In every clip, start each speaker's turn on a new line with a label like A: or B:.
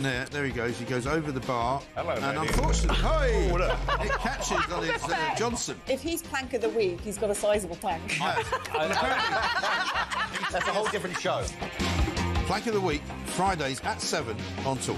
A: There he goes. He goes over the bar.
B: Hello,
A: and
B: lady.
A: unfortunately, it catches on his Johnson.
C: If he's plank of the week, he's got a sizable plank.
A: Well, apparently,
B: That's a whole different show.
A: Plank of the Week, Fridays at 7 on Talk.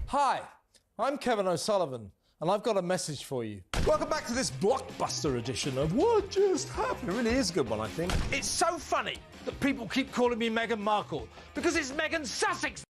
D: Hi, I'm Kevin O'Sullivan, and I've got a message for you. Welcome back to this blockbuster edition of What Just Happened. It really is a good one, I think. It's so funny that people keep calling me Meghan Markle, because it's Meghan Sussex.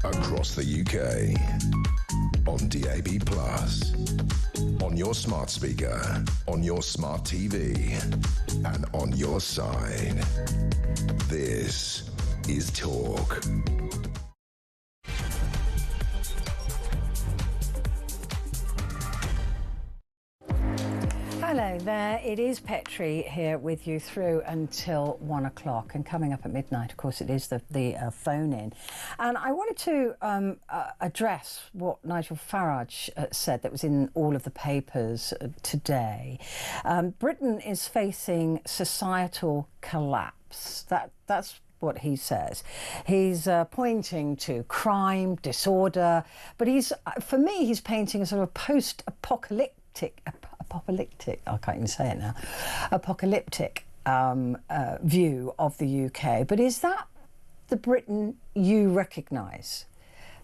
E: Across the UK, on DAB+, on your smart speaker, on your smart TV, and on your side. This is Talk.
F: Hello there, it is Petrie here with you through until 1 o'clock, and coming up at midnight, of course, it is the phone-in. And I wanted to address what Nigel Farage said that was in all of the papers today. Britain is facing societal collapse. That's what he says. He's pointing to crime, disorder, but for me, he's painting a sort of post-apocalyptic, I can't even say it now, apocalyptic view of the UK. But is that the Britain you recognise?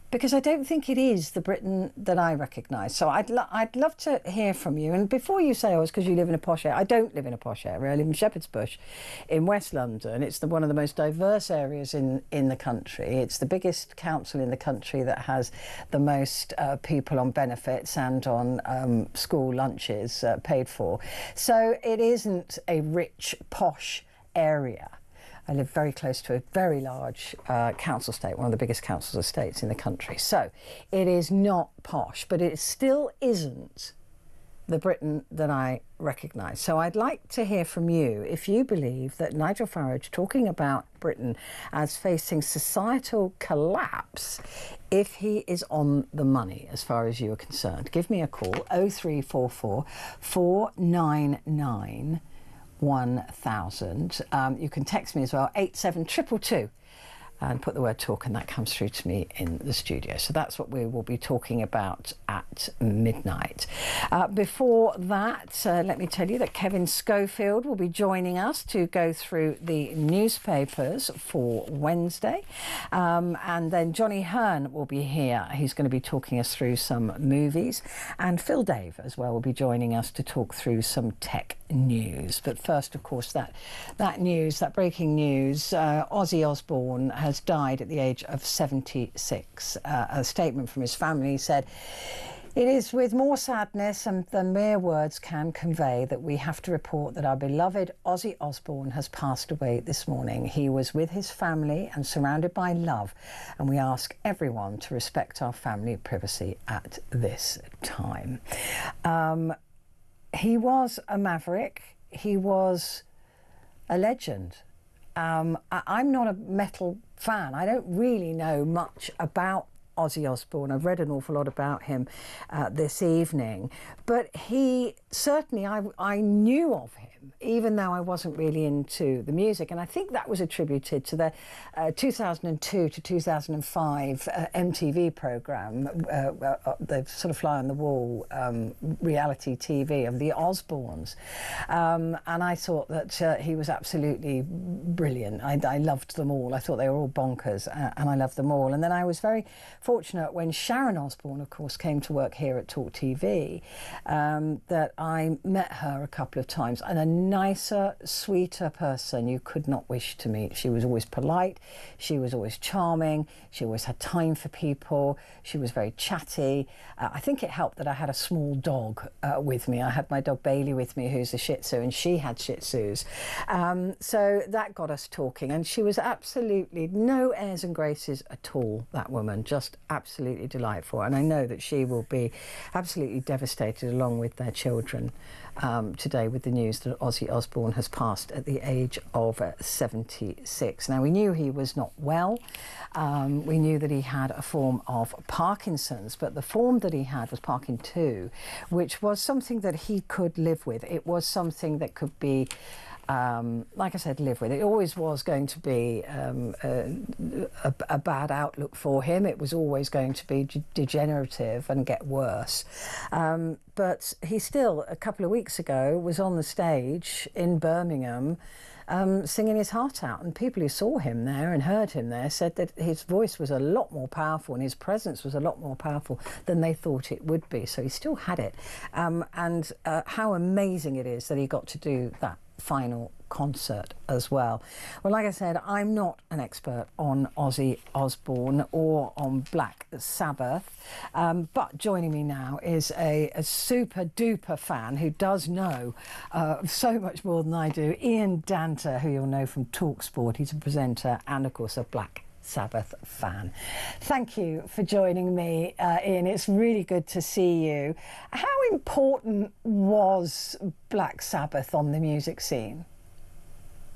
F: Because I don't think it is the Britain that I recognise. So I'd love to hear from you. And before you say, oh, it's because you live in a posh area. I don't live in a posh area. I live in Shepherd's Bush in West London. It's one of the most diverse areas in the country. It's the biggest council in the country that has the most people on benefits and on school lunches paid for. So it isn't a rich, posh area. I live very close to a very large council estate, one of the biggest council estates in the country. So it is not posh, but it still isn't the Britain that I recognise. So I'd like to hear from you if you believe that Nigel Farage talking about Britain as facing societal collapse, if he is on the money as far as you are concerned. Give me a call, 0344 499 1000. You can text me as well, 87222. and put the word talk, and that comes through to me in the studio. So that's what we will be talking about at midnight. Before that, let me tell you that Kevin Schofield will be joining us to go through the newspapers for Wednesday. And then Johnny Hearn will be here. He's going to be talking us through some movies. And Phil Dave as well will be joining us to talk through some tech news. But first, of course, that breaking news, Ozzy Osbourne has died at the age of 76. A statement from his family said, "It is with more sadness than mere words can convey that we have to report that our beloved Ozzy Osbourne has passed away this morning. He was with his family and surrounded by love, and we ask everyone to respect our family privacy at this time." He was a maverick. He was a legend. I'm not a metal fan. I don't really know much about Ozzy Osbourne. I've read an awful lot about him this evening, but he certainly, I knew of him, even though I wasn't really into the music, and I think that was attributed to the 2002 to 2005 MTV programme, the sort of fly on the wall reality TV of the Osbournes, and I thought that he was absolutely brilliant. I loved them all. I thought they were all bonkers, and I loved them all. And then I was very fortunate when Sharon Osbourne, of course, came to work here at talkTV, that I met her a couple of times, and a nicer, sweeter person you could not wish to meet. She was always polite, she was always charming, she always had time for people, she was very chatty. I think it helped that I had a small dog with me. I had my dog Bailey with me, who's a Shih Tzu, and she had Shih Tzus. So that got us talking, and she was absolutely no airs and graces at all, that woman, just absolutely delightful. And I know that she will be absolutely devastated, along with their children, today with the news that Ozzy Osbourne has passed at the age of 76. Now, we knew he was not well. We knew that he had a form of Parkinson's, but the form that he had was Parkin 2, which was something that he could live with. It was something that could be, like I said, live with. It always was going to be a bad outlook for him. It was always going to be degenerative and get worse. But he still, a couple of weeks ago, was on the stage in Birmingham singing his heart out, and people who saw him there and heard him there said that his voice was a lot more powerful and his presence was a lot more powerful than they thought it would be. So he still had it, and how amazing it is that he got to do that final concert as well. Well, like I said, I'm not an expert on Ozzy Osbourne or on Black Sabbath, but joining me now is a super duper fan who does know so much more than I do, Ian Danter, who you'll know from TalkSport. He's a presenter and, of course, a Black Sabbath fan. Thank you for joining me, Ian. It's really good to see you. How important was Black Sabbath on the music scene?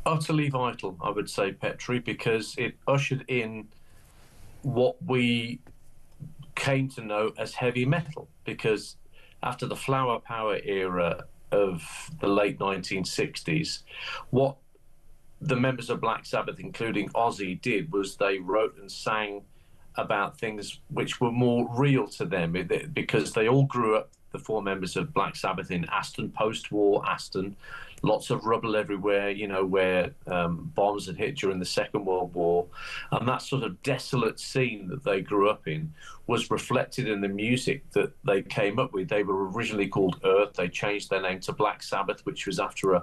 G: Utterly vital, I would say, Petrie, because it ushered in what we came to know as heavy metal. Because after the flower power era of the late 1960s, what the members of Black Sabbath, including Ozzy, did was they wrote and sang about things which were more real to them, because they all grew up, the four members of Black Sabbath, in Aston, post-war Aston, lots of rubble everywhere, you know, where bombs had hit during the Second World War. And that sort of desolate scene that they grew up in was reflected in the music that they came up with. They were originally called Earth. They changed their name to Black Sabbath, which was after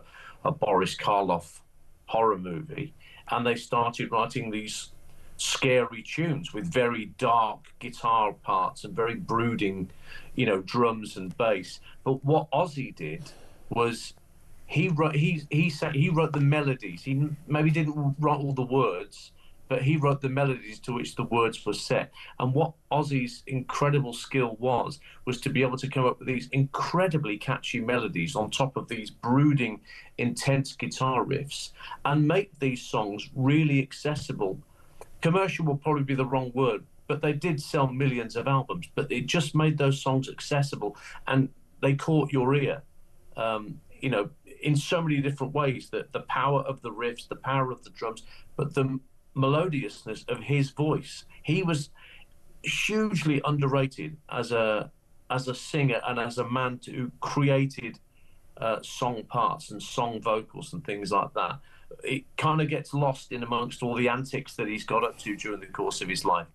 G: a Boris Karloff horror movie. And they started writing these scary tunes with very dark guitar parts and very brooding, you know, drums and bass. But what Ozzy did was he wrote the melodies. He maybe didn't write all the words, but he wrote the melodies to which the words were set. And what Ozzy's incredible skill was to be able to come up with these incredibly catchy melodies on top of these brooding, intense guitar riffs, and make these songs really accessible. Commercial will probably be the wrong word, but they did sell millions of albums, but it just made those songs accessible, and they caught your ear, you know, in so many different ways. The power of the riffs, the power of the drums, but the melodiousness of his voice. He was hugely underrated as a singer and as a man who created song parts and song vocals and things like that. It kind of gets lost in amongst all the antics that he's got up to during the course of his life.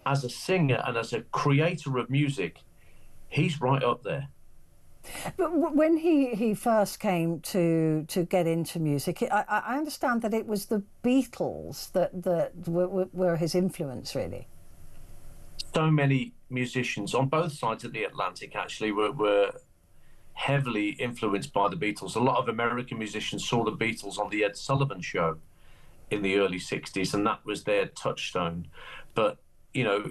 G: As a singer and as a creator of music, he's right up there.
F: But when he first came to get into music, I understand that it was the Beatles that were his influence, really.
G: So many musicians on both sides of the Atlantic actually were heavily influenced by the Beatles. A lot of American musicians saw the Beatles on the Ed Sullivan Show in the early 60s, and that was their touchstone. But, you know,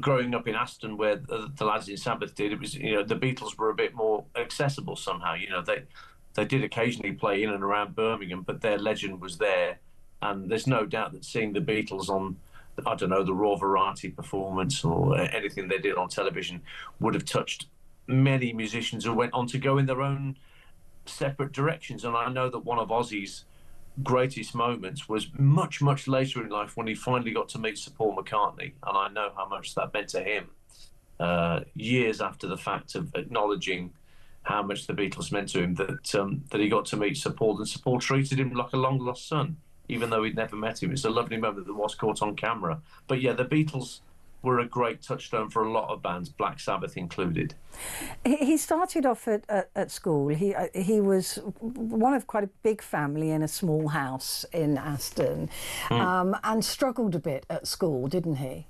G: growing up in Aston, where the lads in Sabbath did, it was, you know, the Beatles were a bit more accessible somehow. You know, they did occasionally play in and around Birmingham, but their legend was there. And there's no doubt that seeing the Beatles on, I don't know, the Raw Variety performance or anything they did on television would have touched many musicians who went on to go in their own separate directions. And I know that one of Ozzy's greatest moments was much, much later in life when he finally got to meet Sir Paul McCartney. And I know how much that meant to him, years after the fact of acknowledging how much the Beatles meant to him, that he got to meet Sir Paul, and Sir Paul treated him like a long-lost son, even though he'd never met him. It's a lovely moment that was caught on camera. But yeah, the Beatles were a great touchstone for a lot of bands, Black Sabbath included.
F: He started off at school. He was one of quite a big family in a small house in Aston, and struggled a bit at school, didn't he?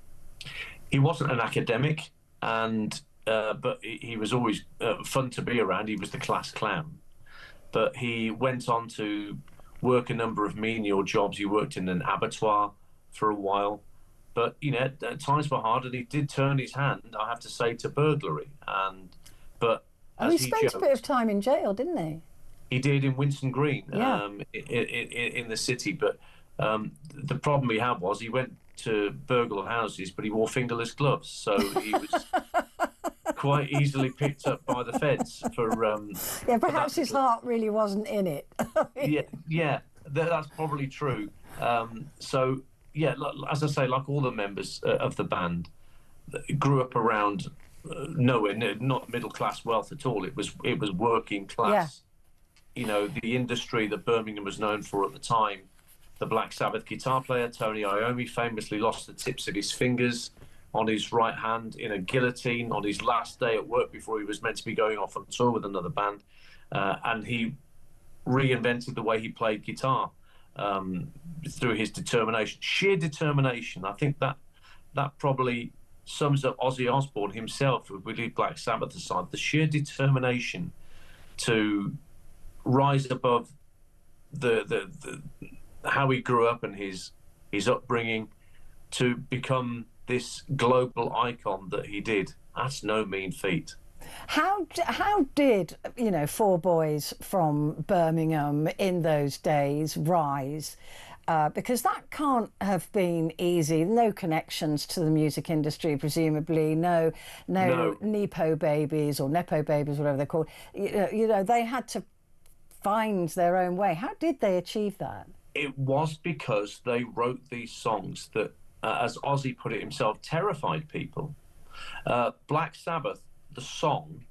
G: He wasn't an academic, and but he was always fun to be around. He was the class clown. But he went on to work a number of menial jobs. He worked in an abattoir for a while. But, you know, times were hard, and he did turn his hand, I have to say, to burglary. But
F: he spent a bit of time in jail, didn't he?
G: He did, in Winson Green,
F: yeah.
G: in the city. But the problem he had was he went to burgle houses, but he wore fingerless gloves. So he was quite easily picked up by the feds for...
F: yeah, perhaps his heart really wasn't in it.
G: yeah, that's probably true. So... yeah, as I say, like all the members of the band, grew up around nowhere, not middle-class wealth at all. It was working class. Yeah. You know, the industry that Birmingham was known for at the time. The Black Sabbath guitar player, Tony Iommi, famously lost the tips of his fingers on his right hand in a guillotine on his last day at work before he was meant to be going off on tour with another band. And he reinvented the way he played guitar. Through his determination, sheer determination. I think that probably sums up Ozzy Osbourne himself, if we leave Black Sabbath aside, the sheer determination to rise above the how he grew up and his upbringing to become this global icon that he did. That's no mean feat.
F: How did, you know, four boys from Birmingham in those days rise? Because that can't have been easy. No connections to the music industry, presumably. No. Nepo babies or Nepo babies, whatever they're called. You know, they had to find their own way. How did they achieve that?
G: It was because they wrote these songs that, as Ozzy put it himself, terrified people. Black Sabbath, the song,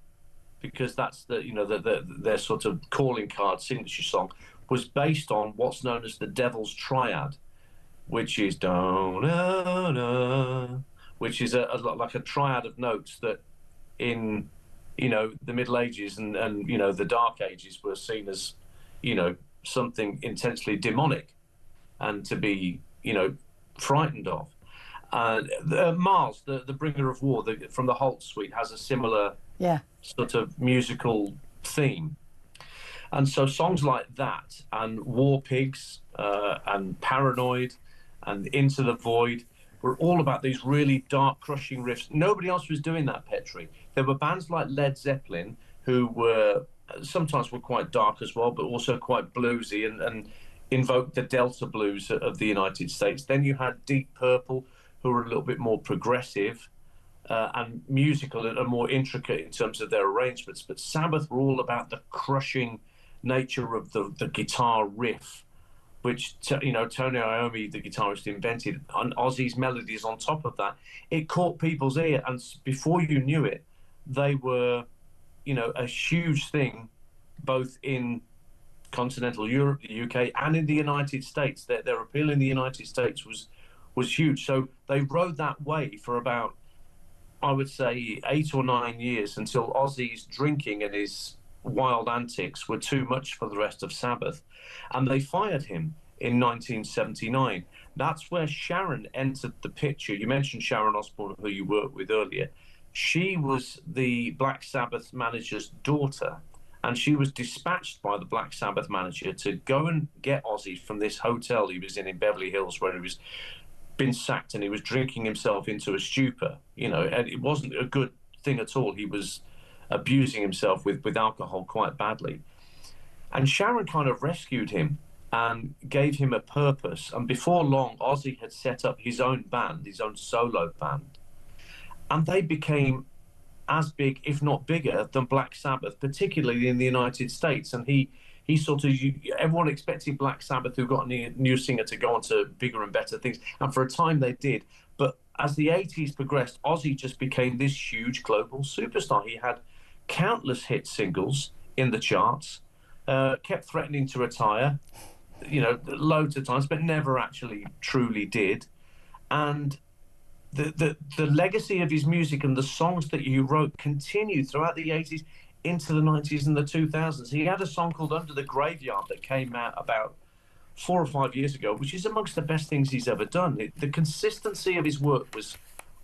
G: because that's their sort of calling card signature song, was based on what's known as the Devil's Triad, which is da-na-na, which is like a triad of notes that in the Middle Ages and the Dark Ages were seen as something intensely demonic and to be frightened of. Mars, the bringer of war, from the Holt Suite, has a similar sort of musical theme. And so songs like that and War Pigs and Paranoid and Into the Void were all about these really dark, crushing riffs. Nobody else was doing that, Petrie. There were bands like Led Zeppelin who were sometimes quite dark as well, but also quite bluesy and invoked the Delta blues of the United States. Then you had Deep Purple, who were a little bit more progressive and musical and more intricate in terms of their arrangements. But Sabbath were all about the crushing nature of the guitar riff which Tony Iommi, the guitarist, invented, and Ozzy's melodies on top of that, it caught people's ear, and before you knew it, they were, a huge thing, both in continental Europe, the UK, and in the United States. Their appeal in the United States was huge. So they rode that wave for about, I would say, 8 or 9 years, until Ozzy's drinking and his wild antics were too much for the rest of Sabbath, and they fired him in 1979. That's where Sharon entered the picture. You mentioned Sharon Osbourne, who you worked with earlier. She was the Black Sabbath manager's daughter, and she was dispatched by the Black Sabbath manager to go and get Ozzy from this hotel he was in Beverly Hills, where he was been sacked, and he was drinking himself into a stupor, and it wasn't a good thing at all. He was abusing himself with alcohol quite badly. And Sharon kind of rescued him and gave him a purpose. And before long, Ozzy had set up his own band, his own solo band. And they became as big, if not bigger, than Black Sabbath, particularly in the United States. And he sort of, everyone expected Black Sabbath, who got a new singer, to go on to bigger and better things. And for a time they did. But as the 80s progressed, Ozzy just became this huge global superstar. He had countless hit singles in the charts, kept threatening to retire, loads of times, but never actually truly did. And the legacy of his music and the songs that he wrote continued throughout the 80s into the 90s and the 2000s. He had a song called Under the Graveyard that came out about 4 or 5 years ago, which is amongst the best things he's ever done. The consistency of his work was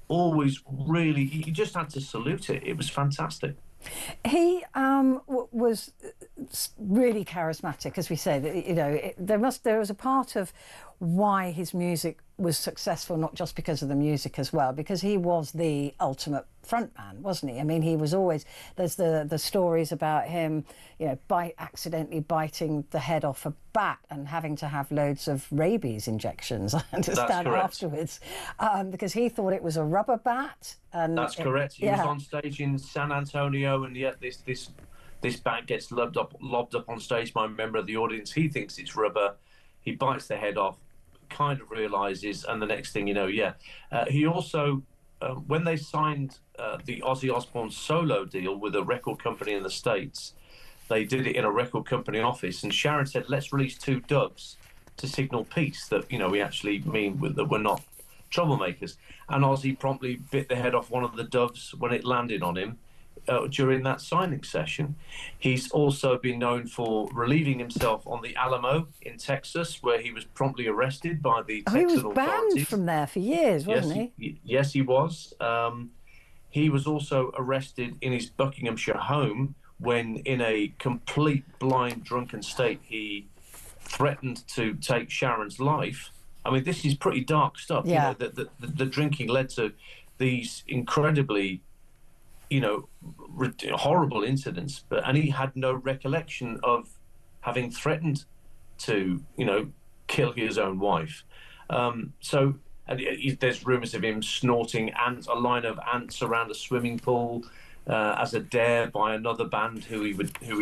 G: always really, you just had to salute it. It was fantastic.
F: He was really charismatic, as we say. There was a part of why his music was successful, not just because of the music as well, because he was the ultimate frontman, wasn't he? I mean, he was always, there's the stories about him, accidentally biting the head off a bat and having to have loads of rabies injections, I understand, afterwards, because he thought it was a rubber bat. And
G: that's correct. He was on stage in San Antonio, and yet this bat gets lobbed up on stage by a member of the audience. He thinks it's rubber. He bites the head off, kind of realizes, and the next thing you know, he also, when they signed the Ozzy Osbourne solo deal with a record company in the States, they did it in a record company office, and Sharon said, let's release 2 doves to signal peace, that we actually mean that we're not troublemakers. And Ozzy promptly bit the head off one of the doves when it landed on him during that signing session. He's also been known for relieving himself on the Alamo in Texas, where he was promptly arrested by the Texan authorities.
F: He was banned from there for years, wasn't he?
G: Yes, he was. He was also arrested in his Buckinghamshire home when, in a complete blind, drunken state, he threatened to take Sharon's life. I mean, this is pretty dark stuff.
F: Yeah.
G: The drinking led to these incredibly, horrible incidents, and he had no recollection of having threatened to, kill his own wife. There's rumours of him snorting a line of ants around a swimming pool as a dare by another band who he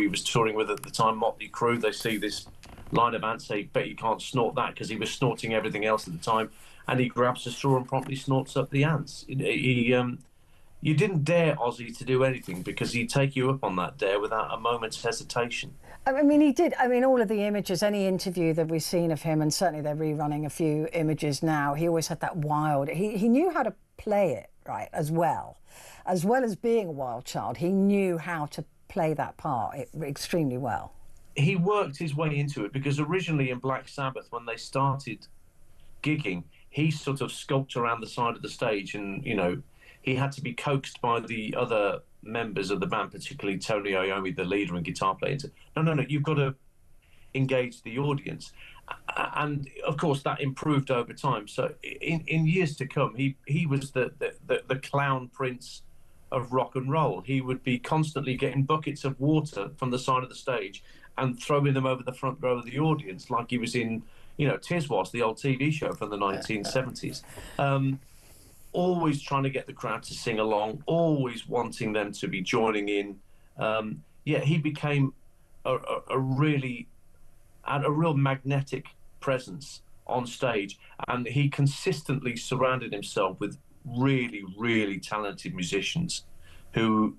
G: was touring with at the time, Motley Crue. They see this line of ants, say, bet you can't snort that, because he was snorting everything else at the time, and he grabs a straw and promptly snorts up the ants. You didn't dare Ozzy to do anything, because he'd take you up on that dare without a moment's hesitation.
F: I mean, he did. I mean, all of the images, any interview that we've seen of him, and certainly they're rerunning a few images now, he always had that wild... He knew how to play it, right, as well as being a wild child. He knew how to play that part extremely well.
G: He worked his way into it, because originally in Black Sabbath, when they started gigging, he sort of skulked around the side of the stage, and, he had to be coaxed by the other members of the band, particularly Tony Iommi, the leader and guitar player. No, you've got to engage the audience. And, of course, that improved over time. So in years to come, he was the clown prince of rock and roll. He would be constantly getting buckets of water from the side of the stage and throwing them over the front row of the audience, like he was in, Tiswas, the old TV show from the 1970s. Always trying to get the crowd to sing along, always wanting them to be joining in. He became a real magnetic presence on stage, and he consistently surrounded himself with really, really talented musicians who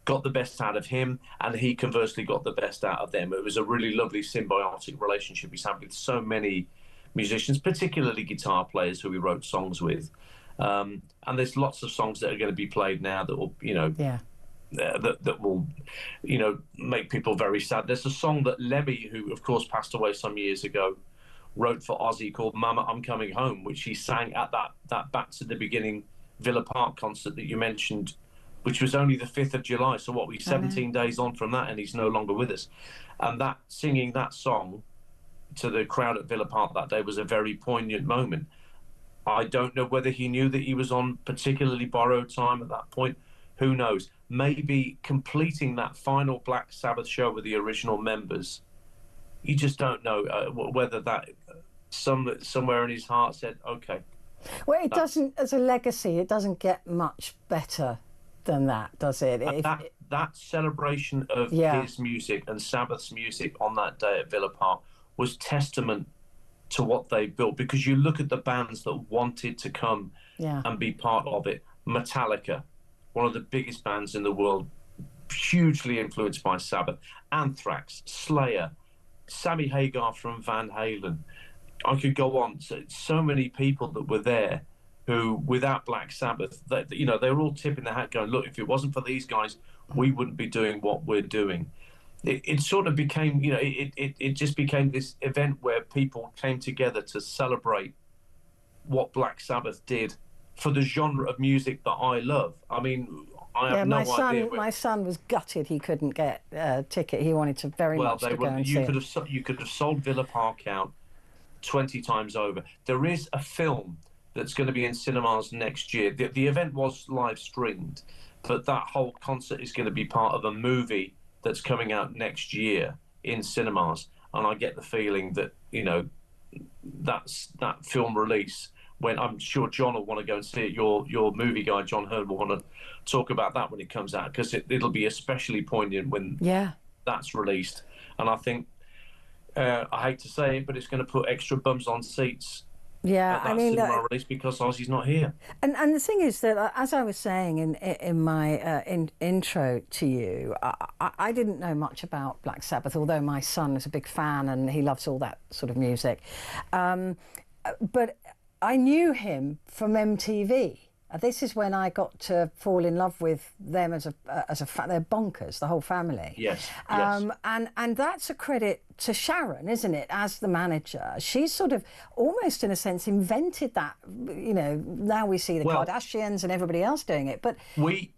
G: got the best out of him, and he conversely got the best out of them. It was a really lovely symbiotic relationship he's had with so many musicians, particularly guitar players who he wrote songs with. And there's lots of songs that are going to be played now that will, that will, make people very sad. There's a song that Lemmy, who of course passed away some years ago, wrote for Ozzy called "Mama, I'm Coming Home," which he sang at that Back to the Beginning Villa Park concert that you mentioned, which was only the 5th of July. So what, we 17 days on from that, and he's no longer with us. And that singing that song to the crowd at Villa Park that day was a very poignant moment. I don't know whether he knew that he was on particularly borrowed time at that point. Who knows? Maybe completing that final Black Sabbath show with the original members, you just don't know whether that somewhere in his heart said, okay.
F: Well, it doesn't, as a legacy, it doesn't get much better than that, does it?
G: That celebration of his music and Sabbath's music on that day at Villa Park was testament to what they built, because you look at the bands that wanted to come and be part of it. Metallica, one of the biggest bands in the world, hugely influenced by Sabbath. Anthrax, Slayer, Sammy Hagar from Van Halen. I could go on. So many people that were there who, without Black Sabbath, they were all tipping their hat going, look, if it wasn't for these guys, we wouldn't be doing what we're doing. It sort of became, it just became this event where people came together to celebrate what Black Sabbath did for the genre of music that I love. I mean, I have no idea.
F: My son was gutted he couldn't get a ticket. He wanted to very much to go and see it.
G: You could have sold Villa Park out 20 times over. There is a film that's going to be in cinemas next year. The event was live streamed, but that whole concert is going to be part of a movie that's coming out next year in cinemas. And I get the feeling that, that film release, when I'm sure John will want to go and see it, your movie guy, John Hurd, will want to talk about that when it comes out, because it'll be especially poignant when that's released. And I think, I hate to say it, but it's going to put extra bums on seats.
F: Yeah, I mean,
G: release, because Ozzy's not here.
F: And the thing is that, as I was saying in my intro to you, I didn't know much about Black Sabbath, although my son is a big fan and he loves all that sort of music. But I knew him from MTV. This is when I got to fall in love with them as a they're bonkers, the whole family.
G: Yes.
F: And that's a credit to Sharon, isn't it, as the manager? She's sort of almost in a sense invented that. Now we see the Kardashians and everybody else doing it, but
G: we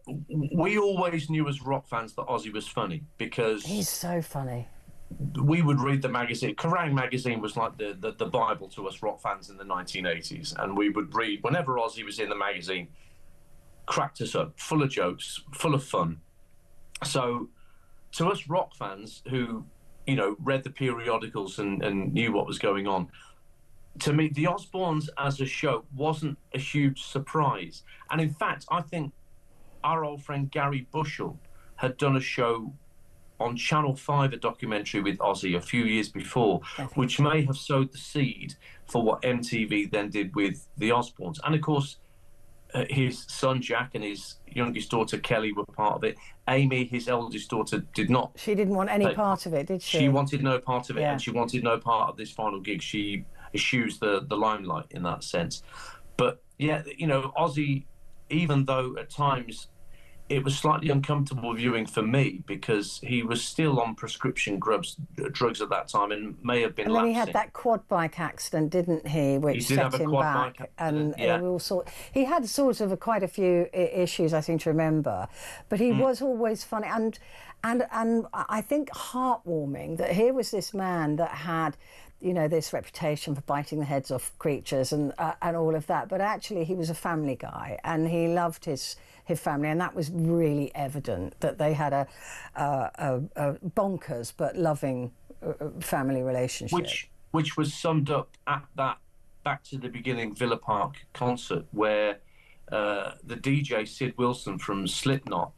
G: always knew as rock fans that Ozzy was funny, because
F: he's so funny.
G: We would read the magazine. Kerrang! Magazine was like the Bible to us rock fans in the 1980s, and we would read whenever Ozzy was in the magazine. Cracked us up, full of jokes, full of fun. So to us rock fans who read the periodicals and knew what was going on, to me the Osbournes as a show wasn't a huge surprise. And in fact, I think our old friend Gary Bushell had done a show on Channel 5, a documentary with Ozzy a few years before, which may have sowed the seed for what MTV then did with the Osbournes. And of course, his son Jack and his youngest daughter Kelly were part of it. Amy, his eldest daughter, did not.
F: She didn't want any part of it, did she?
G: She wanted no part of it, and she wanted no part of this final gig. She eschews the limelight in that sense. But yeah, Ozzy, even though at times it was slightly uncomfortable viewing for me, because he was still on prescription drugs at that time and may have been lapsing.
F: And then he had that quad bike accident, didn't he, which set him back. And he had sort of quite a few issues, I seem to remember, but he was always funny and I think heartwarming that here was this man that had this reputation for biting the heads off creatures and all of that, but actually he was a family guy and he loved his family, and that was really evident that they had a bonkers but loving family relationship.
G: Which was summed up at that Back to the Beginning Villa Park concert, where the DJ Sid Wilson from Slipknot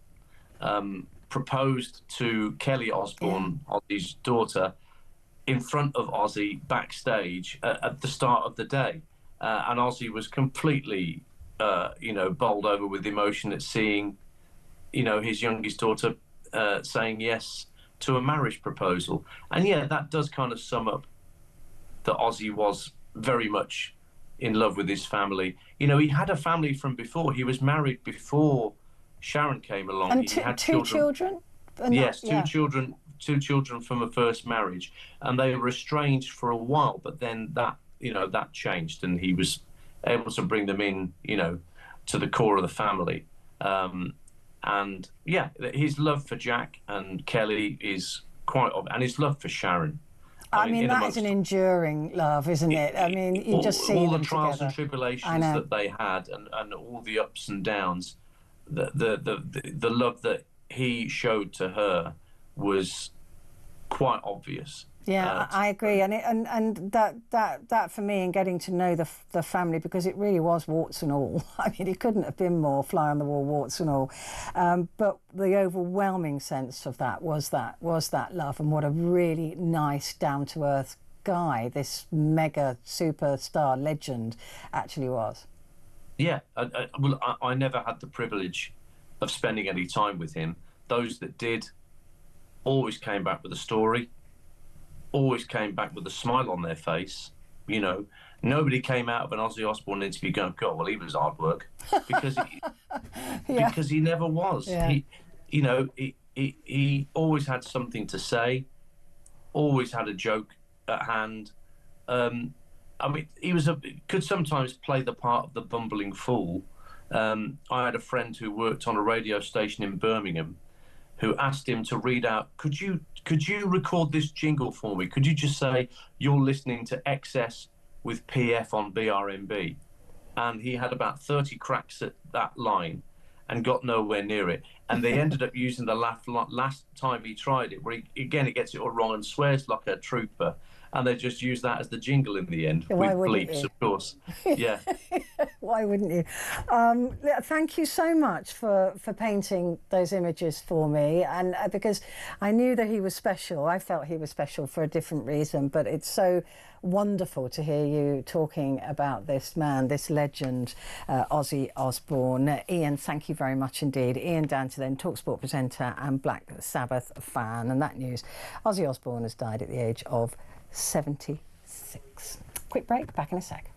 G: proposed to Kelly Osbourne, Ozzy's daughter, in front of Ozzy backstage at the start of the day. And Ozzy was completely, bowled over with emotion at seeing, his youngest daughter saying yes to a marriage proposal. And yeah, that does kind of sum up that Ozzy was very much in love with his family. He had a family from before. He was married before Sharon came along.
F: And
G: he had
F: two children?
G: Yes, two children from a first marriage, and they were estranged for a while, but then that changed, and he was able to bring them in, to the core of the family. And yeah, his love for Jack and Kelly is quite obvious, and his love for Sharon.
F: I mean that is an enduring love, isn't it? I mean, you just see
G: all
F: them
G: the trials
F: together.
G: and tribulations that they had, and all the ups and downs. The love that he showed to her was quite obvious.
F: Yeah, I agree, and that for me, and getting to know the family, because it really was warts and all. I mean, it couldn't have been more fly on the wall, warts and all. But the overwhelming sense of that was that love, and what a really nice, down to earth guy this mega superstar legend actually was.
G: Yeah, I never had the privilege of spending any time with him. Those that did always came back with a story, always came back with a smile on their face. Nobody came out of an Ozzy Osbourne interview going, God, well, he was hard work, because because he never was.
F: Yeah.
G: He always had something to say, always had a joke at hand. I mean, he could sometimes play the part of the bumbling fool. I had a friend who worked on a radio station in Birmingham who asked him to read out, could you record this jingle for me? Could you just say, you're listening to XS with PF on BRMB? And he had about 30 cracks at that line and got nowhere near it. And they ended up using the last time he tried it, where he gets it all wrong and swears like a trooper. And they just use that as the jingle in the end, with bleeps, of course. Yeah.
F: Why wouldn't you? Thank you so much for painting those images for me, and because I knew that he was special. I felt he was special for a different reason, but it's so wonderful to hear you talking about this man, this legend, Ozzy Osbourne. Ian, thank you very much indeed. Ian Danton, TalkSport presenter and Black Sabbath fan. And that news, Ozzy Osbourne has died at the age of 76. Quick break, back in a sec.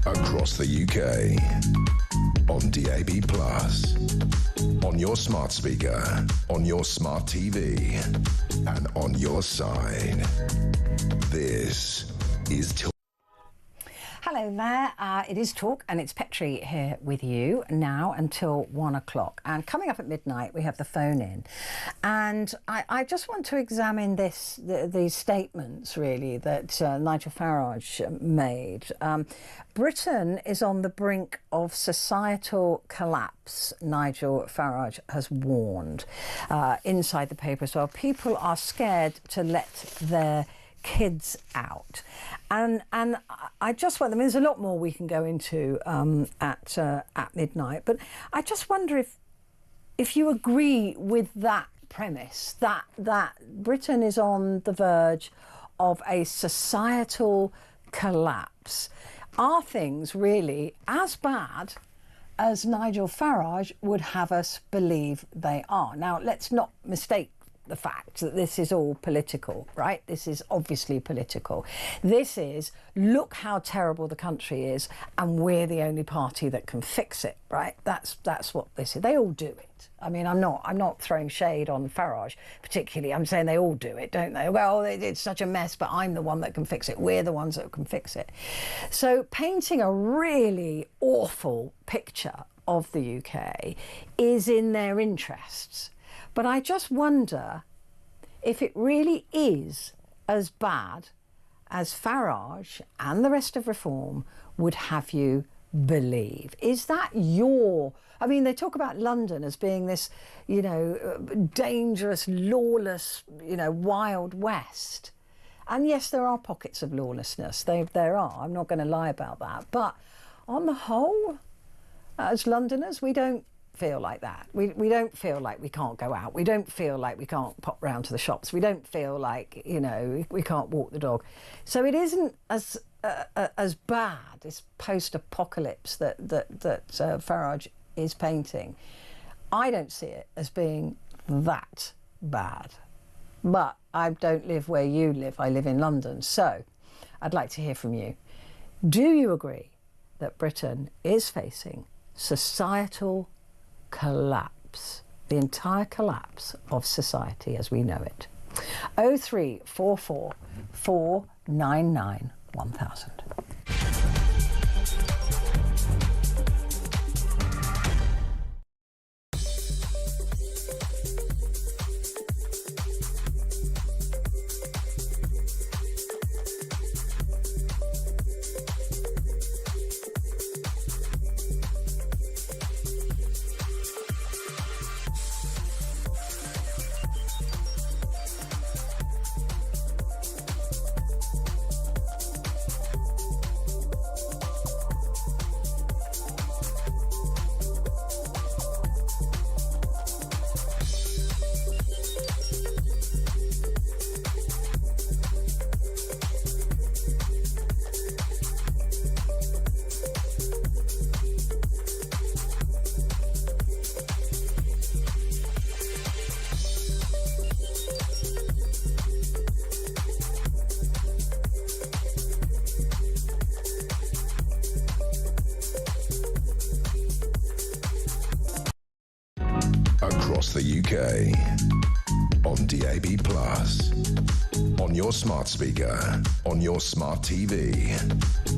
E: Across the UK, on DAB+, on your smart speaker, on your smart TV, and on your side. This is
F: Hello there, it is Talk, and it's Petrie here with you now until 1 o'clock. And coming up at midnight, we have the phone in. And I just want to examine these statements, really, that Nigel Farage made. Britain is on the brink of societal collapse, Nigel Farage has warned inside the paper as well. People are scared to let their kids out. And I just wonder, I mean, there's a lot more we can go into at midnight, but I just wonder if you agree with that premise, that Britain is on the verge of a societal collapse. Are things really as bad as Nigel Farage would have us believe they are? Now, let's not mistake the fact that this is all political, right? This is obviously political. This is, look how terrible the country is, and we're the only party that can fix it, right? That's what this is. They all do it. I mean, I'm not throwing shade on Farage particularly. I'm saying they all do it, don't they? Well, it's such a mess, but I'm the one that can fix it. We're the ones that can fix it. So painting a really awful picture of the UK is in their interests. But I just wonder if it really is as bad as Farage and the rest of Reform would have you believe. Is that your... I mean, they talk about London as being this, you know, dangerous, lawless, you know, Wild West. And yes, there are pockets of lawlessness. There are. I'm not going to lie about that. But on the whole, as Londoners, we don't feel like that. We don't feel like we can't go out. We don't feel like we can't pop round to the shops. We don't feel like, you know, we can't walk the dog. So it isn't as bad, this post-apocalypse that Farage is painting. I don't see it as being that bad. But I don't live where you live. I live in London. So I'd like to hear from you. Do you agree that Britain is facing societal collapse, the entire collapse of society as we know it? 0344 499 1000.
E: Across the UK, on DAB+, on your smart speaker, on your smart TV,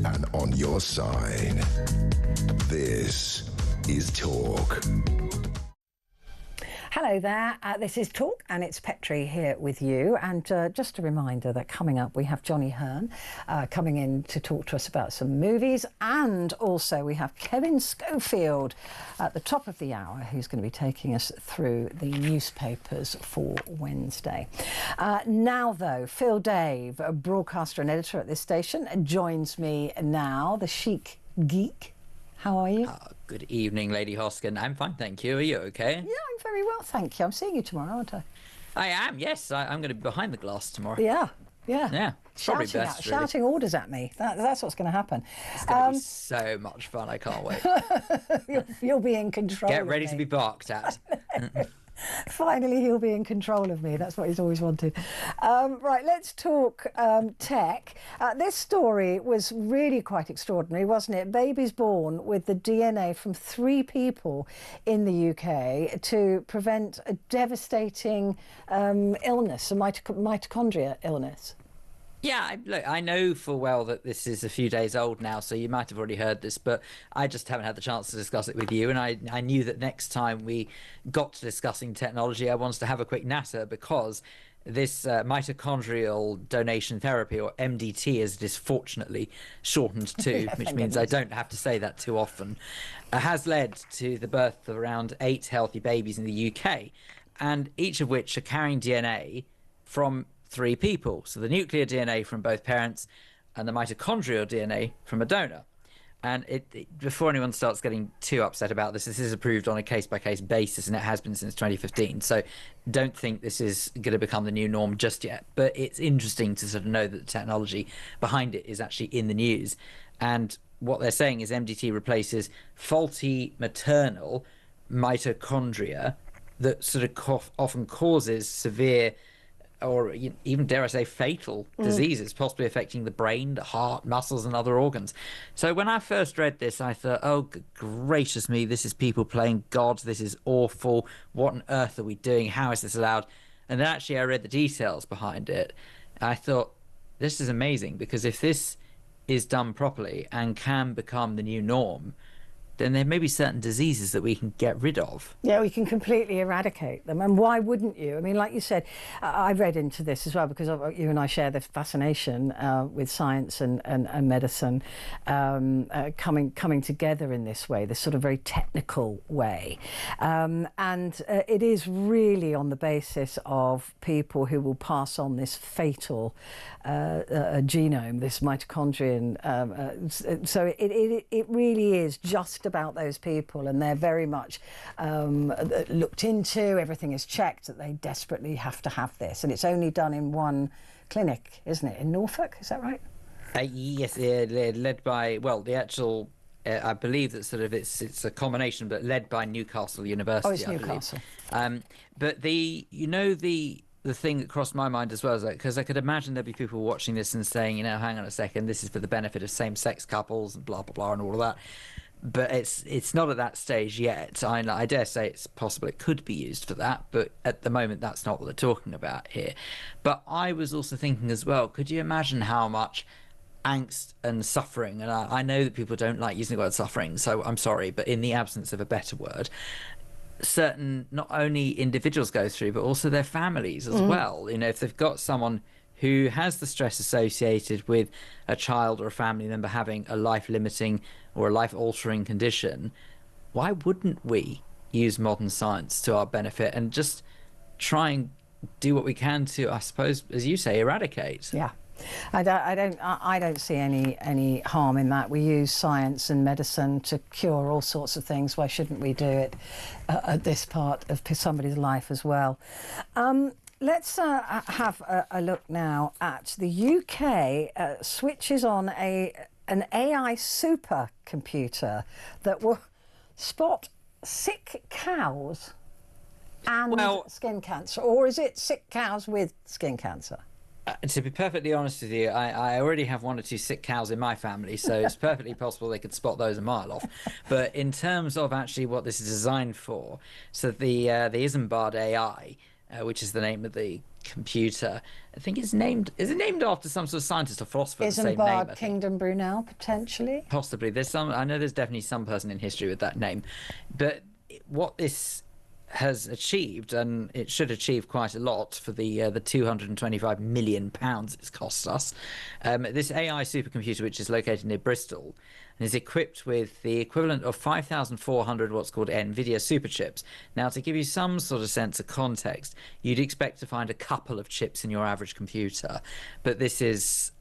E: and on your side. This is Talk.
F: Hello there, this is Talk and it's Petrie here with you, and just a reminder that coming up we have Johnny Hearn coming in to talk to us about some movies, and also we have Kevin Schofield at the top of the hour who's going to be taking us through the newspapers for Wednesday. Now though, Phil Dave, a broadcaster and editor at this station, joins me now, the chic geek. How are you?
H: Good evening, Lady Hosken. I'm fine, thank you. Are you okay?
F: Yeah, I'm very well, thank you. I'm seeing you tomorrow, aren't I?
H: I am, yes. I'm going to be behind the glass tomorrow.
F: Yeah.
H: Yeah, probably
F: Shouting,
H: best, really.
F: shouting orders at me. That's what's going to happen.
H: It's going to be so much fun. I can't wait.
F: You'll be in control.
H: Get ready
F: of
H: to
F: me.
H: be barked at.
F: Finally, he'll be in control of me. That's what he's always wanted. Right, let's talk tech. This story was really quite extraordinary, wasn't it? Babies born with the DNA from 3 people in the UK to prevent a devastating illness, a mitochondria illness.
H: Yeah, look, I know full well that this is a few days old now, so you might have already heard this, but I just haven't had the chance to discuss it with you. And I knew that next time we got to discussing technology, I wanted to have a quick natter, because this mitochondrial donation therapy, or MDT as it is fortunately shortened to, which means I don't have to say that too often, has led to the birth of around 8 healthy babies in the UK, and each of which are carrying DNA from three people. So the nuclear DNA from both parents and the mitochondrial DNA from a donor. And before anyone starts getting too upset about this is approved on a case-by-case basis, and it has been since 2015. So don't think this is going to become the new norm just yet. But it's interesting to sort of know that the technology behind it is actually in the news. And what they're saying is MDT replaces faulty maternal mitochondria that sort of often causes severe or even, dare I say, fatal diseases, possibly affecting the brain, the heart, muscles, and other organs. So when I first read this, I thought, oh, gracious me, this is people playing God. This is awful. What on earth are we doing? How is this allowed? And then actually I read the details behind it. I thought, this is amazing, because if this is done properly and can become the new norm, then there may be certain diseases that we can get rid of.
F: Yeah, we can completely eradicate them. And why wouldn't you? I mean, like you said, I read into this as well because you and I share the fascination with science and medicine coming together in this way, this sort of very technical way. And it is really on the basis of people who will pass on this fatal genome, this mitochondrion. So it really is just about those people, and they're very much looked into. Everything is checked, that they desperately have to have this, and it's only done in one clinic, isn't it, in Norfolk? Is that right?
H: Yes, led by, well, the actual I believe that sort of it's a combination, but led by Newcastle University.
F: Oh, it's Newcastle.
H: But the thing that crossed my mind as well is that, because I could imagine there'd be people watching this and saying, hang on a second, this is for the benefit of same-sex couples and blah blah blah and all of that. But it's not at that stage yet. I dare say it's possible it could be used for that, but at the moment that's not what they're talking about here. But I was also thinking as well, could you imagine how much angst and suffering, and I know that people don't like using the word suffering, so I'm sorry, but in the absence of a better word, certain not only individuals go through, but also their families as well. If they've got someone who has the stress associated with a child or a family member having a life-limiting or a life-altering condition, why wouldn't we use modern science to our benefit and just try and do what we can to, I suppose, as you say, eradicate?
F: Yeah. I don't see any harm in that. We use science and medicine to cure all sorts of things. Why shouldn't we do it at this part of somebody's life as well? Let's have a look now at the UK switches on an AI supercomputer that will spot sick cows and skin cancer. Or is it sick cows with skin cancer?
H: To be perfectly honest with you, I already have one or two sick cows in my family, so it's perfectly possible they could spot those a mile off. But in terms of actually what this is designed for, so the Isambard AI, which is the name of the computer, I think is it named after some sort of scientist or philosopher?
F: Isambard Kingdom Brunel, potentially? Possibly.
H: I know there's definitely some person in history with that name. But what this has achieved, and it should achieve quite a lot for the £225 million it's cost us. This AI supercomputer, which is located near Bristol, and is equipped with the equivalent of 5,400 what's called NVIDIA superchips. Now, to give you some sort of sense of context, you'd expect to find a couple of chips in your average computer, but this is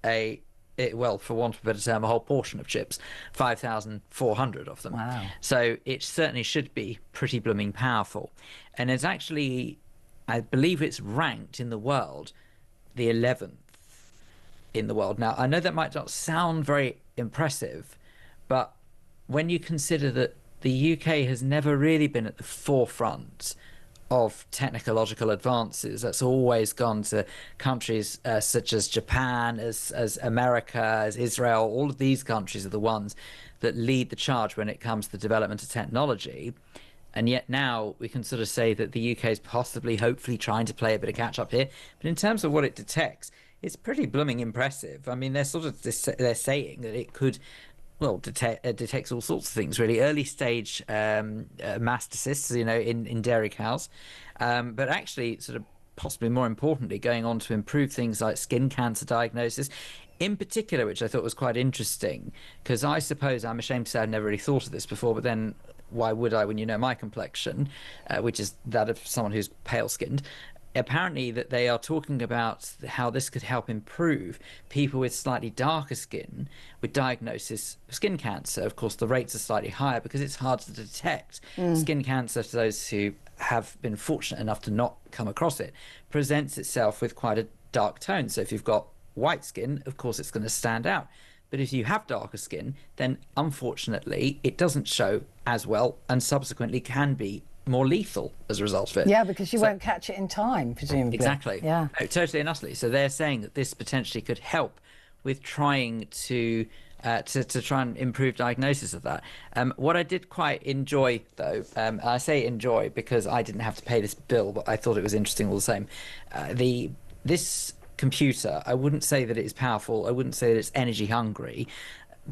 H: for want of a better term, a whole portion of chips, 5,400 of them.
F: Wow.
H: So it certainly should be pretty blooming powerful. And it's actually, I believe it's ranked in the world the 11th in the world. Now, I know that might not sound very impressive, but when you consider that the UK has never really been at the forefront of technological advances, that's always gone to countries such as Japan, as America, as Israel. All of these countries are the ones that lead the charge when it comes to the development of technology. And yet now we can sort of say that the UK is possibly, hopefully, trying to play a bit of catch up here. But in terms of what it detects, it's pretty blooming impressive. I mean, they're saying that it could, detects all sorts of things, really. Early stage mastocysts, in dairy cows, but actually, sort of possibly more importantly, going on to improve things like skin cancer diagnosis, in particular, which I thought was quite interesting, because I suppose I'm ashamed to say I'd never really thought of this before, but then why would I when you know my complexion, which is that of someone who's pale-skinned? apparently that they are talking about how this could help improve people with slightly darker skin with diagnosis of skin cancer. Of course, the rates are slightly higher because it's hard to detect. Skin cancer, for those who have been fortunate enough to not come across it, presents itself with quite a dark tone. So if you've got white skin, of course, it's going to stand out. But if you have darker skin, then unfortunately, it doesn't show as well and subsequently can be more lethal as a result of it.
F: Yeah, because you won't catch it in time, presumably.
H: Exactly.
F: Yeah.
H: No, totally and utterly. So they're saying that this potentially could help with trying to try and improve diagnosis of that. What I did quite enjoy, though, I say enjoy because I didn't have to pay this bill, but I thought it was interesting all the same. This computer, I wouldn't say that it's powerful. I wouldn't say that it's energy hungry,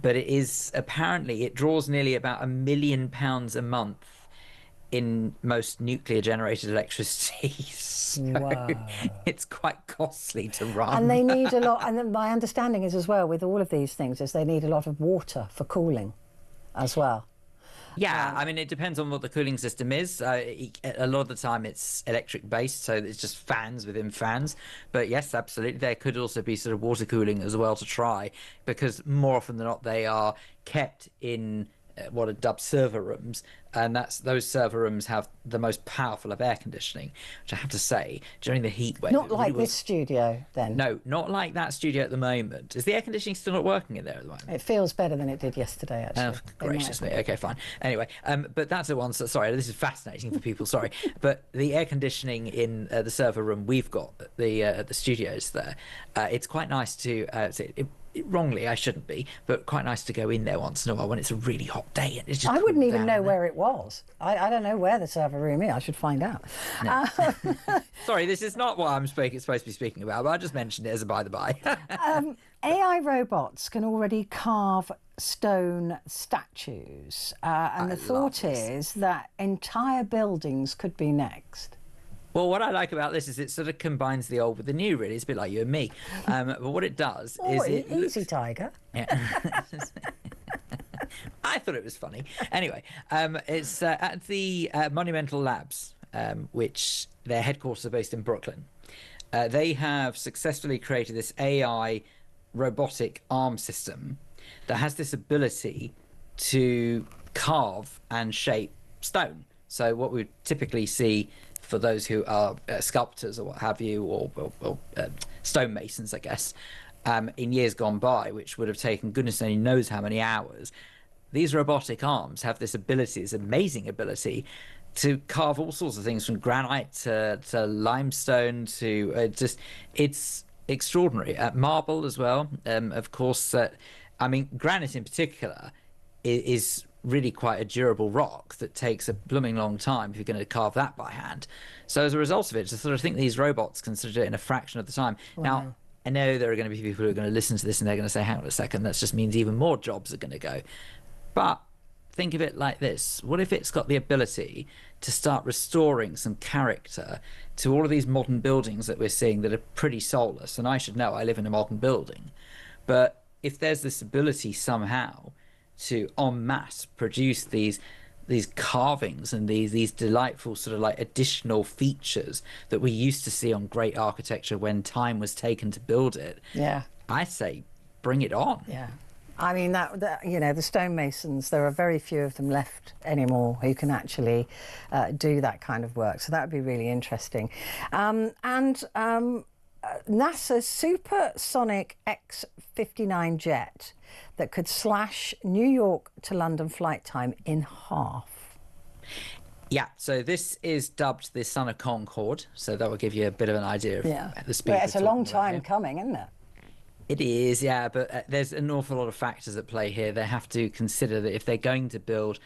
H: but it is apparently it draws nearly about £1 million a month in most nuclear generated electricity. So
F: Wow.
H: it's quite costly to run.
F: And they need a lot, and then my understanding is as well with all of these things is they need a lot of water for cooling as well.
H: Yeah, I mean, it depends on what the cooling system is. A lot of the time it's electric based, so it's just fans within fans. But yes, absolutely, there could also be sort of water cooling as well to try, because more often than not they are kept in what are dubbed server rooms, and those server rooms have the most powerful of air conditioning, which I have to say during the heat wave.
F: Not like this studio, then.
H: No, not like that studio at the moment. Is the air conditioning still not working in there at the moment?
F: It feels better than it did yesterday, actually.
H: Oh, gracious me. Okay, fine. Anyway, but that's the one. So, sorry, this is fascinating for people. Sorry, but the air conditioning in the server room we've got at the studios there, it's quite nice to. Wrongly, I shouldn't be, but quite nice to go in there once in a while when it's a really hot day. And it's just
F: I wouldn't even know
H: down.
F: where it was. I don't know where the server room is. I should find out.
H: No. Sorry, this is not what I'm supposed to be speaking about, but I just mentioned it as a by-the-by.
F: AI robots can already carve stone statues, and the thought is that entire buildings could be next.
H: Well, what I like about this is it sort of combines the old with the new, really. It's a bit like you and me. But what it does is it...
F: Easy, Tiger.
H: Yeah. I thought it was funny. Anyway, it's at the Monumental Labs, which their headquarters are based in Brooklyn. They have successfully created this AI robotic arm system that has this ability to carve and shape stone. So what we would typically see for those who are sculptors or what have you, or stonemasons, I guess, in years gone by, which would have taken goodness only knows how many hours, these robotic arms have this ability, this amazing ability, to carve all sorts of things from granite to limestone to it's extraordinary. Marble as well, of course. I mean, granite in particular is really quite a durable rock that takes a blooming long time if you're going to carve that by hand. So as a result of it, I sort of think these robots can sort of do it in a fraction of the time. Wow. Now, I know there are going to be people who are going to listen to this and they're going to say, hang on a second, that just means even more jobs are going to go. But think of it like this. What if it's got the ability to start restoring some character to all of these modern buildings that we're seeing that are pretty soulless? And I should know, I live in a modern building. But if there's this ability somehow to en masse produce these carvings and these delightful sort of like additional features that we used to see on great architecture when time was taken to build it,
F: yeah,
H: I say bring it on.
F: Yeah, I mean that you know, the stonemasons, there are very few of them left anymore who can actually do that kind of work, so that would be really interesting. NASA's supersonic X-59 jet that could slash New York to London flight time in half.
H: Yeah, so this is dubbed the Son of Concorde, so that will give you a bit of an idea of the speed.
F: Well, it's a long time coming, isn't it?
H: It is, yeah, but there's an awful lot of factors at play here. They have to consider that if they're going to build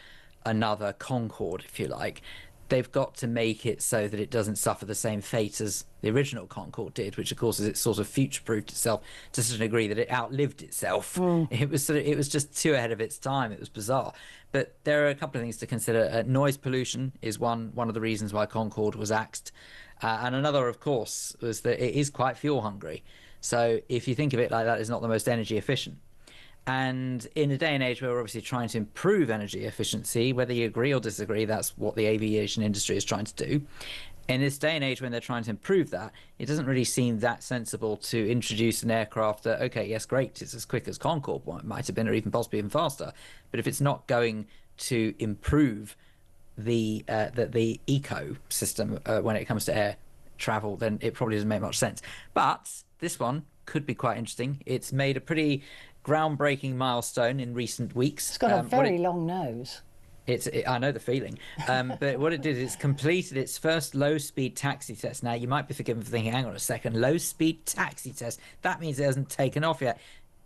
H: another Concorde, if you like, they've got to make it so that it doesn't suffer the same fate as the original Concorde did, which of course is it sort of future-proofed itself to such a degree that it outlived itself. It was just too ahead of its time. It was bizarre. But there are a couple of things to consider. Noise pollution is one of the reasons why Concorde was axed, and another, of course, was that it is quite fuel hungry. So if you think of it like that, it's not the most energy efficient. And in a day and age where we're obviously trying to improve energy efficiency, whether you agree or disagree, that's what the aviation industry is trying to do. In this day and age when they're trying to improve that, it doesn't really seem that sensible to introduce an aircraft that, okay, yes, great, it's as quick as Concorde, well, it might have been, or even possibly even faster. But if it's not going to improve the ecosystem when it comes to air travel, then it probably doesn't make much sense. But this one could be quite interesting. It's made a pretty groundbreaking milestone in recent weeks.
F: It's got a very long nose.
H: I know the feeling. But what it did is completed its first low-speed taxi test. Now, you might be forgiven for thinking, hang on a second, low-speed taxi test? That means it hasn't taken off yet.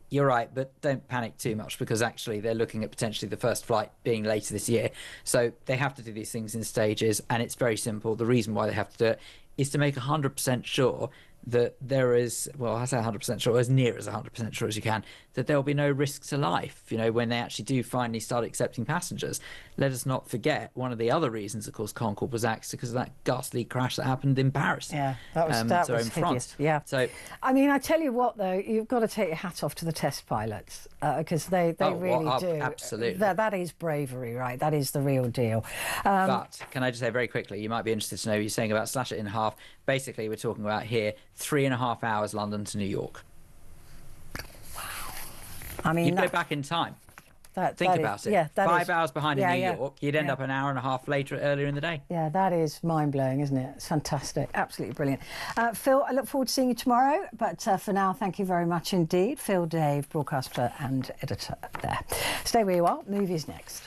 H: You're right, but don't panic too much, because actually they're looking at potentially the first flight being later this year. So they have to do these things in stages, and it's very simple. The reason why they have to do it is to make 100% sure that there is, well, I say 100% sure, as near as 100% sure as you can, that there will be no risk to life, when they actually do finally start accepting passengers. Let us not forget, one of the other reasons, of course, Concorde was axed because of that ghastly crash that happened in Paris.
F: Yeah, that was
H: in
F: hideous.
H: France.
F: Yeah.
H: So,
F: I mean, I tell you what, though, you've got to take your hat off to the test pilots, because they really do.
H: Absolutely.
F: That is bravery, right? That is the real deal.
H: But can I just say very quickly, you might be interested to know, you're saying about slash it in half. Basically, we're talking about here 3.5 hours London to New York.
F: Wow. I mean,
H: you'd go back in time. Think about it.
F: Yeah,
H: 5 hours behind in New
F: yeah.
H: York, you'd end up an hour and a half later, earlier in the day.
F: Yeah, that is mind-blowing, isn't it? It's fantastic. Absolutely brilliant. Phil, I look forward to seeing you tomorrow. But for now, thank you very much indeed. Phil Dave, broadcaster and editor there. Stay where you are. Movies next.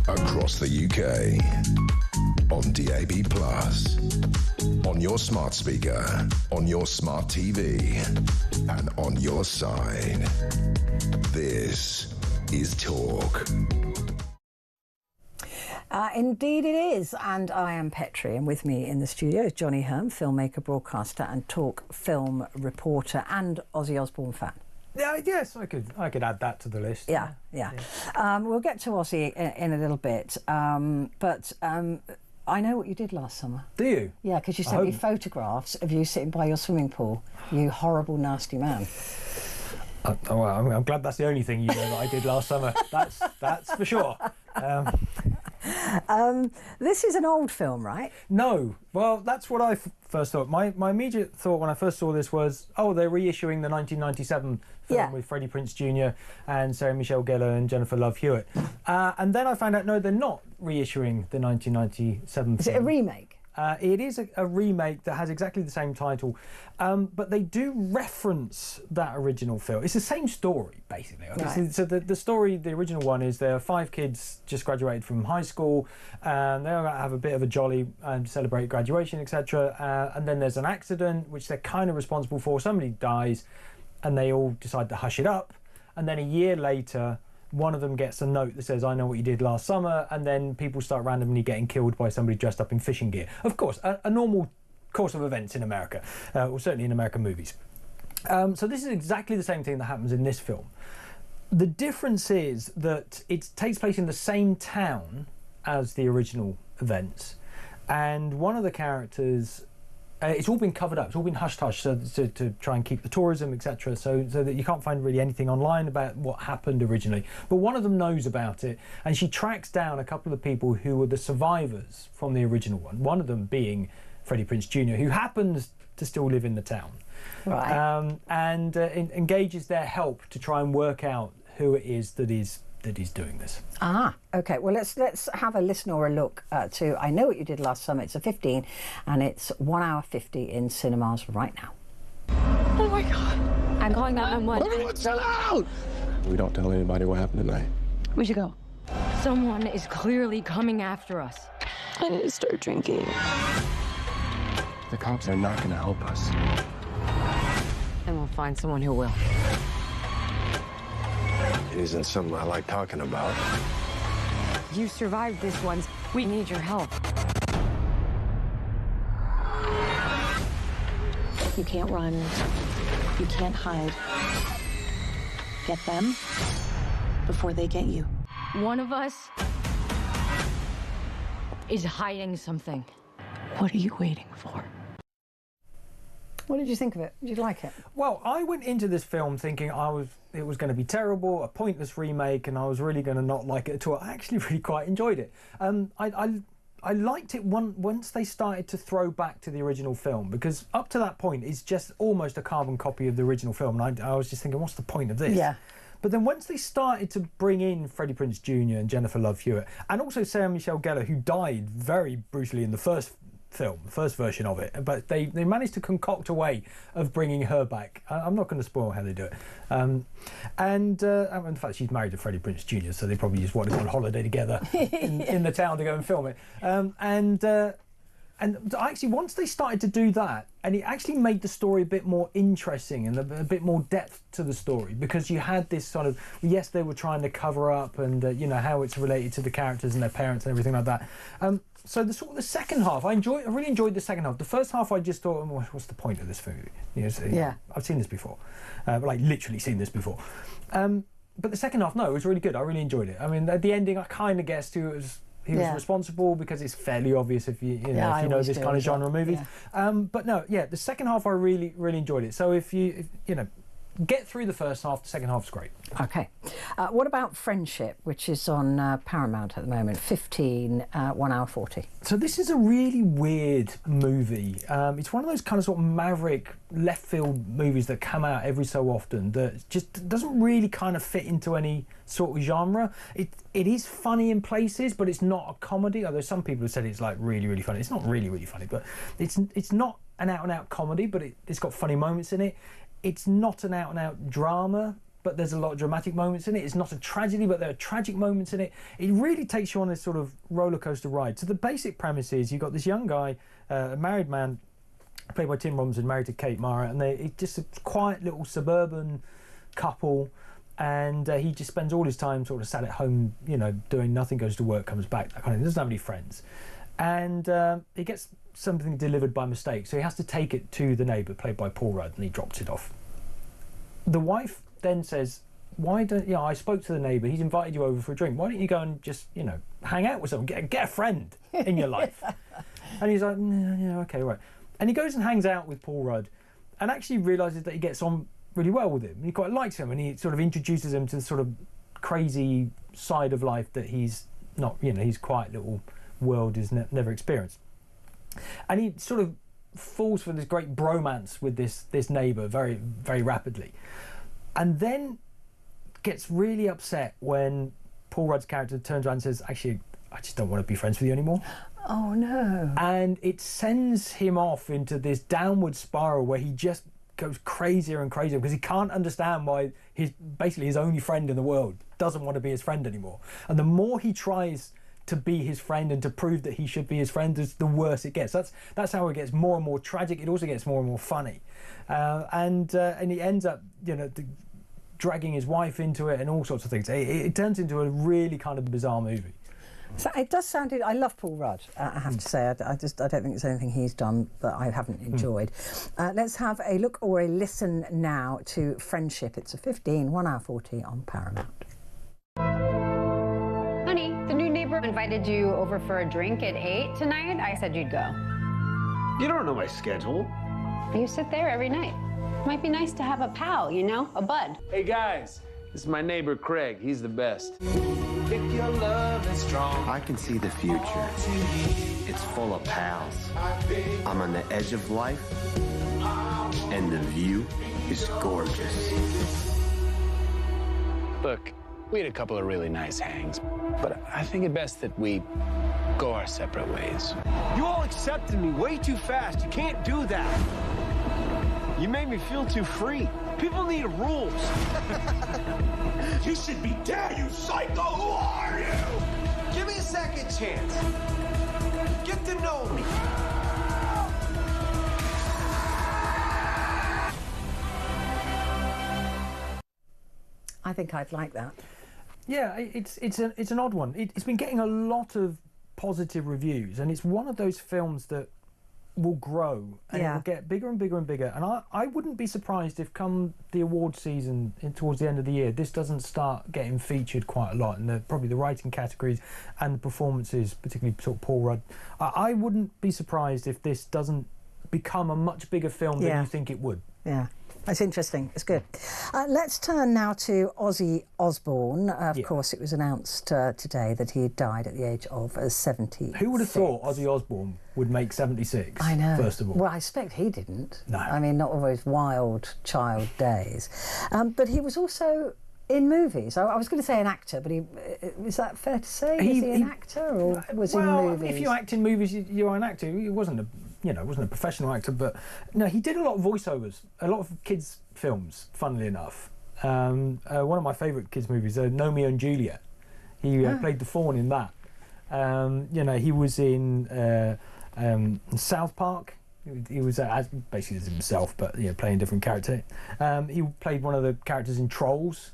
E: Across the UK, on DAB+, on your smart speaker, on your smart TV, and on your side. This is Talk.
F: Indeed it is, and I am Petrie, and with me in the studio is Johnny Herm, filmmaker, broadcaster and talk film reporter and Ozzy Osbourne fan.
I: Yeah, yes, I could add that to the list.
F: Yeah. We'll get to Ozzy in a little bit, but I know what you did last summer.
I: Do you?
F: Yeah, because you sent me photographs of you sitting by your swimming pool, you horrible, nasty man.
I: Well, I'm glad that's the only thing you know that I did last summer. That's for sure.
F: This is an old film, right?
I: No. Well, that's what I first thought. My immediate thought when I first saw this was, oh, they're reissuing the 1997 film with Freddie Prinze Jr. and Sarah Michelle Gellar and Jennifer Love Hewitt. And then I found out, no, they're not reissuing the 1997 film.
F: Is it a remake?
I: It is a remake that has exactly the same title, but they do reference that original film. It's the same story, basically.
F: Right.
I: So the story, the original one, is there are 5 kids just graduated from high school, and they're going to have a bit of a jolly and celebrate graduation, etc. And then there's an accident, which they're kind of responsible for. Somebody dies, and they all decide to hush it up. And then a year later, one of them gets a note that says, I know what you did last summer, and then people start randomly getting killed by somebody dressed up in fishing gear. Of course, a normal course of events in America, or certainly in American movies. So this is exactly the same thing that happens in this film. The difference is that it takes place in the same town as the original events, and one of the characters... it's all been covered up, it's all been hush-hush to try and keep the tourism, etc., so that you can't find really anything online about what happened originally. But one of them knows about it, and she tracks down a couple of people who were the survivors from the original one of them being Freddie Prinze Jr., who happens to still live in the town.
F: Right.
I: And engages their help to try and work out who it is that is that he's doing this.
F: Ah, okay. Well, let's have a listen or a look to I Know What You Did Last Summer. It's a 15, and it's 1 hour 50 in cinemas right now.
J: Oh my God! I'm calling 911.
K: Chill out! We don't tell anybody what happened tonight.
J: We should go. Someone is clearly coming after us. I need to start drinking.
K: The cops are not going to help us.
J: And we'll find someone who will.
K: It isn't something I like talking about.
J: You survived this once. We need your help.
L: You can't run. You can't hide. Get them before they get you.
J: One of us is hiding something.
L: What are you waiting for?
F: What did you think of it? Did you like it?
I: Well, I went into this film thinking it was going to be terrible, a pointless remake, and I was really going to not like it at all. I actually really quite enjoyed it. I liked it once they started to throw back to the original film, because up to that point it's just almost a carbon copy of the original film, and I was just thinking, what's the point of this?
F: Yeah.
I: But then once they started to bring in Freddie Prinze Jr. and Jennifer Love Hewitt, and also Sarah Michelle Gellar, who died very brutally in the first film, the first version of it, but they managed to concoct a way of bringing her back. I'm not going to spoil how they do it. In fact, she's married to Freddie Prinze Jr., so they probably just want to go on holiday together in the town to go and film it. And actually, once they started to do that, and it actually made the story a bit more interesting and a bit more depth to the story, because you had this sort of, yes, they were trying to cover up and you know, how it's related to the characters and their parents and everything like that. So the second half, I really enjoyed the second half. The first half, I just thought, well, what's the point of this movie? You know,
F: yeah,
I: I've seen this before, like literally seen this before. But the second half, no, it was really good. I really enjoyed it. I mean, at the ending, I kind of guessed who was responsible, because it's fairly obvious if you know this kind of genre movies. Yeah. But no, yeah, the second half I really enjoyed it. So if you know, get through the first half, the second half's great.
F: Okay. What about Friendship, which is on Paramount at the moment? 15, 1 hour 40.
I: So this is a really weird movie. It's one of those kind of sort of maverick left field movies that come out every so often that just doesn't really kind of fit into any sort of genre. It is funny in places, but it's not a comedy, although some people have said it's like really funny. It's not really funny, but it's not an out-and-out comedy, but it's got funny moments in it. It's not an out-and-out drama, but there's a lot of dramatic moments in it. It's not a tragedy, but there are tragic moments in it. It really takes you on this sort of roller coaster ride. So the basic premise is you've got this young guy, a married man, played by Tim Robinson, married to Kate Mara, and it's just a quiet little suburban couple, and he just spends all his time sort of sat at home, you know, doing nothing, goes to work, comes back, that kind of thing. Doesn't have any friends. And he gets something delivered by mistake, so he has to take it to the neighbour, played by Paul Rudd, and he drops it off. The wife then says, why don't you know, I spoke to the neighbour, he's invited you over for a drink, why don't you go and just, you know, hang out with someone, get a friend in your life? And he's like, yeah, okay, right. And he goes and hangs out with Paul Rudd, and actually realises that he gets on really well with him. He quite likes him, and he sort of introduces him to the sort of crazy side of life that he's not, you know, his quiet little world is never experienced. And he sort of falls for this great bromance with this neighbour very rapidly, and then gets really upset when Paul Rudd's character turns around and says, actually, I just don't want to be friends with you anymore.
F: Oh no.
I: And it sends him off into this downward spiral where he just goes crazier and crazier, because he can't understand why basically his only friend in the world doesn't want to be his friend anymore. And the more he tries to be his friend and to prove that he should be his friend, the worse it gets. That's how it gets more and more tragic. It also gets more and more funny, and he ends up, you know, dragging his wife into it and all sorts of things. It turns into a really kind of bizarre movie.
F: So it does sound. I love Paul Rudd. I have to say, I don't think there's anything he's done that I haven't enjoyed. Let's have a look or a listen now to Friendship. It's a 15, 1 hour 40 on Paramount.
M: Honey, the new neighbor invited you over for a drink at 8 tonight. I said you'd go.
N: You don't know my schedule.
M: You sit there every night. Might be nice to have a pal, you know, a bud.
N: Hey guys, this is my neighbor Craig. He's the best. If your love is strong,
O: I can see the future. It's full of pals. I'm on the edge of life, and the view is gorgeous.
N: Look, We had a couple of really nice hangs, but I think it best that we go our separate ways.
P: You all accepted me way too fast. You can't do that. You made me feel too free. People need rules.
Q: You should be dead, you psycho! Who are you?
P: Give me a second chance. Get to know me.
F: I think I'd like that.
I: Yeah, it's an odd one. It's been getting a lot of positive reviews, and it's one of those films that will grow and it will get bigger and bigger and bigger. And I wouldn't be surprised if come the award season towards the end of the year, this doesn't start getting featured quite a lot in probably the writing categories and the performances, particularly sort of Paul Rudd. I wouldn't be surprised if this doesn't become a much bigger film than you think it would.
F: Yeah. That's interesting. It's good. Let's turn now to Ozzy Osbourne. Of course, it was announced today that he had died at the age of 70.
I: Who would have thought Ozzy Osbourne would make 76?
F: I know.
I: First of all.
F: Well, I expect he didn't.
I: No.
F: I mean, not all those wild child days. But he was also in movies. I was going to say an actor, but is that fair to say? Was he an actor or was he in movies?
I: If you act in movies, you're an actor. He wasn't a professional actor, but no, he did a lot of voiceovers, a lot of kids' films, funnily enough. One of my favourite kids' movies, Romeo and Juliet. He played the faun in that. He was in South Park. He was basically as himself, but playing a different character. He played one of the characters in Trolls.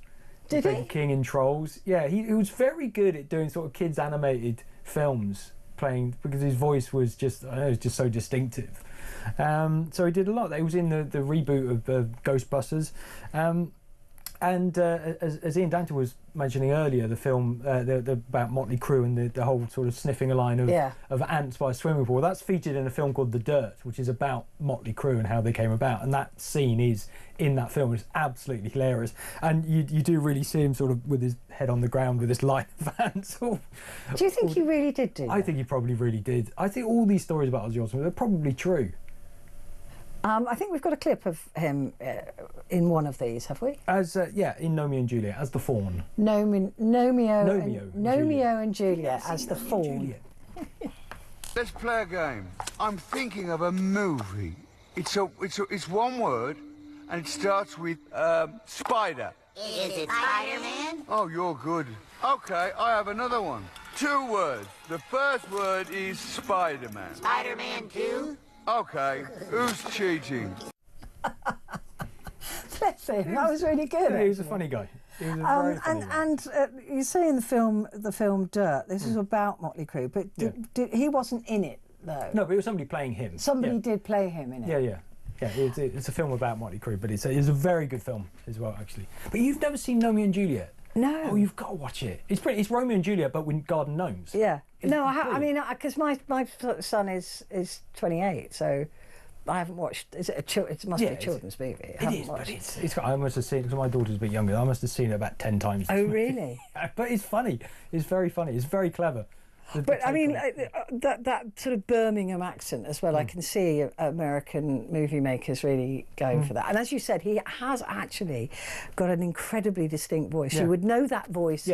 F: Did
I: he? King in Trolls. Yeah, he was very good at doing sort of kids' animated films. Playing because his voice was just so distinctive, so he did a lot. He was in the reboot of Ghostbusters, and as Ian Danter was mentioning earlier, the film about Motley Crue and the whole sort of sniffing a line of ants by a swimming pool. That's featured in a film called The Dirt, which is about Motley Crue and how they came about. And that scene is in that film. It's absolutely hilarious. And you do really see him sort of with his head on the ground with this line of ants.
F: Do you think he really did do that?
I: I think he probably really did. I think all these stories about Ozzy Osbourne, they're probably true.
F: I think we've got a clip of him in one of these, have we?
I: As in Romeo and Juliet, as the faun.
F: Romeo and Juliet as the faun.
R: Let's play a game. I'm thinking of a movie. It's one word, and it starts with spider.
S: Is it Spider-Man?
R: Oh, you're good. Okay, I have another one. 2 words. The first word is Spider-Man.
S: Spider-Man 2?
R: Okay, who's cheating?
F: Bless him, that was really good.
I: Yeah, he was a funny guy. He was a very funny guy.
F: And you say in the film Dirt, this is about Motley Crue, but he wasn't in it though.
I: No, but it was somebody playing him.
F: Somebody did play him in it.
I: Yeah. It's a film about Motley Crue, but it's a very good film as well, actually. But you've never seen Romeo and Juliet?
F: No.
I: Oh, you've got to watch it. It's brilliant. It's Romeo and Juliet, but with garden gnomes.
F: Yeah. I mean, because my son is 28, so I haven't watched. Is it it must be a children's movie.
I: It is, but it's got. I must have seen it because my daughter's a bit younger. I must have seen it about 10 times.
F: Oh, really?
I: But it's funny. It's very funny. It's very clever.
F: But I mean, that sort of Birmingham accent as well. I can see American movie makers really going for that. And as you said, he has actually got an incredibly distinct voice. You would know that voice.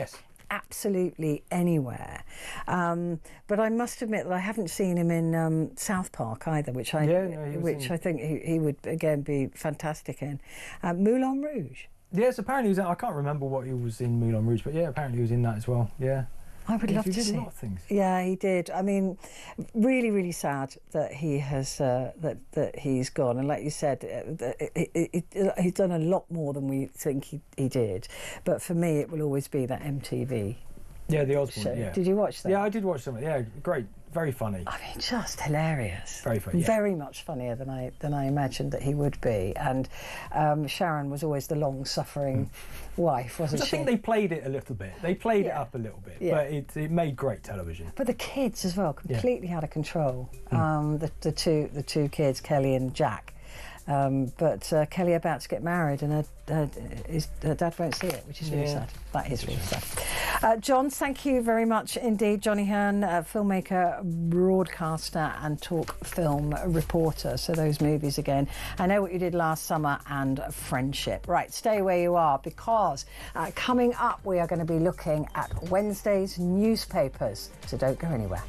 F: Absolutely anywhere. But I must admit that I haven't seen him in South Park either, which I think he would again be fantastic in. Moulin Rouge.
I: Yes, apparently he was. I can't remember what he was in Moulin Rouge, but apparently he was in that as well. Yeah.
F: I would love to see.
I: He did a lot of things.
F: Yeah, he did. I mean, really, really sad that he has that he's gone. And like you said, he's done a lot more than we think he did. But for me, it will always be that MTV.
I: Yeah, the Osbourne.
F: show.
I: Yeah.
F: Did you watch that?
I: Yeah, I did watch some. Yeah, great, very funny.
F: I mean, just hilarious.
I: Very funny. Yeah.
F: Very much funnier than I imagined that he would be. And Sharon was always the long-suffering wife, wasn't she?
I: I think they played it a little bit. They played it up a little bit, but it made great television.
F: But the kids as well, completely out of control. The two kids, Kelly and Jack. But Kelly about to get married, and her dad won't see it, which is really sad. That is really sad. John, thank you very much indeed. Johnny Hearn, filmmaker, broadcaster and talk film reporter. So those movies again. I Know What You Did Last Summer and Friendship. Right, stay where you are, because coming up we are going to be looking at Wednesday's newspapers. So don't go anywhere.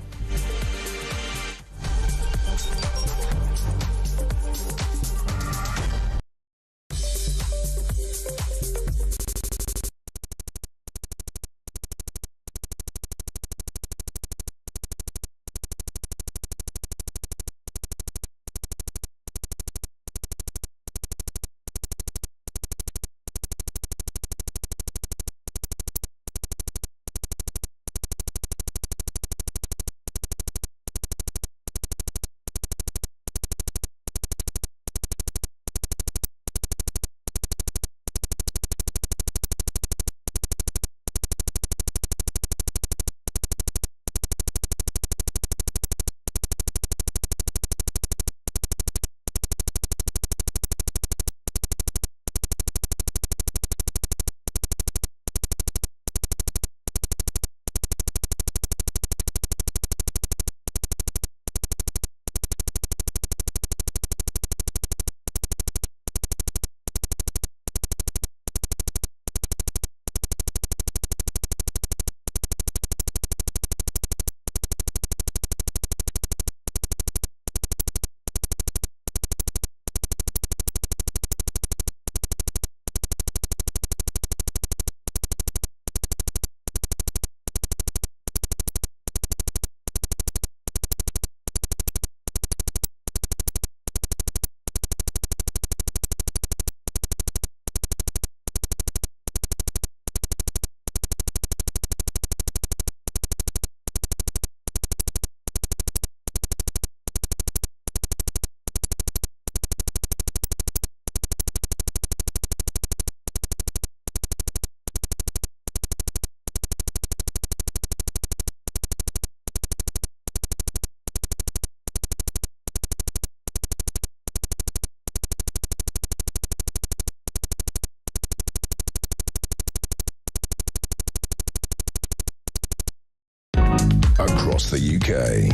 E: Across the UK,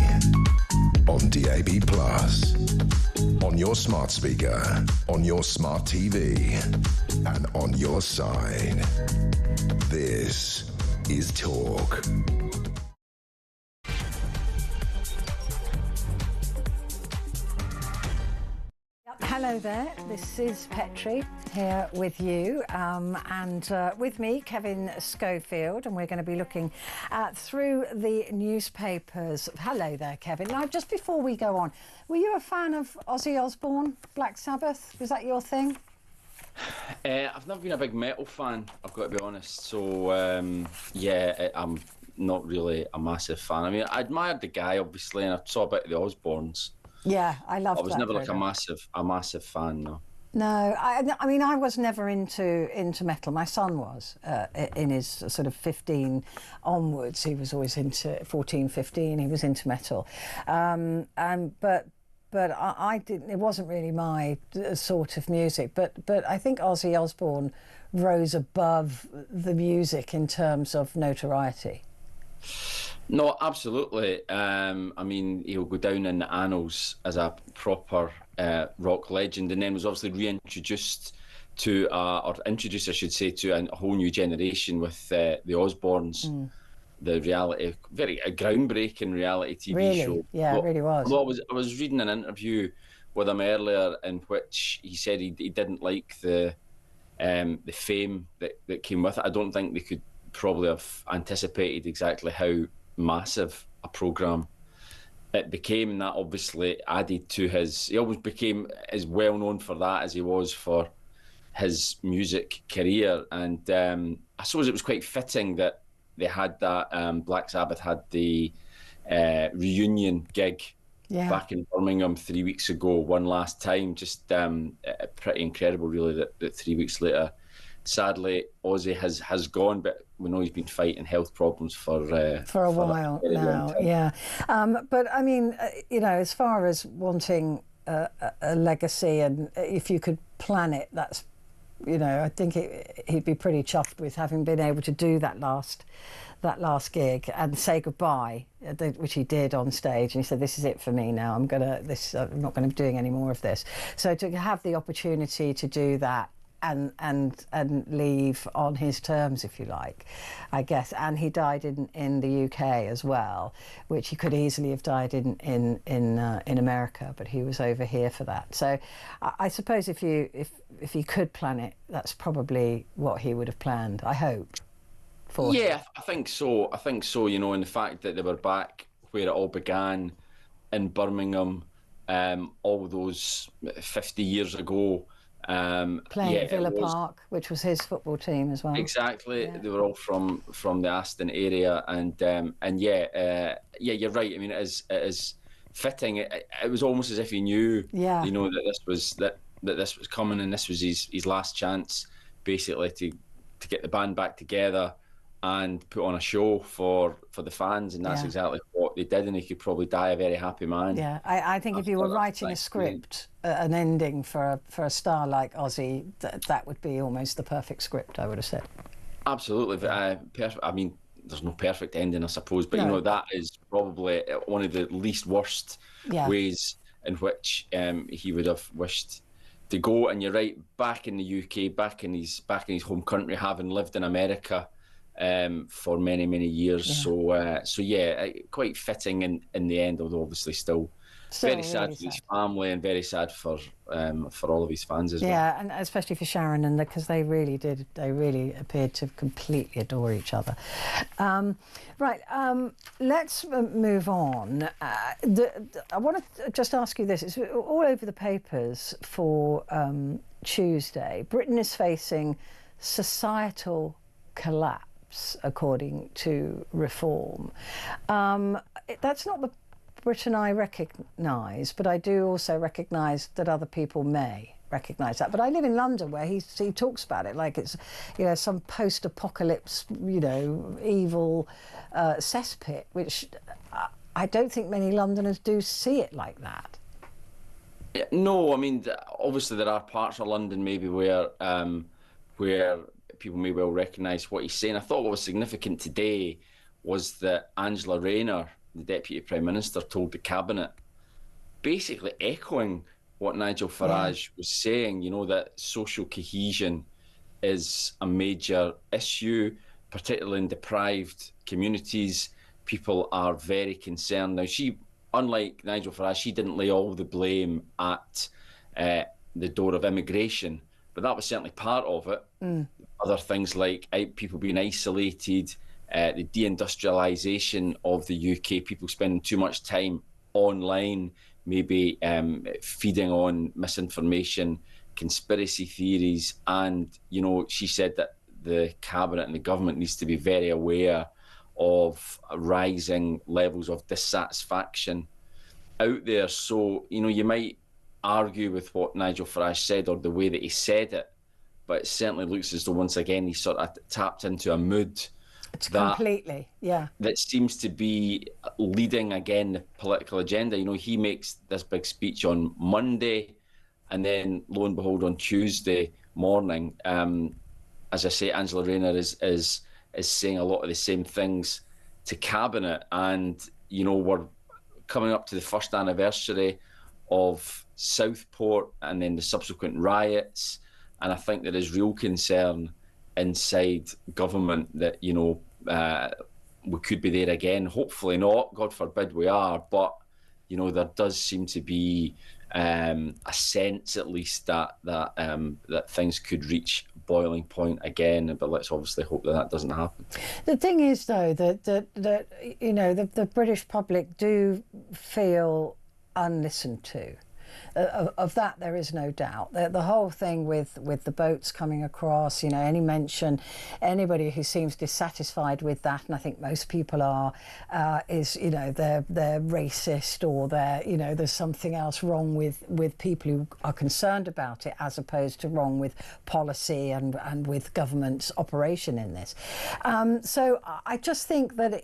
E: on DAB+, on your smart speaker, on your smart TV, and on your side. This is Talk.
F: Hello there, this is Petrie here with you and with me, Kevin Schofield, and we're going to be looking through the newspapers. Hello there, Kevin. Now, just before we go on, were you a fan of Ozzy Osbourne, Black Sabbath? Was that your thing?
T: I've never been a big metal fan, I've got to be honest, so yeah, I'm not really a massive fan. I mean, I admired the guy, obviously, and I saw a bit of the Osbournes.
F: Yeah, I loved that.
T: I was never like a massive fan, no.
F: No, I mean, I was never into metal. My son was in his sort of 15 onwards. He was always into 14, 15. He was into metal, but I didn't. It wasn't really my sort of music. But I think Ozzy Osbourne rose above the music in terms of notoriety.
T: No, absolutely. I mean, he'll go down in the annals as a proper rock legend, and then was obviously reintroduced to, or introduced, I should say, to a whole new generation with the Osbournes, the reality, very groundbreaking reality TV show.
F: Yeah, it really was.
T: Although I was reading an interview with him earlier in which he said he didn't like the fame that came with it. I don't think they could probably have anticipated exactly how massive a programme it became, and that obviously added to he always became as well known for that as he was for his music career. And I suppose it was quite fitting that they had that, Black Sabbath had the reunion gig back in Birmingham 3 weeks ago, one last time. Just pretty incredible, really, that 3 weeks later, sadly, Ozzy has gone, but we know he's been fighting health problems for
F: a while now. Yeah, but I mean, you know, as far as wanting a legacy, and if you could plan it, that's You know, I think he'd be pretty chuffed with having been able to do that last gig and say goodbye, which he did on stage. And he said, "This is it for me now. I'm not going to be doing any more of this." So to have the opportunity to do that and leave on his terms, if you like, I guess. And he died in the UK as well, which he could easily have died in America, but he was over here for that. So I suppose if he could plan it, that's probably what he would have planned, I hope.
T: Yeah, I think so. You know, and the fact that they were back where it all began in Birmingham, all those 50 years ago.
F: Playing at Villa Park, which was his football team as well.
T: Exactly, yeah. They were all from the Aston area, and yeah, you're right. I mean, it is fitting. It was almost as if he knew, you know, that this was coming, and this was his last chance, basically, to get the band back together and put on a show for the fans, and that's exactly what they did, and he could probably die a very happy man.
F: Yeah, I think if you were writing a script, an ending for a star like Ozzy, that would be almost the perfect script, I would have said.
T: Absolutely. I mean, there's no perfect ending, I suppose, but you know, that is probably one of the least worst ways in which he would have wished to go. And you're right, back in the UK, back in his home country, having lived in America for many, many years. So yeah, quite fitting in the end, although obviously still very sad for his family and very sad for all of his fans as well.
F: Yeah, and especially for Sharon, and because they really appeared to completely adore each other. Right, let's move on. I want to just ask you this. It's all over the papers for Tuesday. Britain is facing societal collapse, according to Reform. That's not the Britain I recognise, but I do also recognise that other people may recognise that. But I live in London, where he talks about it like it's, you know, some post-apocalypse, you know, evil cesspit, which I don't think many Londoners do see it like that.
T: No, I mean, obviously there are parts of London maybe where people may well recognise what he's saying. I thought what was significant today was that Angela Rayner, the Deputy Prime Minister, told the Cabinet, basically echoing what Nigel Farage was saying, you know, that social cohesion is a major issue, particularly in deprived communities. People are very concerned. Now, she, unlike Nigel Farage, she didn't lay all the blame at the door of immigration, but that was certainly part of it. Other things like people being isolated, the deindustrialisation of the UK, people spending too much time online, maybe feeding on misinformation, conspiracy theories. And, you know, she said that the Cabinet and the government needs to be very aware of rising levels of dissatisfaction out there. So, you know, you might argue with what Nigel Farage said or the way that he said it, but it certainly looks as though once again he sort of tapped into a mood
F: completely,
T: that seems to be leading again the political agenda. You know, he makes this big speech on Monday, and then lo and behold on Tuesday morning, as I say, Angela Rayner is saying a lot of the same things to Cabinet. And you know, we're coming up to the first anniversary of Southport and then the subsequent riots, and I think there is real concern inside government that, you know, we could be there again. Hopefully not, God forbid we are, but you know, there does seem to be a sense at least that things could reach boiling point again, but let's obviously hope that doesn't happen.
F: The thing is, though, that you know, the British public do feel unlistened to. Of that there is no doubt. The whole thing with the boats coming across, you know, any mention, anybody who seems dissatisfied with that, and I think most people are, is, you know, they're racist, or they're, you know, there's something else wrong with people who are concerned about it, as opposed to wrong with policy and with government's operation in this. So I just think that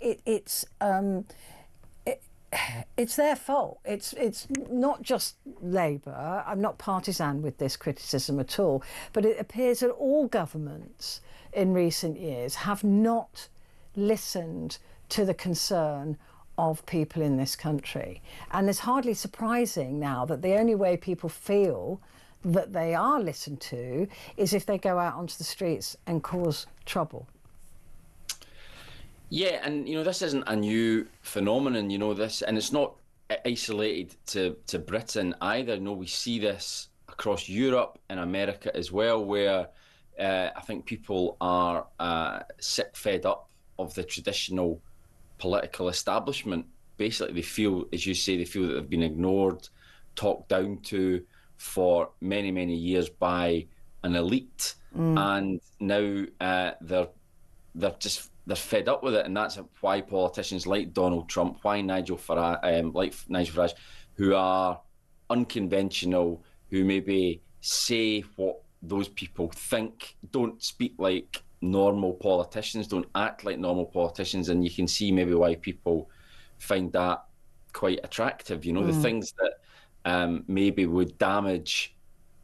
F: it's their fault. It's not just Labour. I'm not partisan with this criticism at all, but it appears that all governments in recent years have not listened to the concern of people in this country. And it's hardly surprising now that the only way people feel that they are listened to is if they go out onto the streets and cause trouble.
T: Yeah, and this isn't a new phenomenon, this, and it's not isolated to Britain either. We see this across Europe and America as well, where I think people are sick, fed up of the traditional political establishment. Basically, they feel, as you say, they feel that they've been ignored, talked down to for many, many years by an elite, and now they're fed up with it, and that's why politicians like Donald Trump, why Nigel Farage, who are unconventional, who maybe say what those people think, don't speak like normal politicians, don't act like normal politicians, and you can see maybe why people find that quite attractive. The things that maybe would damage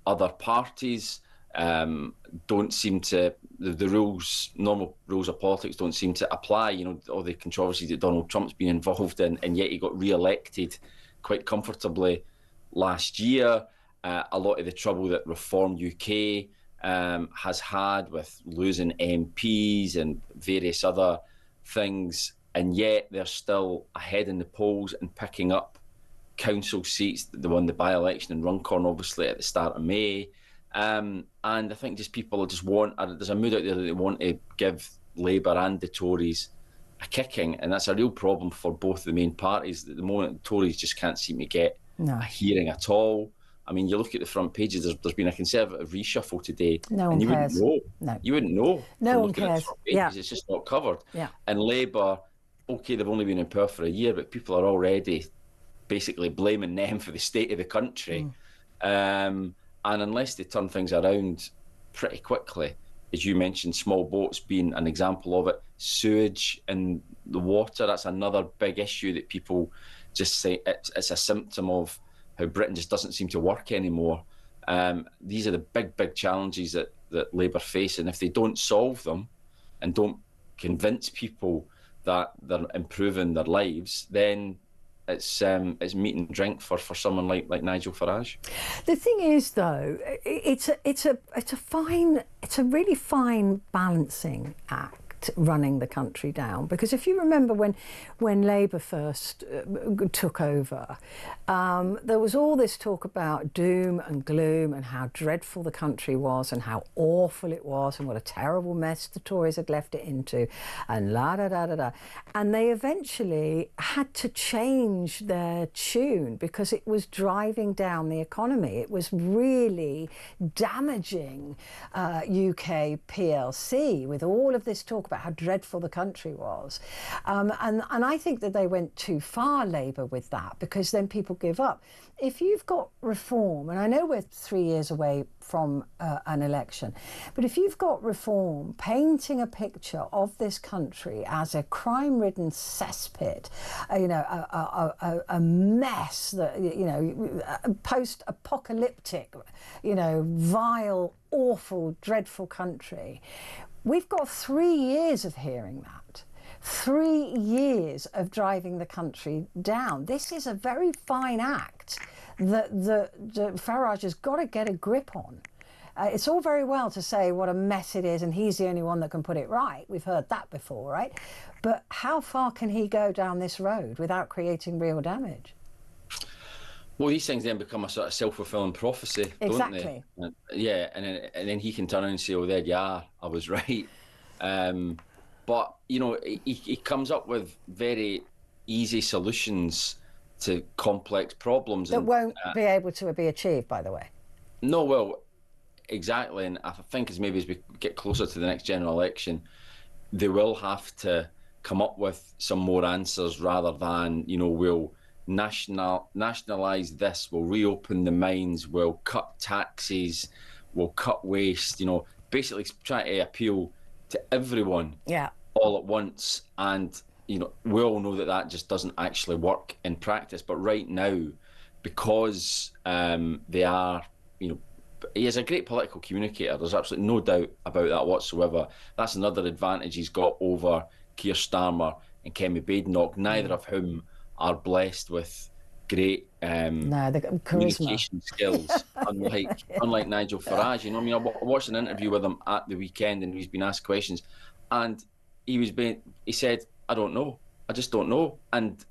T: other parties don't seem to, the rules, normal rules of politics don't seem to apply. All the controversies that Donald Trump's been involved in, and yet he got re-elected quite comfortably last year. A lot of the trouble that Reform UK has had with losing MPs and various other things, and yet they're still ahead in the polls and picking up council seats. They won the by-election in Runcorn, obviously, at the start of May. And I think just people just there's a mood out there that they want to give Labour and the Tories a kicking, and that's a real problem for both the main parties. At the moment, the Tories just can't seem to get a hearing at all. I mean, you look at the front pages, there's been a Conservative reshuffle today, and you wouldn't know.
F: No.
T: You wouldn't know.
F: No one cares.
T: It's just not covered.
F: Yeah.
T: And Labour, OK, they've only been in power for a year, but people are already basically blaming them for the state of the country. And unless they turn things around pretty quickly, as you mentioned, small boats being an example of it, sewage and the water, that's another big issue that people just say it's a symptom of how Britain just doesn't seem to work anymore. These are the big challenges that Labour face, and if they don't solve them and don't convince people that they're improving their lives, then it's meat and drink for someone like Nigel Farage.
F: The thing is, though, it's a really fine balancing act running the country down, because if you remember when Labour first took over, there was all this talk about doom and gloom and how dreadful the country was and how awful it was and what a terrible mess the Tories had left it into, and and they eventually had to change their tune because it was driving down the economy. It was really damaging UK PLC with all of this talk about how dreadful the country was. And I think that they went too far, Labour, with that, because then people give up. If you've got reform, and I know we're 3 years away from an election, but if you've got reform painting a picture of this country as a crime-ridden cesspit, a mess that, post-apocalyptic, vile, awful, dreadful country, we've got 3 years of hearing that. 3 years of driving the country down. This is a very fine act that Farage has got to get a grip on. It's all very well to say what a mess it is and he's the only one that can put it right. We've heard that before, right? But how far can he go down this road without creating real damage?
T: Well, these things then become a sort of self-fulfilling prophecy, don't they? Yeah, and then he can turn around and say, "Oh, there you are, I was right." But he comes up with very easy solutions to complex problems
F: that won't be able to be achieved, by the way.
T: No, well, exactly, and I think as we get closer to the next general election, they will have to come up with some more answers rather than we'll nationalise this, we'll reopen the mines, we'll cut taxes, we'll cut waste, basically try to appeal to everyone all at once. And, you know, we all know that that just doesn't actually work in practice. But right now, because they are, you know, he is a great political communicator. There's absolutely no doubt about that whatsoever. That's another advantage he's got over Keir Starmer and Kemi Badenoch, neither of whom are blessed with great communication skills, unlike Nigel Farage. You know, I mean, I watched an interview with him at the weekend, and he's been asked questions, and he said, "I don't know. I just don't know." And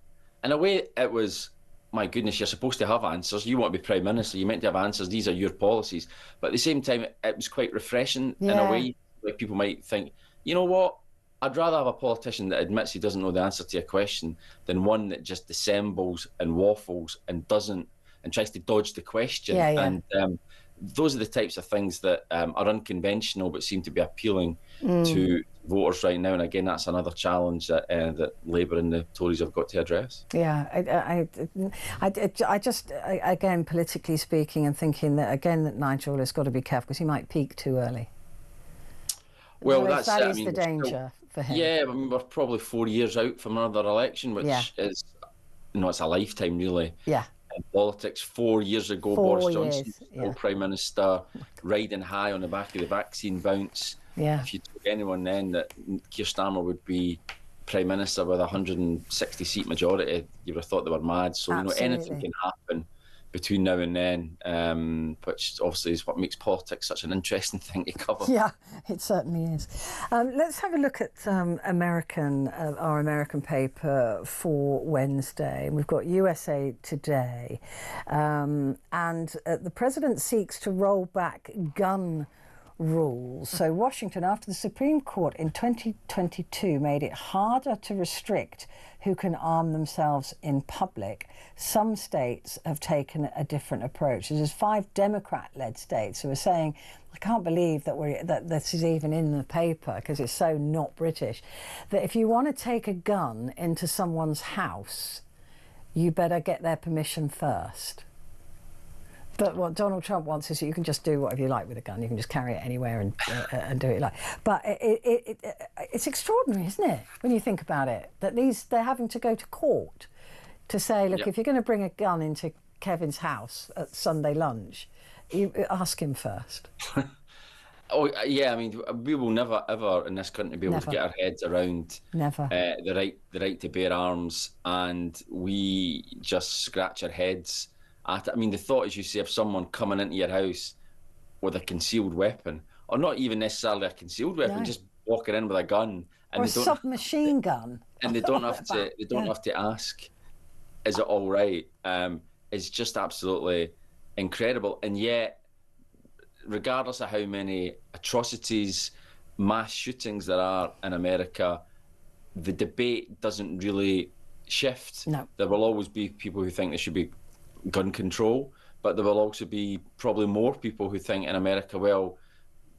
T: in a way, it was, my goodness, you're supposed to have answers. You want to be Prime Minister. You're meant to have answers. These are your policies. But at the same time, it was quite refreshing in a way. Like, people might think, you know what? I'd rather have a politician that admits he doesn't know the answer to a question than one that just dissembles and waffles and tries to dodge the question. And those are the types of things that are unconventional but seem to be appealing to voters right now. And again, that's another challenge that Labour and the Tories have got to address.
F: I just, again, politically speaking, and thinking that, again, that Nigel has got to be careful because he might peak too early.
T: Well,
F: that is the danger for him.
T: Yeah, I mean, we're probably 4 years out from another election, which is, you know, it's a lifetime, really.
F: Yeah.
T: In politics, 4 years ago, Boris Johnson was Prime Minister, riding high on the back of the vaccine bounce.
F: Yeah.
T: If you told anyone then that Keir Starmer would be Prime Minister with a 160-seat majority, you would have thought they were mad. So, you know, anything can happen between now and then, which obviously is what makes politics such an interesting thing to cover.
F: Yeah, it certainly is. Let's have a look at our American paper for Wednesday. We've got USA Today, and the president seeks to roll back gun rules. So Washington, after the Supreme Court in 2022 made it harder to restrict who can arm themselves in public, some states have taken a different approach. There's 5 Democrat-led states who are saying, I can't believe that this is even in the paper because it's so not British, that if you want to take a gun into someone's house, you better get their permission first. But what Donald Trump wants is that you can just do whatever you like with a gun. You can just carry it anywhere and do it like. But it's extraordinary, isn't it, when you think about it, that they're having to go to court to say, look, if you're going to bring a gun into Kevin's house at Sunday lunch, you ask him first.
T: Oh yeah, I mean, we will never ever in this country be able to get our heads around the right to bear arms, and we just scratch our heads at it. I mean, the thought, as you say, of someone coming into your house with a concealed weapon, or not even necessarily a concealed weapon, just walking in with a gun, and
F: or a submachine gun,
T: and they don't have to. They don't have to ask, "Is it all right?" It's just absolutely incredible, and yet, regardless of how many atrocities, mass shootings there are in America, the debate doesn't really shift.
F: No.
T: There will always be people who think there should be gun control, but there will also be probably more people who think in America, well,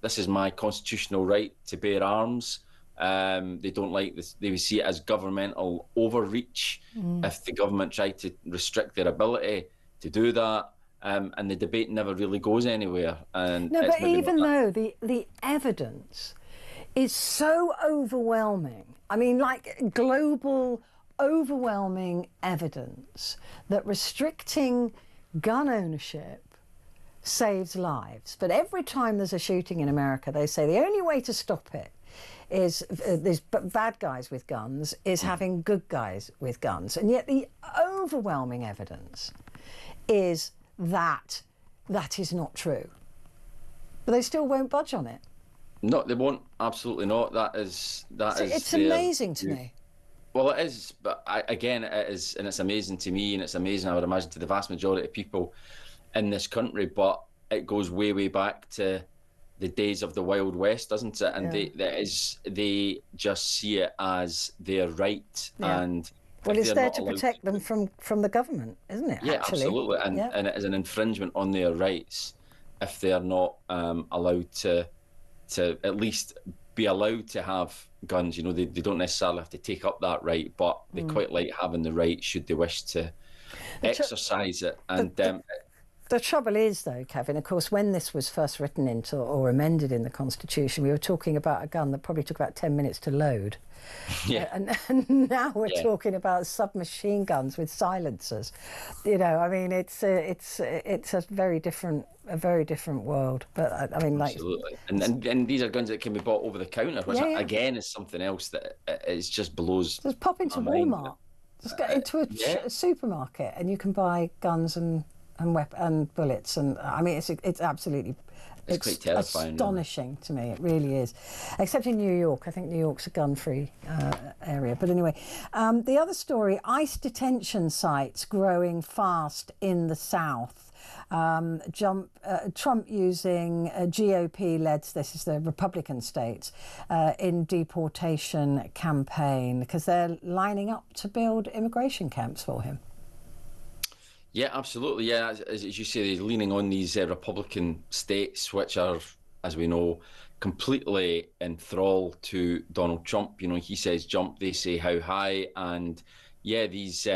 T: this is my constitutional right to bear arms. They don't like this. They would see it as governmental overreach if the government tried to restrict their ability to do that. And the debate never really goes anywhere. And
F: no, but even though the evidence is so overwhelming, I mean, like global overwhelming evidence that restricting gun ownership saves lives. But every time there's a shooting in America, they say the only way to stop it is there's bad guys with guns is having good guys with guns. And yet the overwhelming evidence is that is not true. But they still won't budge on it.
T: No, they won't. Absolutely not. It's
F: amazing to me.
T: Well, it is, but again, it is, and it's amazing to me, and it's amazing, I would imagine, to the vast majority of people in this country. But it goes way, way back to the days of the Wild West, doesn't it? And they just see it as their right, and
F: well, it's there to protect them from the government, isn't it?
T: Yeah,
F: actually?
T: Absolutely, and it is an infringement on their rights if they are not allowed to at least be allowed to have guns. You know, they don't necessarily have to take up that right, but they quite like having the right should they wish to exercise it. And
F: the The trouble is, though, Kevin, of course, when this was first written into or amended in the Constitution, we were talking about a gun that probably took about 10 minutes to load.
T: Yeah.
F: And now we're talking about submachine guns with silencers. You know, I mean, it's a very different world. But I mean, like,
T: absolutely. And these are guns that can be bought over the counter, which again is something else that is just blows.
F: Just pop into Walmart, just get into a supermarket, and you can buy guns and bullets, and I mean, it's absolutely.
T: It's quite terrifying.
F: Astonishing to me, it really is. Except in New York. I think New York's a gun-free area. But anyway, the other story, ICE detention sites growing fast in the South. Trump using GOP-led, this is the Republican states, in deportation campaign, because they're lining up to build immigration camps for him.
T: Yeah, absolutely. Yeah, as you say, they're leaning on these Republican states, which are, as we know, completely enthralled to Donald Trump. You know, he says jump, they say how high. And yeah, these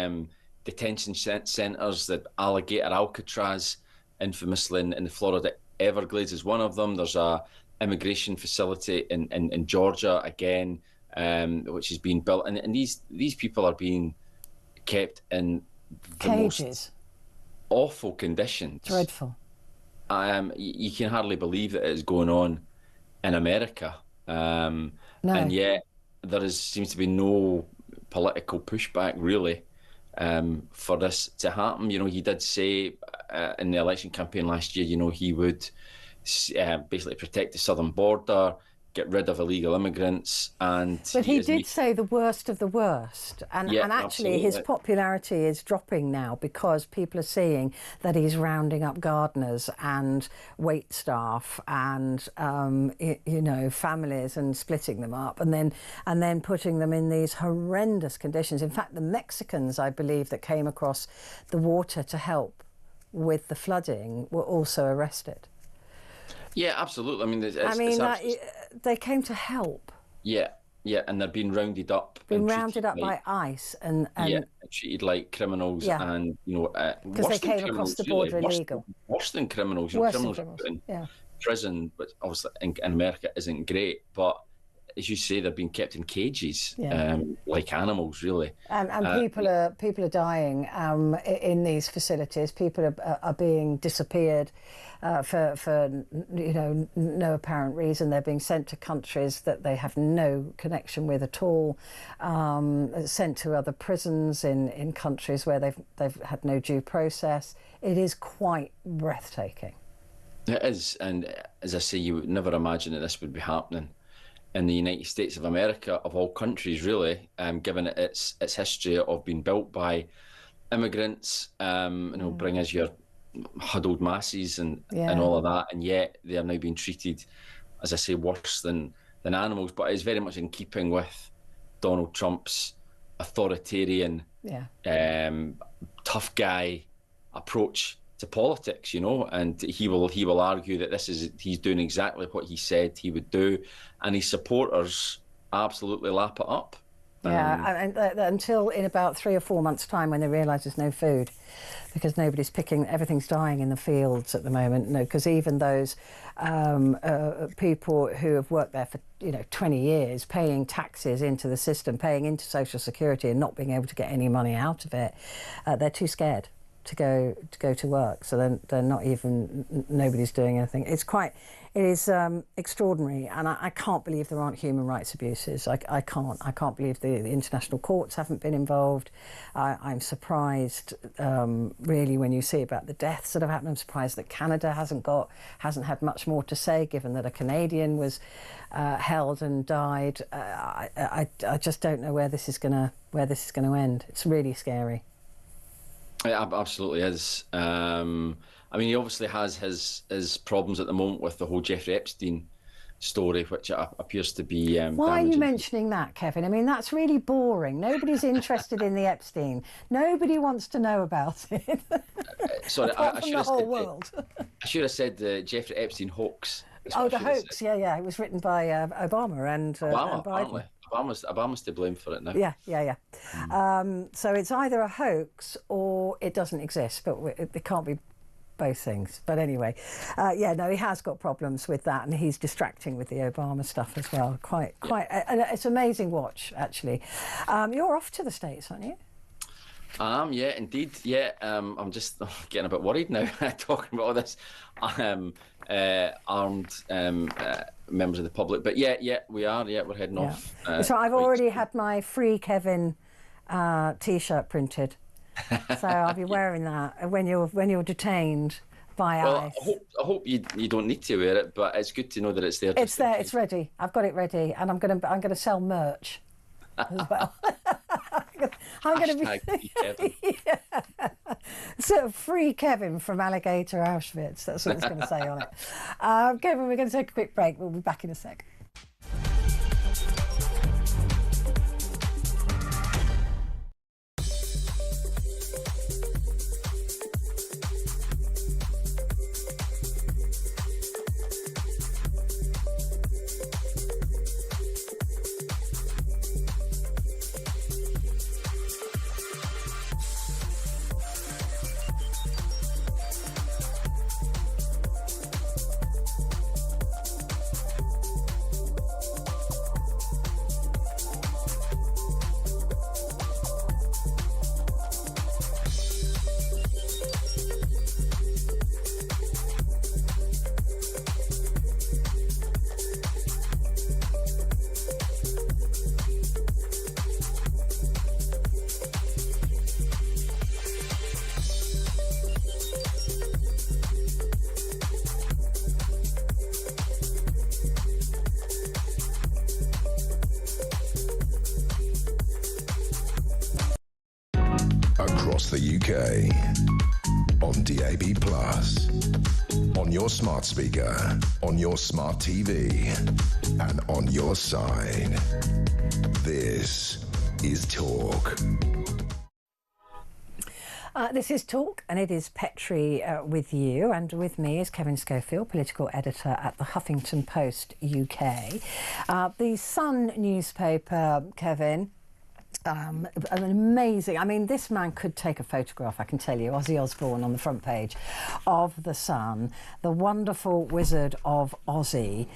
T: detention centres, that Alligator Alcatraz, infamously in the Florida Everglades, is one of them. There's a immigration facility in Georgia, again, which is being built. And these people are being kept in the most awful conditions.
F: Dreadful.
T: You can hardly believe that it's going on in America.
F: No.
T: And yet there seems to be no political pushback, really, for this to happen. You know, he did say in the election campaign last year, you know, he would basically protect the southern border, get rid of illegal immigrants,
F: but he did say the worst of the worst, and actually
T: absolutely.
F: His popularity is dropping now because people are seeing that he's rounding up gardeners and wait staff and you know, families, and splitting them up, and then putting them in these horrendous conditions. In fact, the Mexicans, I believe, that came across the water to help with the flooding were also arrested.
T: Yeah, absolutely. I mean,
F: they came to help.
T: Yeah, and they're being rounded up.
F: Rounded up by ICE and
T: treated like criminals, and you know,
F: because they came across the border illegal.
T: Worse than criminals. You know, criminals in prison, but obviously in America isn't great. But as you say, they're being kept in cages, like animals, really. And
F: people are dying in these facilities. People are being disappeared for you know, no apparent reason. They're being sent to countries that they have no connection with at all. Sent to other prisons in countries where they've had no due process. It is quite breathtaking.
T: It is, and as I say, you would never imagine that this would be happening in the United States of America, of all countries, really, given its history of being built by immigrants, you know, bring us your huddled masses and all of that, and yet they are now being treated, as I say, worse than animals. But it's very much in keeping with Donald Trump's authoritarian, tough guy approach to politics, you know, and he will argue that he's doing exactly what he said he would do, and his supporters absolutely lap it up.
F: Until in about 3 or 4 months' time, when they realise there's no food, because nobody's picking, everything's dying in the fields at the moment. No, because even those people who have worked there for 20 years, paying taxes into the system, paying into Social Security, and not being able to get any money out of it, they're too scared to go to work, so they're not even, nobody's doing anything. It is extraordinary, and I can't believe there aren't human rights abuses. I can't believe the international courts haven't been involved. I'm surprised, really, when you see about the deaths that have happened. I'm surprised that Canada hasn't had much more to say, given that a Canadian was held and died. I just don't know where this is gonna end. It's really scary.
T: It absolutely is. I mean, he obviously has his problems at the moment with the whole Jeffrey Epstein story, which appears to be
F: Why are you mentioning that, Kevin? I mean, that's really boring. Nobody's interested in the Epstein. Nobody wants to know about it.
T: Sorry,
F: apart from the whole world.
T: I should have said the Jeffrey Epstein hoax.
F: Oh, the hoax, yeah. It was written by Obama and
T: Biden.
F: Apparently.
T: Obama's to blame for it now.
F: Yeah. So it's either a hoax or it doesn't exist, but it can't be both things. But anyway, yeah, no, he has got problems with that, and he's distracting with the Obama stuff as well. Quite. It's an amazing watch, actually. You're off to the States, aren't you?
T: Yeah, indeed. Yeah, I'm just getting a bit worried now talking about all this armed members of the public. But yeah, we are. Yeah, we're heading off.
F: So I've already had my Free Kevin T-shirt printed. So I'll be wearing that when you're detained by ICE.
T: I hope you don't need to wear it, but it's good to know that it's there.
F: It's there. It's ready. I've got it ready, and I'm gonna sell merch as well. I'm going to be sort of Free Kevin from Alligator Auschwitz. That's what it's going to say on it. Kevin, we're going to take a quick break. We'll be back in a sec.
E: Across the UK, on DAB+, on your smart speaker, on your smart TV, and on your side. This is Talk.
F: This is Talk, and it is Petrie with you, and with me is Kevin Schofield, political editor at the Huffington Post UK. The Sun newspaper, Kevin, an amazing, I mean, this man could take a photograph, I can tell you. Ozzy Osbourne on the front page of The Sun, the wonderful Wizard of Ozzy,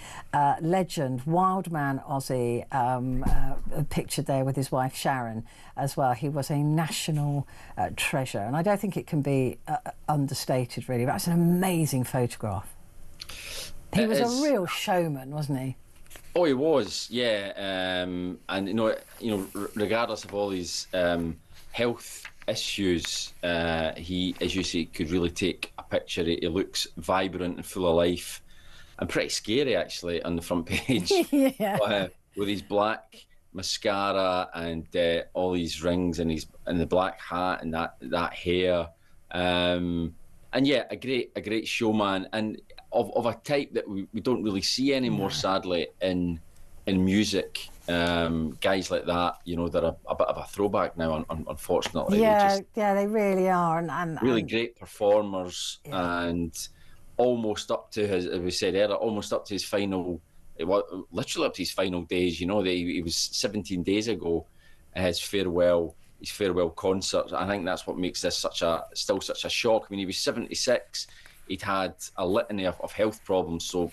F: legend, wild man Ozzy, pictured there with his wife Sharon as well. He was a national treasure, and I don't think it can be understated, really. That's an amazing photograph. He was a real showman, wasn't he?
T: Oh, he was, yeah, and you know, regardless of all his health issues, he, as you say, could really take a picture. He looks vibrant and full of life, and pretty scary actually on the front page.
F: Yeah.
T: With his black mascara and all these rings and the black hat and that hair, and yeah, a great showman, and of a type that we don't really see anymore, sadly, in music. Guys like that, you know, they're a bit of a throwback now, unfortunately.
F: Yeah, they really are, and
T: really great performers, and almost up to his, as we said earlier, almost up to his final, literally up to his final days. You know, he was 17 days ago, his farewell concert. I think that's what makes this still such a shock. I mean, he was 76. He'd had a litany of health problems, so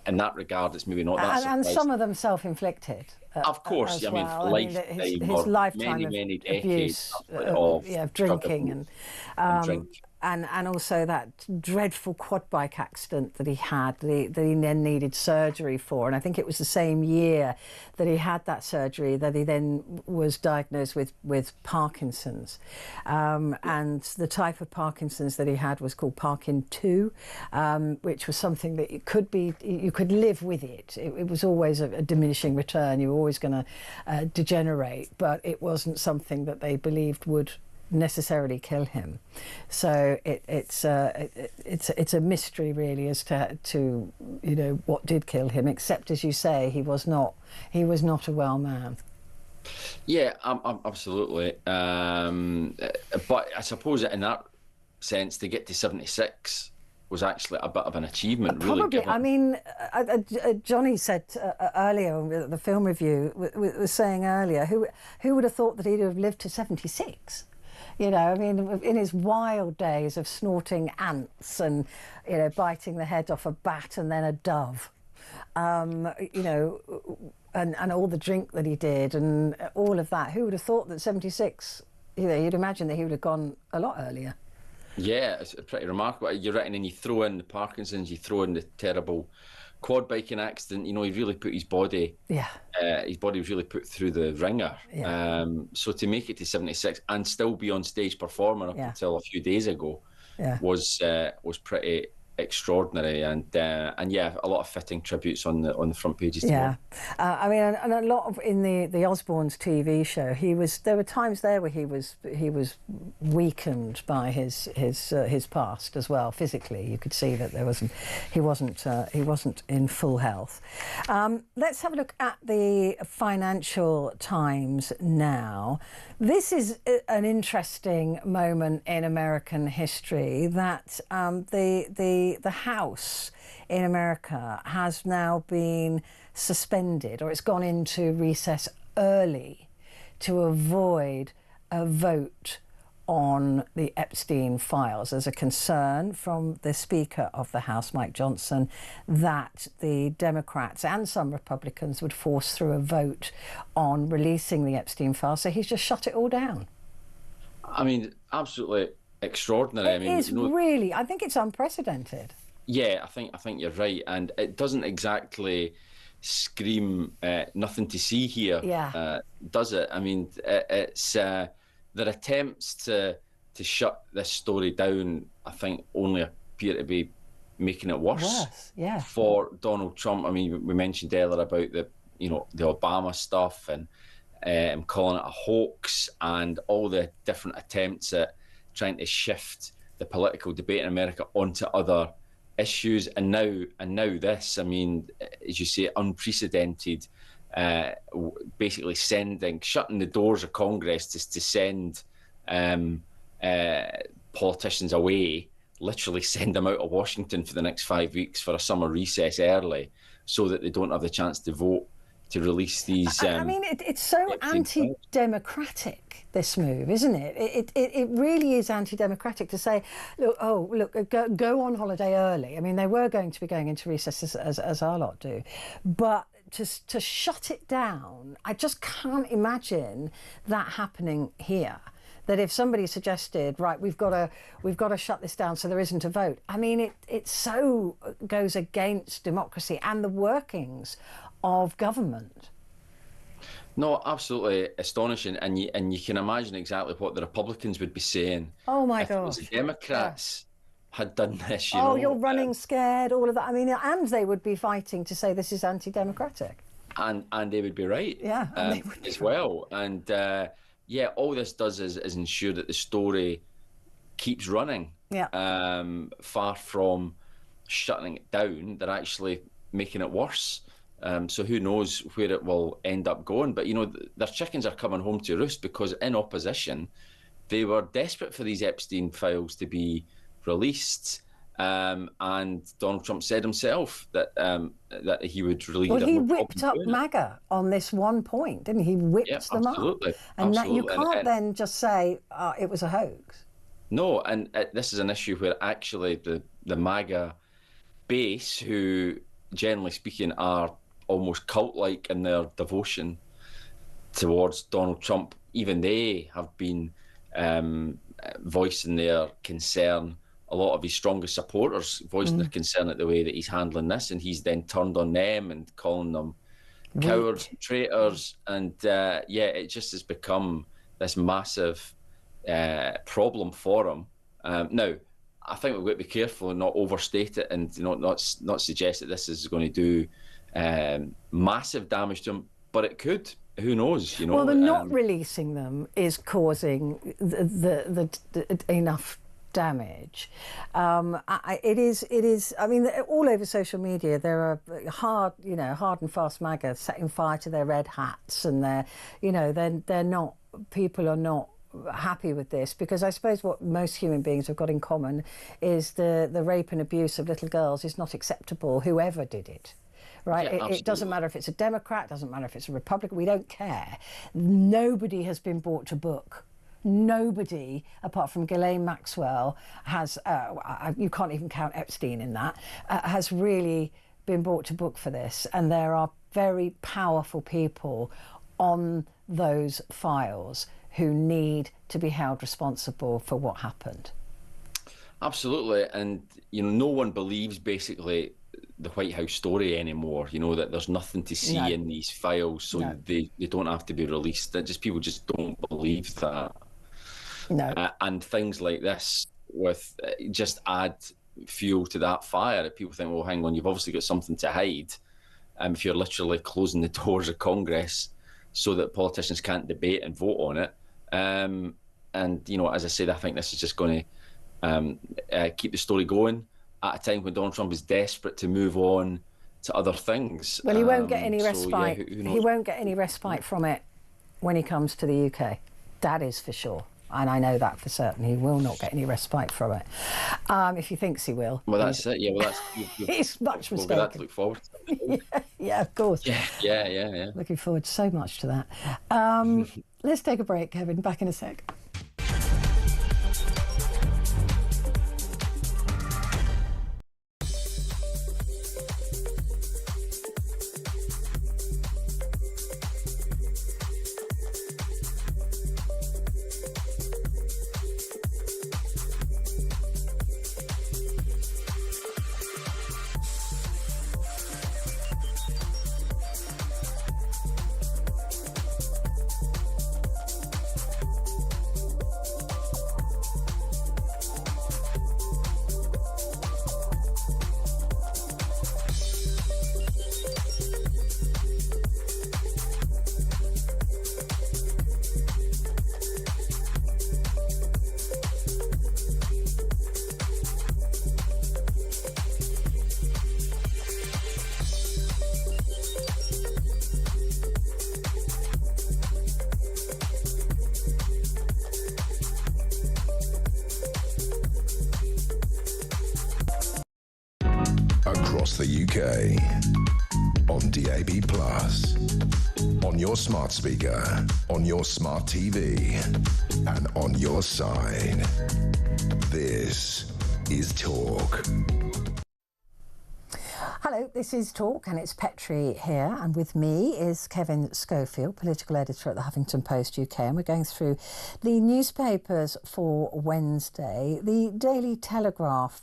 T: in that regard, it's maybe not that surprising.
F: And some of them self-inflicted.
T: Of course, I mean,
F: well. His lifetime
T: many
F: of
T: decades
F: abuse, of drinking
T: drink.
F: And also that dreadful quad bike accident that he had, that he then needed surgery for. And I think it was the same year that he had that surgery that he then was diagnosed with Parkinson's. And the type of Parkinson's that he had was called Parkin 2, which was something that you could live with it. It was always a diminishing return. You were always going to degenerate, but it wasn't something that they believed would necessarily kill him. So it's a mystery really as to you know what did kill him, except, as you say, he was not a well man.
T: Yeah, absolutely. But I suppose in that sense, to get to 76 was actually a bit of an achievement, really.
F: Probably. I mean, Johnny said earlier, the film review was saying earlier, who would have thought that he'd have lived to 76? You know, I mean, in his wild days of snorting ants and, you know, biting the head off a bat and then a dove, you know, and all the drink that he did and all of that. Who would have thought that 76, you know, you'd imagine that he would have gone a lot earlier.
T: Yeah, it's pretty remarkable. You're right, and then you throw in the Parkinson's, you throw in the terrible quad biking accident. You know, he really put his body.
F: Yeah.
T: His body was really put through the ringer.
F: Yeah.
T: So to make it to 76 and still be on stage performing up until a few days ago was pretty extraordinary, and yeah, a lot of fitting tributes on the front pages.
F: Yeah, I mean, and a lot of in the Osbournes TV show, there were times there where he was weakened by his past as well physically. You could see that he wasn't in full health. Let's have a look at the Financial Times now. This is an interesting moment in American history that the House in America has now been suspended, or it's gone into recess early to avoid a vote on the Epstein files. There's a concern from the Speaker of the House, Mike Johnson, that the Democrats and some Republicans would force through a vote on releasing the Epstein files, so he's just shut it all down.
T: I mean, absolutely extraordinary.
F: It is really, I think it's unprecedented.
T: Yeah, I think you're right, and it doesn't exactly scream nothing to see here, does it? I mean, it's their attempts to shut this story down, I think, only appear to be making it worse for Donald Trump. I mean, we mentioned earlier about the Obama stuff and calling it a hoax, and all the different attempts at trying to shift the political debate in America onto other issues, and now this. I mean, as you say, unprecedented. Basically shutting the doors of Congress to send politicians away, literally send them out of Washington for the next 5 weeks for a summer recess early, so that they don't have the chance to vote to release these.
F: I mean, it's so anti-democratic, this move, isn't it? It really is anti-democratic to say, look, go on holiday early. I mean, they were going to be going into recess as our lot do, but to shut it down, I just can't imagine that happening here. That if somebody suggested, right, we've got to shut this down so there isn't a vote. I mean, it so goes against democracy and the workings of government.
T: No, absolutely astonishing, and you can imagine exactly what the Republicans would be saying.
F: Oh my
T: gosh! If it was the Democrats had done this, you
F: know.
T: Oh,
F: you're running scared, all of that. I mean, and they would be fighting to say this is anti-democratic.
T: And they would be right.
F: Yeah,
T: as well. And all this does is ensure that the story keeps running.
F: Yeah.
T: Far from shutting it down, they're actually making it worse. So who knows where it will end up going. But, you know, their chickens are coming home to roost, because in opposition, they were desperate for these Epstein files to be released. And Donald Trump said himself that he would release.
F: Well, he whipped up MAGA on this one point, didn't he? He whipped them up. And that you can't then just say it was a hoax.
T: No, and this is an issue where actually the MAGA base, who generally speaking are almost cult-like in their devotion towards Donald Trump, even they have been voicing their concern. A lot of his strongest supporters voicing their concern at the way that he's handling this, and he's then turned on them and calling them cowards, traitors, and it just has become this massive problem for him. Now, I think we've got to be careful and not overstate it, and not suggest that this is going to do massive damage to him, but it could. Who knows?
F: Well, the not releasing them is causing the enough damage. It is. I mean, all over social media there are hard and fast MAGA setting fire to their red hats, and they're not. People are not happy with this, because I suppose what most human beings have got in common is the rape and abuse of little girls is not acceptable, whoever did it. Right?
T: Yeah,
F: it doesn't matter if it's a Democrat, doesn't matter if it's a Republican, we don't care. Nobody has been brought to book Nobody, apart from Ghislaine Maxwell, has, you can't even count Epstein in that, has really been brought to book for this. And there are very powerful people on those files who need to be held responsible for what happened.
T: Absolutely. And, you know, no one believes basically the White House story anymore, you know, that there's nothing to see in these files, so they don't have to be released. That just people just don't believe that.
F: No.
T: And things like this with just add fuel to that fire. People think, well, hang on, you've obviously got something to hide. If you're literally closing the doors of Congress so that politicians can't debate and vote on it. And, you know, as I said, I think this is just going to keep the story going at a time when Donald Trump is desperate to move on to other things.
F: Well, he won't get any respite.
T: So, yeah, who knows?
F: He won't get any respite from it when he comes to the UK. That is for sure. And I know that for certain. He will not get any respite from it. If he thinks he will.
T: Well, that's it. Yeah, well, that's...
F: He's much mistaken.
T: We'll to look forward to.
F: Yeah, of course.
T: Yeah.
F: Looking forward so much to that. Let's take a break, Kevin. Back in a sec.
E: Across the UK, on DAB+, on your smart speaker, on your smart TV, and on your side. This is Talk.
F: Hello, this is Talk, and it's Petrie here, and with me is Kevin Schofield, political editor at the Huffington Post UK, and we're going through the newspapers for Wednesday. The Daily Telegraph,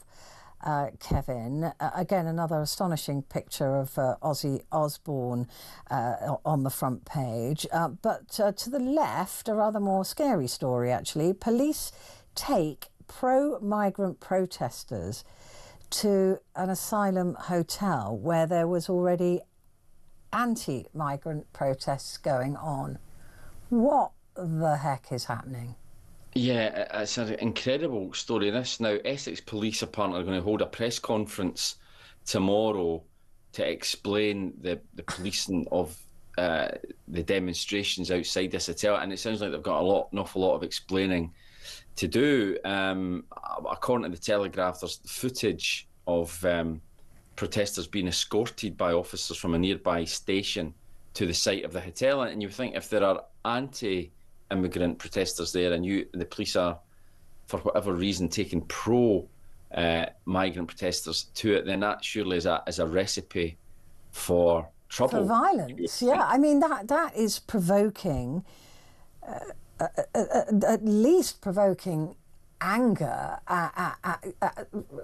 F: Kevin, again another astonishing picture of Ozzy Osbourne on the front page, but to the left, a rather more scary story actually. Police take pro-migrant protesters to an asylum hotel where there was already anti-migrant protests going on. What the heck is happening?
T: Yeah, it's an incredible story, this. Now, Essex Police apparently are going to hold a press conference tomorrow to explain the policing of the demonstrations outside this hotel, and it sounds like they've got an awful lot of explaining to do. According to the Telegraph, there's footage of protesters being escorted by officers from a nearby station to the site of the hotel, and you think if there are anti-immigrant protesters there and the police are, for whatever reason, taking pro-migrant protesters to it, then that surely is a recipe for trouble.
F: For violence, yeah. I mean, that is provoking, at least provoking anger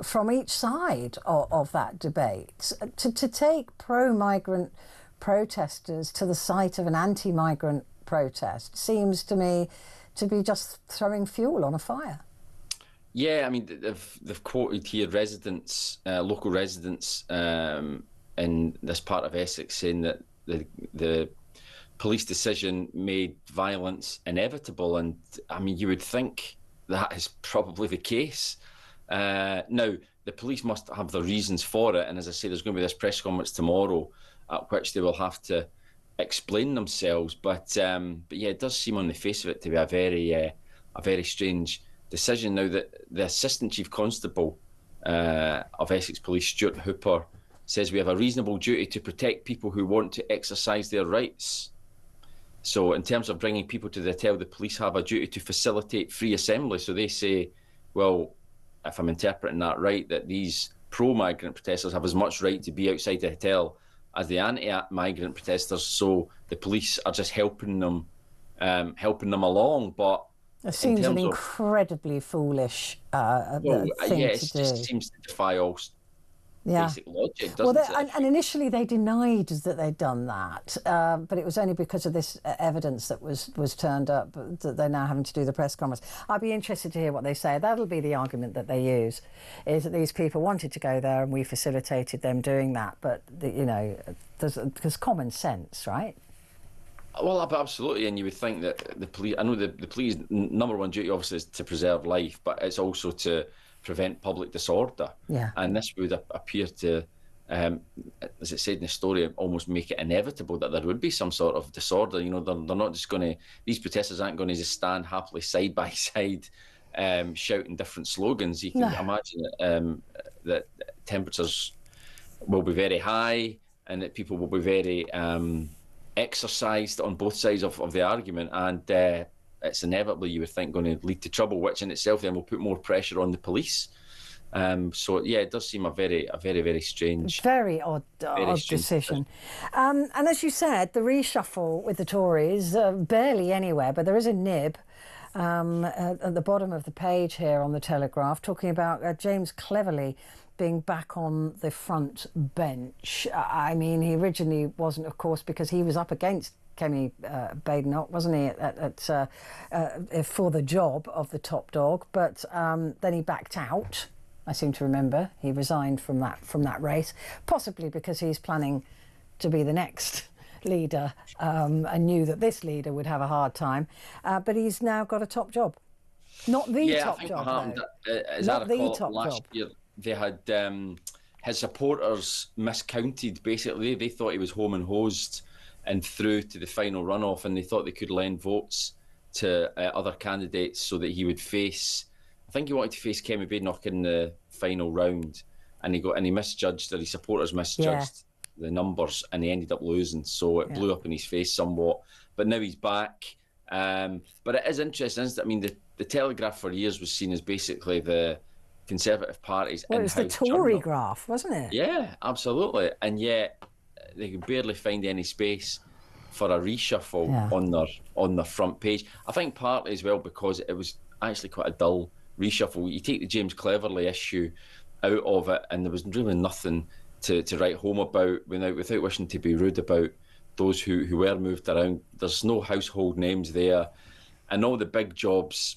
F: from each side of that debate. To take pro-migrant protesters to the site of an anti-migrant protest seems to me to be just throwing fuel on a fire.
T: Yeah, I mean, they've quoted here local residents in this part of Essex saying that the police decision made violence inevitable, and I mean, you would think that is probably the case. Now, the police must have their reasons for it, and as I say, there's going to be this press conference tomorrow at which they will have to explain themselves. But yeah, it does seem on the face of it to be a very strange decision. Now, that the Assistant Chief Constable of Essex Police, Stuart Hooper, says we have a reasonable duty to protect people who want to exercise their rights. So in terms of bringing people to the hotel, the police have a duty to facilitate free assembly. So they say, well, if I'm interpreting that right, that these pro-migrant protesters have as much right to be outside the hotel as the anti-migrant protesters. So the police are just helping them along. But
F: it seems an incredibly foolish thing
T: it
F: to do.
T: just seems to defy all basic logic, doesn't it?
F: And initially they denied that they'd done that, but it was only because of this evidence that was turned up that they're now having to do the press conference. I'd be interested to hear what they say. That'll be the argument that they use, is that these people wanted to go there and we facilitated them doing that. But there's common sense, right?
T: Well, absolutely, and you would think that the police. I know the police number one duty obviously is to preserve life, but it's also to prevent public disorder.
F: Yeah.
T: And this would appear to, as it said in the story, almost make it inevitable that there would be some sort of disorder. You know, they're not just going to. These protesters aren't going to just stand happily side by side, shouting different slogans. You can imagine that temperatures will be very high, and that people will be very exercised on both sides of the argument, and it's inevitably, you would think, going to lead to trouble, which in itself then will put more pressure on the police. So yeah, it does seem a very strange,
F: very odd decision. And as you said, the reshuffle with the Tories, barely anywhere, but there is a nib at the bottom of the page here on the Telegraph, talking about James Cleverly being back on the front bench. I mean, he originally wasn't, of course, because he was up against Kemi Badenoch, wasn't he, for the job of the top dog? But then he backed out. I seem to remember he resigned from that race, possibly because he's planning to be the next leader and knew that this leader would have a hard time. But he's now got a top job, not the top job, though. Not the top job.
T: Year, they had his supporters miscounted. Basically, they thought he was home and hosed and through to the final runoff, and they thought they could lend votes to other candidates so that he would face. I think he wanted to face Kemi Badenoch in the final round, and he misjudged, or his supporters misjudged the numbers, and he ended up losing. So it blew up in his face somewhat. But now he's back. But it is interesting, isn't it? I mean, the Telegraph for years was seen as basically the Conservative Party's
F: it was the Tory graph, wasn't it?
T: Yeah, absolutely. And yet they could barely find any space for a reshuffle on their front page. I think partly as well because it was actually quite a dull reshuffle. You take the James Cleverly issue out of it, and there was really nothing to write home about without wishing to be rude about those who were moved around. There's no household names there, and all the big jobs,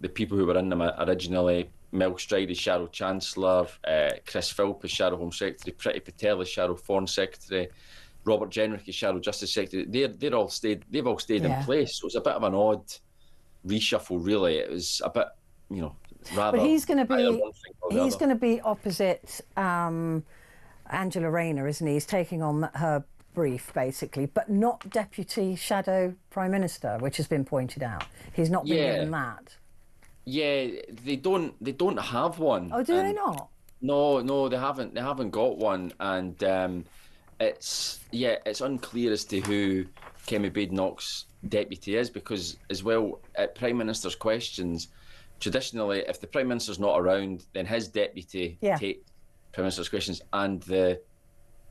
T: the people who were in them originally. Mel Stride as Shadow Chancellor, Chris Philp as Shadow Home Secretary, Priti Patel as Shadow Foreign Secretary, Robert Jenrick as Shadow Justice Secretary. They've all stayed in place. So it was a bit of an odd reshuffle, really. It was a bit, rather.
F: But he's going to be opposite Angela Rayner, isn't he? He's taking on her brief, basically, but not Deputy Shadow Prime Minister, which has been pointed out. He's not been given that. Yeah,
T: they don't have one.
F: Oh, do they not?
T: No, they haven't. They haven't got one, and it's unclear as to who Kemi Badenoch's deputy is, because as well at Prime Minister's questions, traditionally, if the Prime Minister's not around, then his deputy takes Prime Minister's questions, and the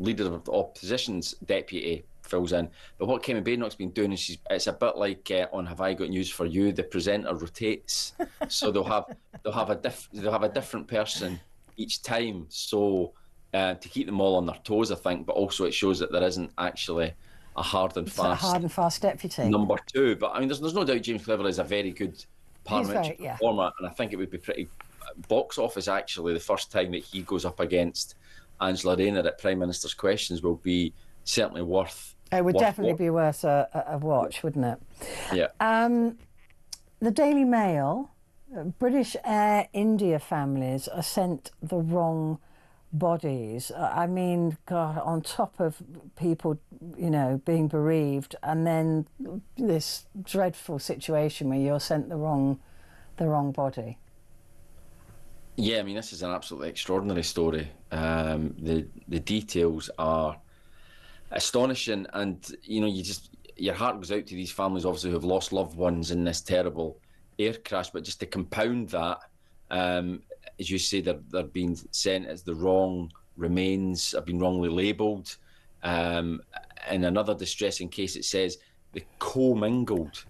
T: Leader of the Opposition's deputy fills in. But what Kemi Badenoch's been doing is it's a bit like on Have I Got News for You? The presenter rotates, so they'll have a different person each time. So to keep them all on their toes, I think. But also it shows that there isn't actually a hard and fast
F: deputy
T: number two. But I mean, there's no doubt James Cleverly is a very good parliamentary performer, and I think it would be pretty box office actually. The first time that he goes up against Angela Rayner at Prime Minister's questions will be certainly worth.
F: It would definitely be worth a watch, wouldn't it?
T: Yeah.
F: The Daily Mail, British Air India families are sent the wrong bodies. I mean, God, on top of people, being bereaved, and then this dreadful situation where you're sent the wrong body.
T: Yeah, I mean, this is an absolutely extraordinary story. The details are astonishing, and your heart goes out to these families, obviously, who have lost loved ones in this terrible air crash. But just to compound that, as you say, they're being sent as the wrong remains, have been wrongly labelled. In another distressing case, it says the commingled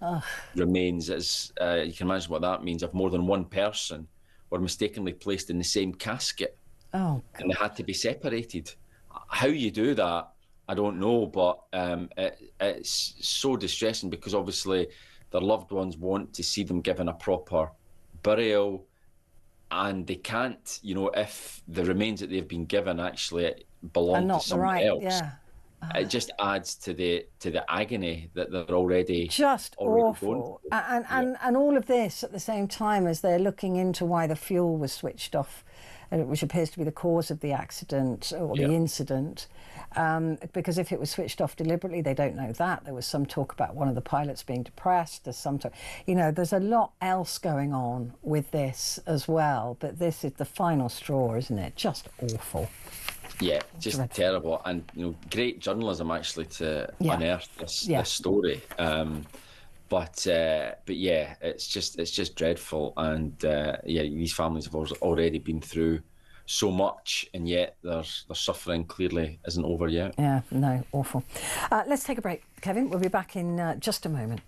T: remains, as you can imagine what that means, of more than one person were mistakenly placed in the same casket.
F: Oh, God.
T: And they had to be separated. How you do that, I don't know, but it's so distressing because obviously their loved ones want to see them given a proper burial, and they can't, if the remains that they've been given actually belong to someone else.
F: Yeah.
T: It just adds to the agony that they're already
F: just awful. And all of this at the same time as they're looking into why the fuel was switched off, which appears to be the cause of the accident or the incident. Because if it was switched off deliberately, they don't know that. There was some talk about one of the pilots being depressed. There's some talk, there's a lot else going on with this as well. But this is the final straw, isn't it? Just awful.
T: Yeah, just terrible, and great journalism actually to unearth this story. But yeah, it's just dreadful, and these families have already been through so much, and yet their suffering clearly isn't over yet.
F: Yeah, no, awful. Let's take a break, Kevin. We'll be back in just a moment.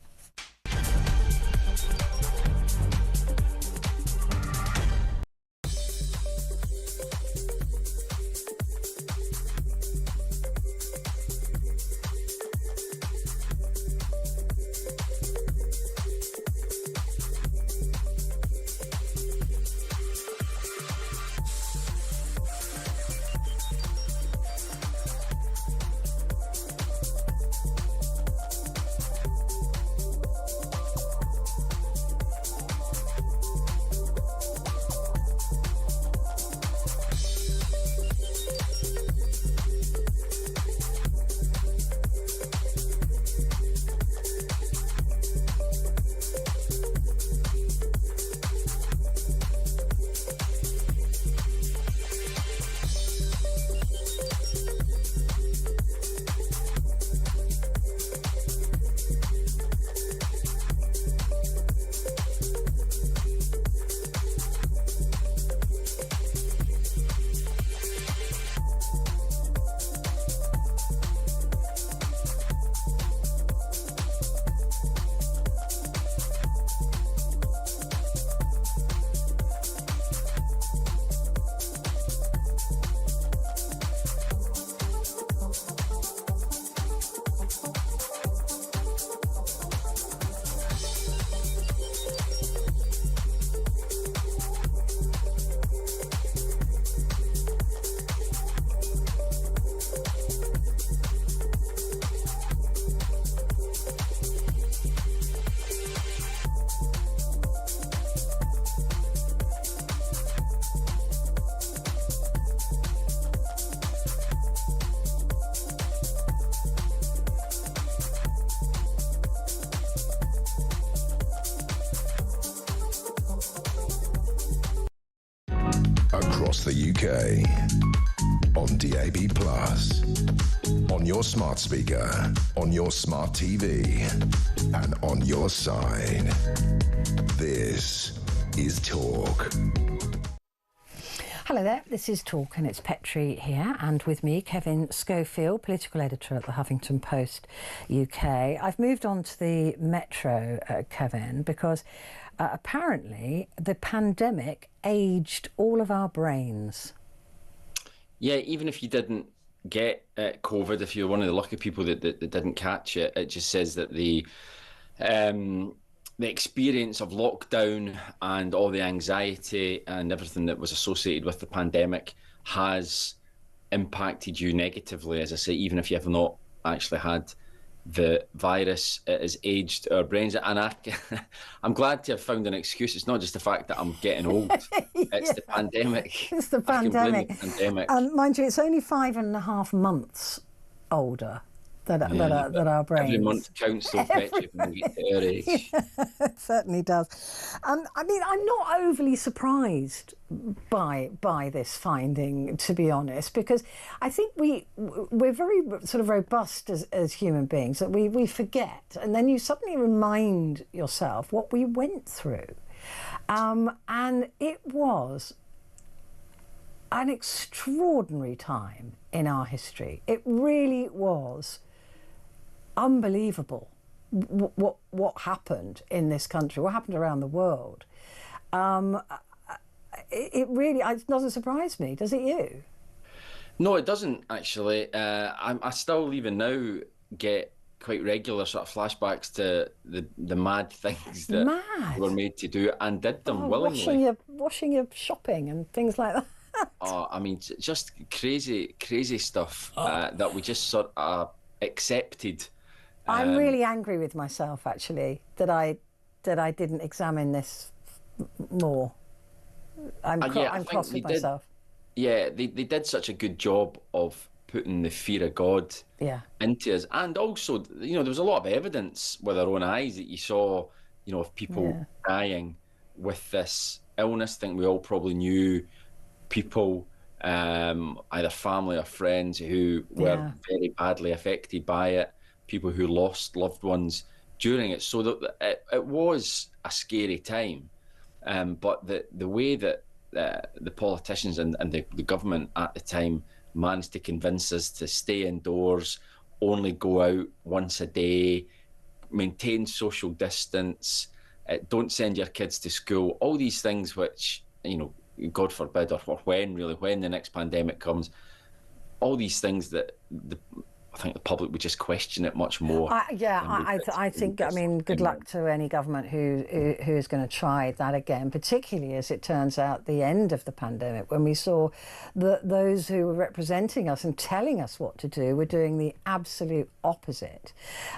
E: Across the UK, on DAB+, on your smart speaker, on your smart TV, and on your side. This is Talk.
F: Hello there, this is Talk and it's Petrie here, and with me Kevin Schofield, political editor at the Huffington Post UK. I've moved on to the Metro, Kevin, because apparently the pandemic aged all of our brains.
T: Yeah, even if you didn't get COVID, if you're one of the lucky people that didn't catch it, it just says that the experience of lockdown and all the anxiety and everything that was associated with the pandemic has impacted you negatively. As I say, even if you have not actually had the virus, it has aged our brains. And I'm glad to have found an excuse. It's not just the fact that I'm getting old. It's the pandemic.
F: It's the pandemic.
T: I can blame the pandemic.
F: Mind you, it's only 5.5 months older that our brains.
T: Every month counts, though, Petrie, when we get to our age.
F: It certainly does. I mean, I'm not overly surprised by this finding, to be honest, because I think we're very sort of robust as human beings, that we forget, and then you suddenly remind yourself what we went through. And it was an extraordinary time in our history. It really was unbelievable what happened in this country, what happened around the world. It really, it doesn't surprise me, does it you?
T: No, it doesn't, actually. I still, even now, get quite regular sort of flashbacks to the mad things that we were made to do, and did them willingly.
F: Washing your shopping and things like that.
T: I mean, just crazy stuff that we just sort of accepted.
F: I'm really angry with myself, actually, that I didn't examine this more. I'm cross with myself.
T: Yeah, they did such a good job of putting the fear of God into us, and also, you know, there was a lot of evidence with our own eyes that you saw, you know, of people dying with this illness. I think we all probably knew people, either family or friends, who were very badly affected by it, people who lost loved ones during it. So that it was a scary time, but the way that the politicians and the government at the time managed to convince us to stay indoors, only go out once a day, maintain social distance, don't send your kids to school, all these things which, you know, God forbid, or when the next pandemic comes, all these things that I think the public would just question it much more.
F: I think, I mean, good luck to any government who is going to try that again, particularly as it turns out the end of the pandemic, when we saw that those who were representing us and telling us what to do were doing the absolute opposite.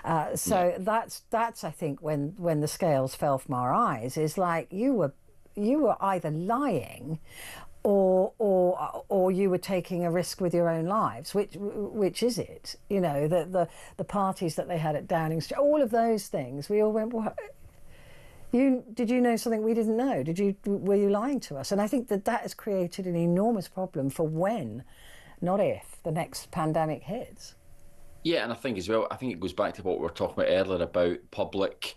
F: That's I think when the scales fell from our eyes, is like you were either lying or you were taking a risk with your own lives. Which is it? You know, the parties that they had at Downing Street, all of those things. We all went, well, did you know something we didn't know? Were you lying to us? And I think that has created an enormous problem for when, not if, the next pandemic hits.
T: Yeah, and I think as well, I think it goes back to what we were talking about earlier about public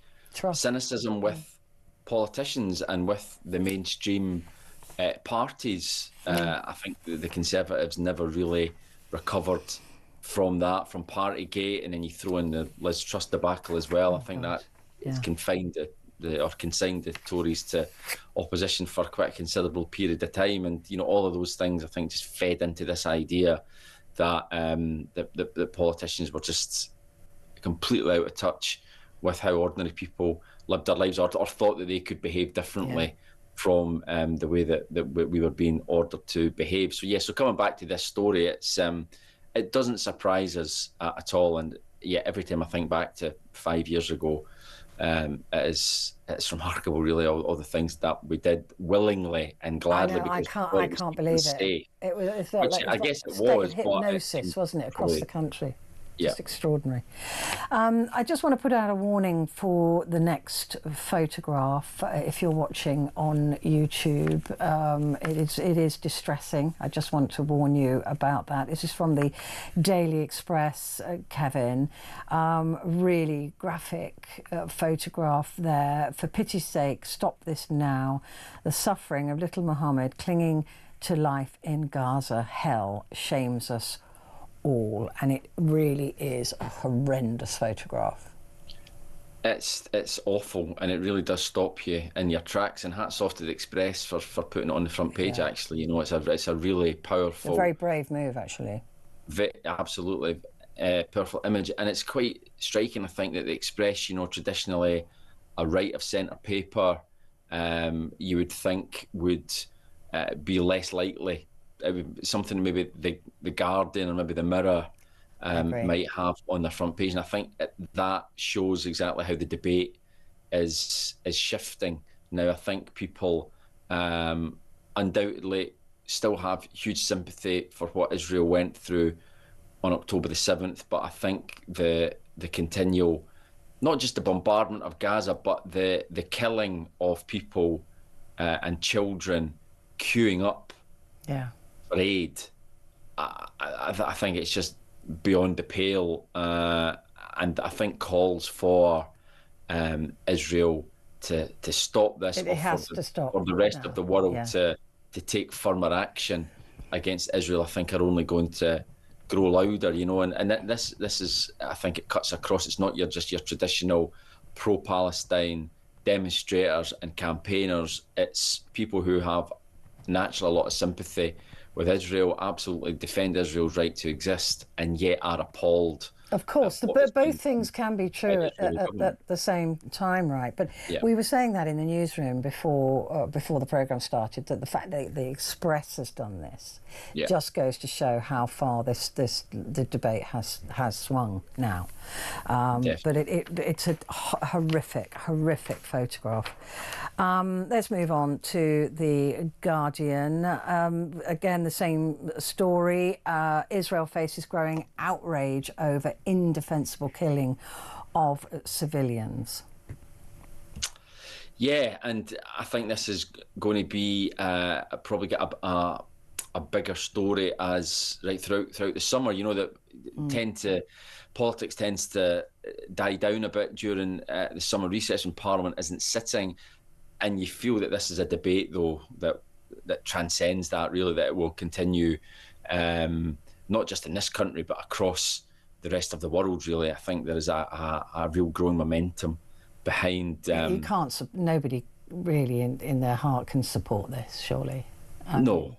T: cynicism with politicians and with the mainstream parties. I think the Conservatives never really recovered from that, from Partygate, and then you throw in the Liz Truss debacle as well. I think that it's consigned the Tories to opposition for quite a considerable period of time, and you know, all of those things I think just fed into this idea that the politicians were just completely out of touch with how ordinary people lived their lives, or thought that they could behave differently from the way that we were being ordered to behave. So so coming back to this story, it doesn't surprise us at all. And every time I think back to 5 years ago, it's remarkable, really, all the things that we did willingly and gladly.
F: I can't believe it.
T: I guess it was
F: hypnosis, wasn't it, across the country? Just extraordinary. I just want to put out a warning for the next photograph. If you're watching on YouTube, it is distressing. I just want to warn you about that. This is from the Daily Express, Kevin. Really graphic photograph there. For pity's sake, stop this now. The suffering of little Mohammed clinging to life in Gaza. Hell shames us all, and it really is a horrendous photograph.
T: It's awful, and it really does stop you in your tracks, and hats off to the Express for putting it on the front page. Actually, you know, it's a really powerful,
F: a very brave move, actually.
T: Absolutely powerful image, and it's quite striking. I think that the Express, you know, traditionally a right of centre paper, you would think would be less likely. It would be something maybe the Guardian or maybe the Mirror might have on their front page, and I think that shows exactly how the debate is shifting now. I think people undoubtedly still have huge sympathy for what Israel went through on October the 7th, but I think the continual, not just the bombardment of Gaza, but the killing of people and children queuing up for aid, I think it's just beyond the pale, and I think calls for Israel to stop this.
F: It has to stop.
T: For the rest of the world to take firmer action against Israel, I think, are only going to grow louder, you know, and this is, I think it cuts across. It's not just your traditional pro-Palestine demonstrators and campaigners. It's people who have naturally a lot of sympathy with Israel, absolutely defend Israel's right to exist, and yet are appalled.
F: Of course, both things can be true at the same time, right? But we were saying that in the newsroom before the programme started, that the fact that the Express has done this just goes to show how far the debate has swung now. But it's a horrific photograph. Let's move on to The Guardian. Again, the same story. Israel faces growing outrage over indefensible killing of civilians.
T: Yeah, and I think this is going to be probably get a bigger story as throughout the summer. You know that politics tends to die down a bit during the summer recess when Parliament isn't sitting, and you feel that this is a debate though that transcends that, really, that it will continue not just in this country but across the rest of the world, really. I think there is a real growing momentum behind.
F: You can't. Nobody really in their heart can support this, surely.
T: No.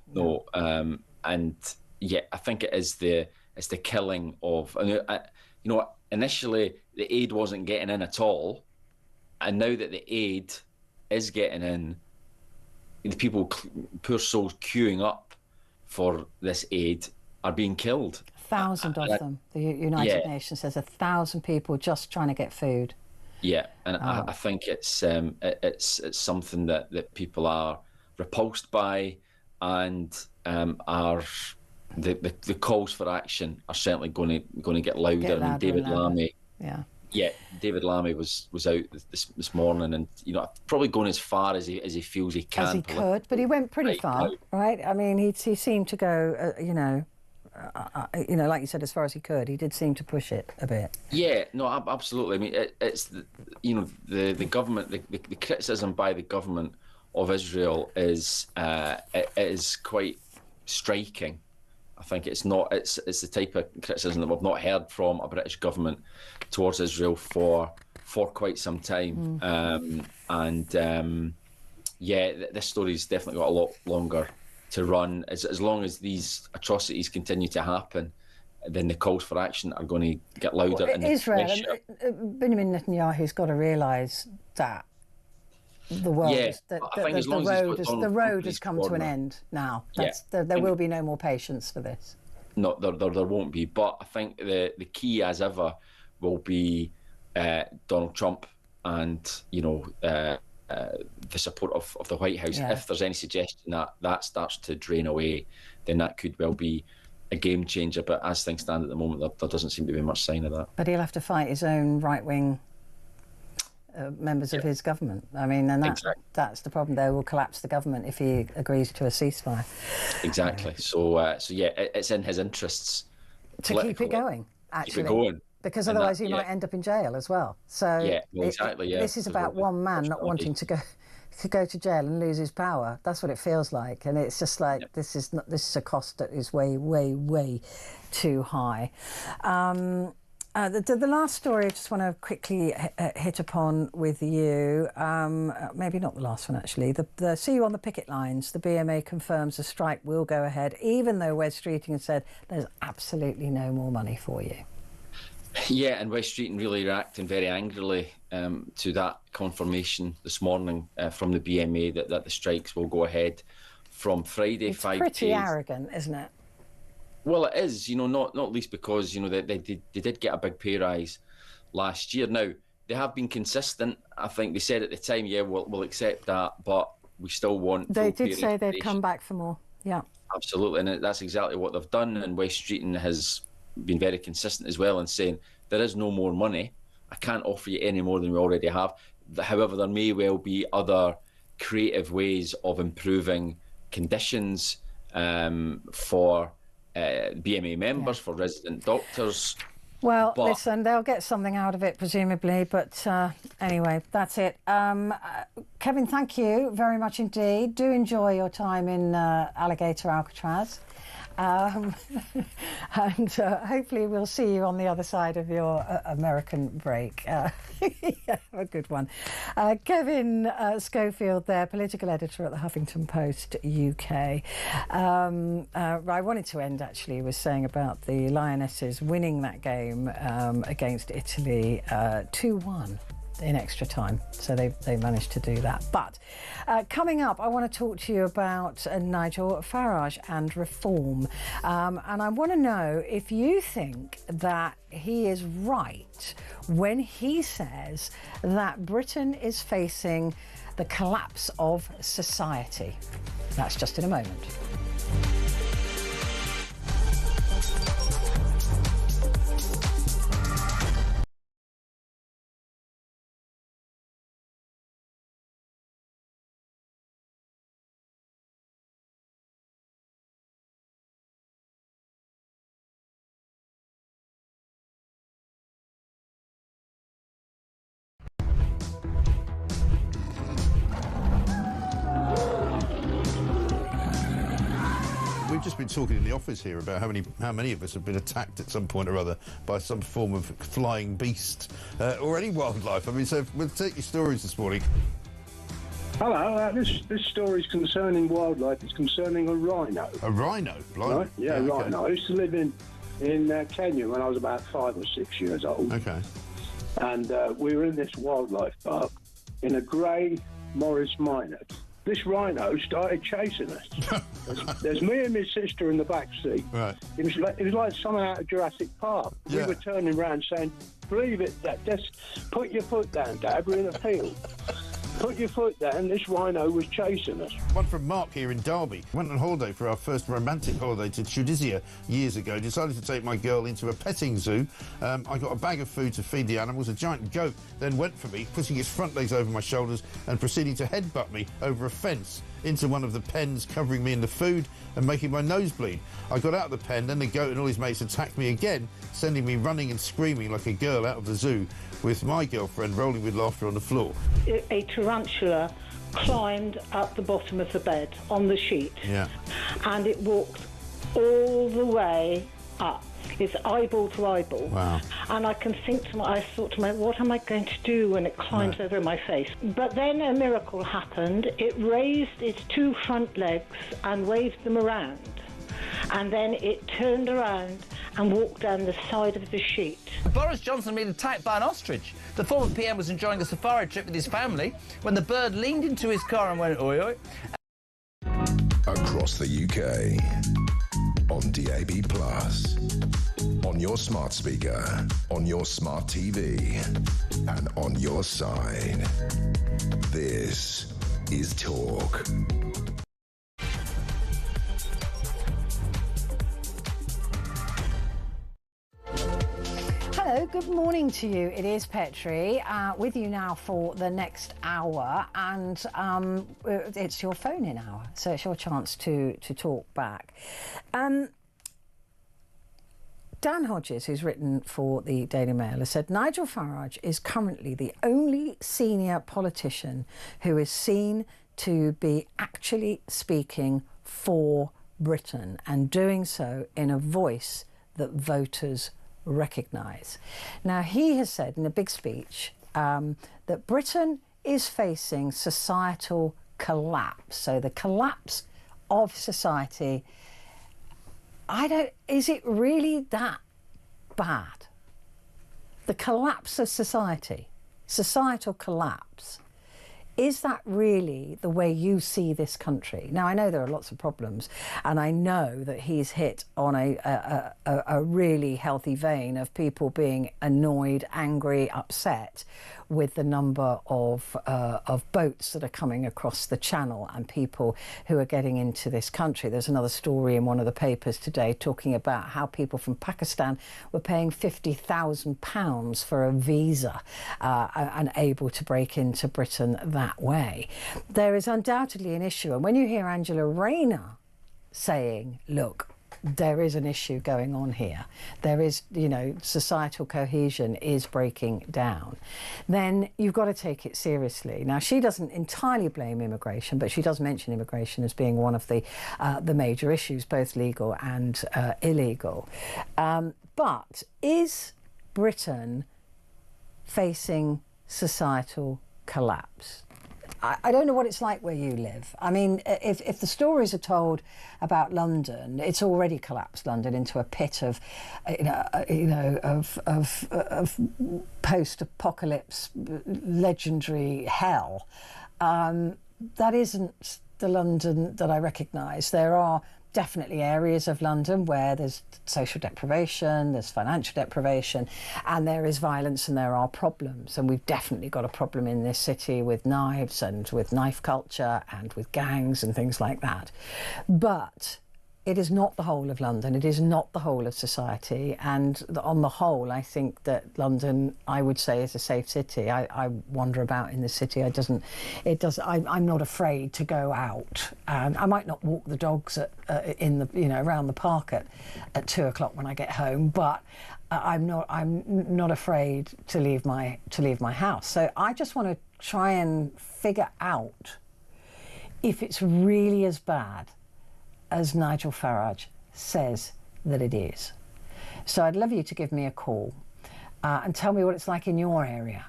T: And yeah, I think it's the killing of. Initially the aid wasn't getting in at all, and now that the aid is getting in, the people, poor souls queuing up for this aid, are being killed.
F: 1,000 of them. The United Nations says 1,000 people just trying to get food.
T: Yeah, and I think it's something that people are repulsed by, and are the calls for action are certainly going to get louder. I mean, David Lammy. David Lammy was out this morning, and probably going as far as he feels he can.
F: As he could, but he went pretty far, right? I mean, he seemed to go, like you said, as far as he could. He did seem to push it a bit.
T: Yeah, no, absolutely. I mean, it's the government, the criticism by the government of Israel is quite striking. I think it's the type of criticism that we've not heard from a British government towards Israel for quite some time. This story's definitely got a lot longer to run. As long as these atrocities continue to happen, then the calls for action are going to get louder.
F: Well, Israel, Benjamin Netanyahu's got to realise that the world, the road has come to an end now. There will be no more patience for this.
T: No, there won't be. But I think the key, as ever, will be Donald Trump and the support of the White House. If there's any suggestion that starts to drain away, then that could well be a game changer. But as things stand at the moment, there doesn't seem to be much sign of that.
F: But he'll have to fight his own right-wing members of his government. I mean, and that's the problem. They will collapse the government if he agrees to a ceasefire.
T: Exactly. So it's in his interests
F: to keep it going. Actually,
T: keep it going.
F: Because otherwise he might end up in jail as well. So this is about one man not wanting to go to jail and lose his power. That's what it feels like, and it's just like this is a cost that is way, way, way too high. The last story I just want to quickly hit upon with you, maybe not the last one actually, see you on the picket lines. The BMA confirms the strike will go ahead, even though Wes Streeting has said there's absolutely no more money for you.
T: Yeah, and Wes Streeting really reacting very angrily to that confirmation this morning from the BMA that the strikes will go ahead from Friday.
F: It's pretty arrogant, isn't it?
T: Well, it is, not least because, they did get a big pay rise last year. Now, they have been consistent. I think they said at the time, we'll accept that, but we still want...
F: They did say they'd come back for more, yeah.
T: Absolutely, and that's exactly what they've done, and Wes Streeting has been very consistent as well in saying there is no more money. I can't offer you any more than we already have. However, there may well be other creative ways of improving conditions for BMA members, for resident doctors.
F: Well, listen, they'll get something out of it, presumably, but anyway, that's it. Kevin, thank you very much indeed. Do enjoy your time in Alligator Alcatraz. And hopefully we'll see you on the other side of your American break. Yeah, a good one. Kevin Schofield there, political editor at the Huffington Post UK. I wanted to end actually with saying about the Lionesses winning that game against Italy 2-1. In extra time, so they managed to do that. But coming up, I want to talk to you about Nigel Farage and reform, and I want to know if you think that he is right when he says that Britain is facing the collapse of society. That's just in a moment.
A: We've just been talking in the office here about how many of us have been attacked at some point or other by some form of flying beast or any wildlife. I mean, so we'll take your stories this morning.
U: Hello, this story is concerning wildlife. It's concerning a rhino.
A: A rhino? Blimey.
U: Right? Yeah,
A: okay.
U: rhino. I used to live in Kenya when I was about 5 or 6 years old.
A: Okay.
U: And we were in this wildlife park in a grey Morris Minor. This rhino started chasing us. There's me and my sister in the back seat.
A: Right.
U: It was like something out of Jurassic Park.
A: Yeah.
U: We were turning around saying, "Believe it, Dad. Just put your foot down, Dad. We're in a field. Put your foot down." This rhino was chasing us.
A: One from Mark here in Derby. Went on holiday for our first romantic holiday to Tunisia years ago. Decided to take my girl into a petting zoo. I got a bag of food to feed the animals. A giant goat then went for me, putting its front legs over my shoulders and proceeding to headbutt me over a fence into one of the pens, covering me in the food and making my nose bleed. I got out of the pen, then the goat and all his mates attacked me again, sending me running and screaming like a girl out of the zoo, with my girlfriend rolling with laughter on the floor.
V: A tarantula climbed up the bottom of the bed on the sheet.
A: Yeah.
V: And it walked all the way up. It's eyeball to eyeball.
A: Wow.
V: And I thought to myself, what am I going to do when it climbs over my face? But then a miracle happened. It raised its 2 front legs and waved them around. And then it turned around and walked down the side of the sheet.
W: Boris Johnson been attacked by an ostrich. The former PM was enjoying a safari trip with his family when the bird leaned into his car and went, oi, oi.
E: Across the UK, on DAB+, on your smart speaker, on your smart TV, and on your side. This is Talk.
F: Hello, good morning to you. It is Petrie with you now for the next hour, and it's your phone-in hour, so it's your chance to talk back. Dan Hodges, who's written for the Daily Mail, has said Nigel Farage is currently the only senior politician who is seen to be actually speaking for Britain and doing so in a voice that voters recognise. Now, he has said in a big speech that Britain is facing societal collapse. So the collapse of society, is it really that bad? The collapse of society, societal collapse, is that really the way you see this country? Now, I know there are lots of problems, and I know that he's hit on a really healthy vein of people being annoyed, angry, upset with the number of boats that are coming across the channel and people who are getting into this country. There's another story in one of the papers today talking about how people from Pakistan were paying £50,000 for a visa and able to break into Britain that way. There is undoubtedly an issue, and when you hear Angela Rayner saying, look, there is an issue going on here, there is, you know, societal cohesion is breaking down, then you've got to take it seriously. Now, she doesn't entirely blame immigration, but she does mention immigration as being one of the major issues, both legal and illegal. But is Britain facing societal collapse? I don't know what it's like where you live. I mean, if the stories are told about London, it's already collapsed London into a pit of, of post-apocalypse, legendary hell. That isn't the London that I recognise. There are definitely areas of London where there's social deprivation, there's financial deprivation, and there is violence and there are problems. And we've definitely got a problem in this city with knives and with knife culture and with gangs and things like that. But it is not the whole of London. It is not the whole of society. And on the whole, I think that London, I would say, is a safe city. I wander about in the city. I'm not afraid to go out. And I might not walk the dogs around the park at 2 o'clock when I get home, but I'm not afraid to leave my house. So I just want to try and figure out if it's really as bad as Nigel Farage says that it is. So I'd love you to give me a call and tell me what it's like in your area.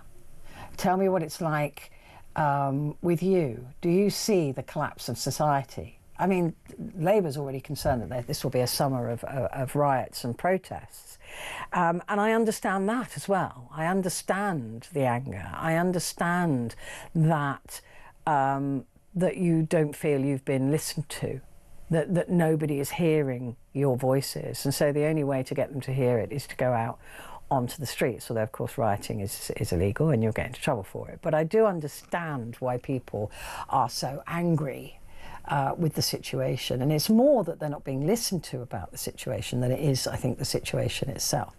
F: Tell me what it's like with you. Do you see the collapse of society? I mean, Labour's already concerned that this will be a summer of riots and protests. And I understand that as well. I understand the anger. I understand that, that you don't feel you've been listened to. That nobody is hearing your voices, and so the only way to get them to hear it is to go out onto the streets, although of course rioting is illegal and you'll get into trouble for it. But I do understand why people are so angry with the situation, and it's more that they're not being listened to about the situation than it is, I think, the situation itself.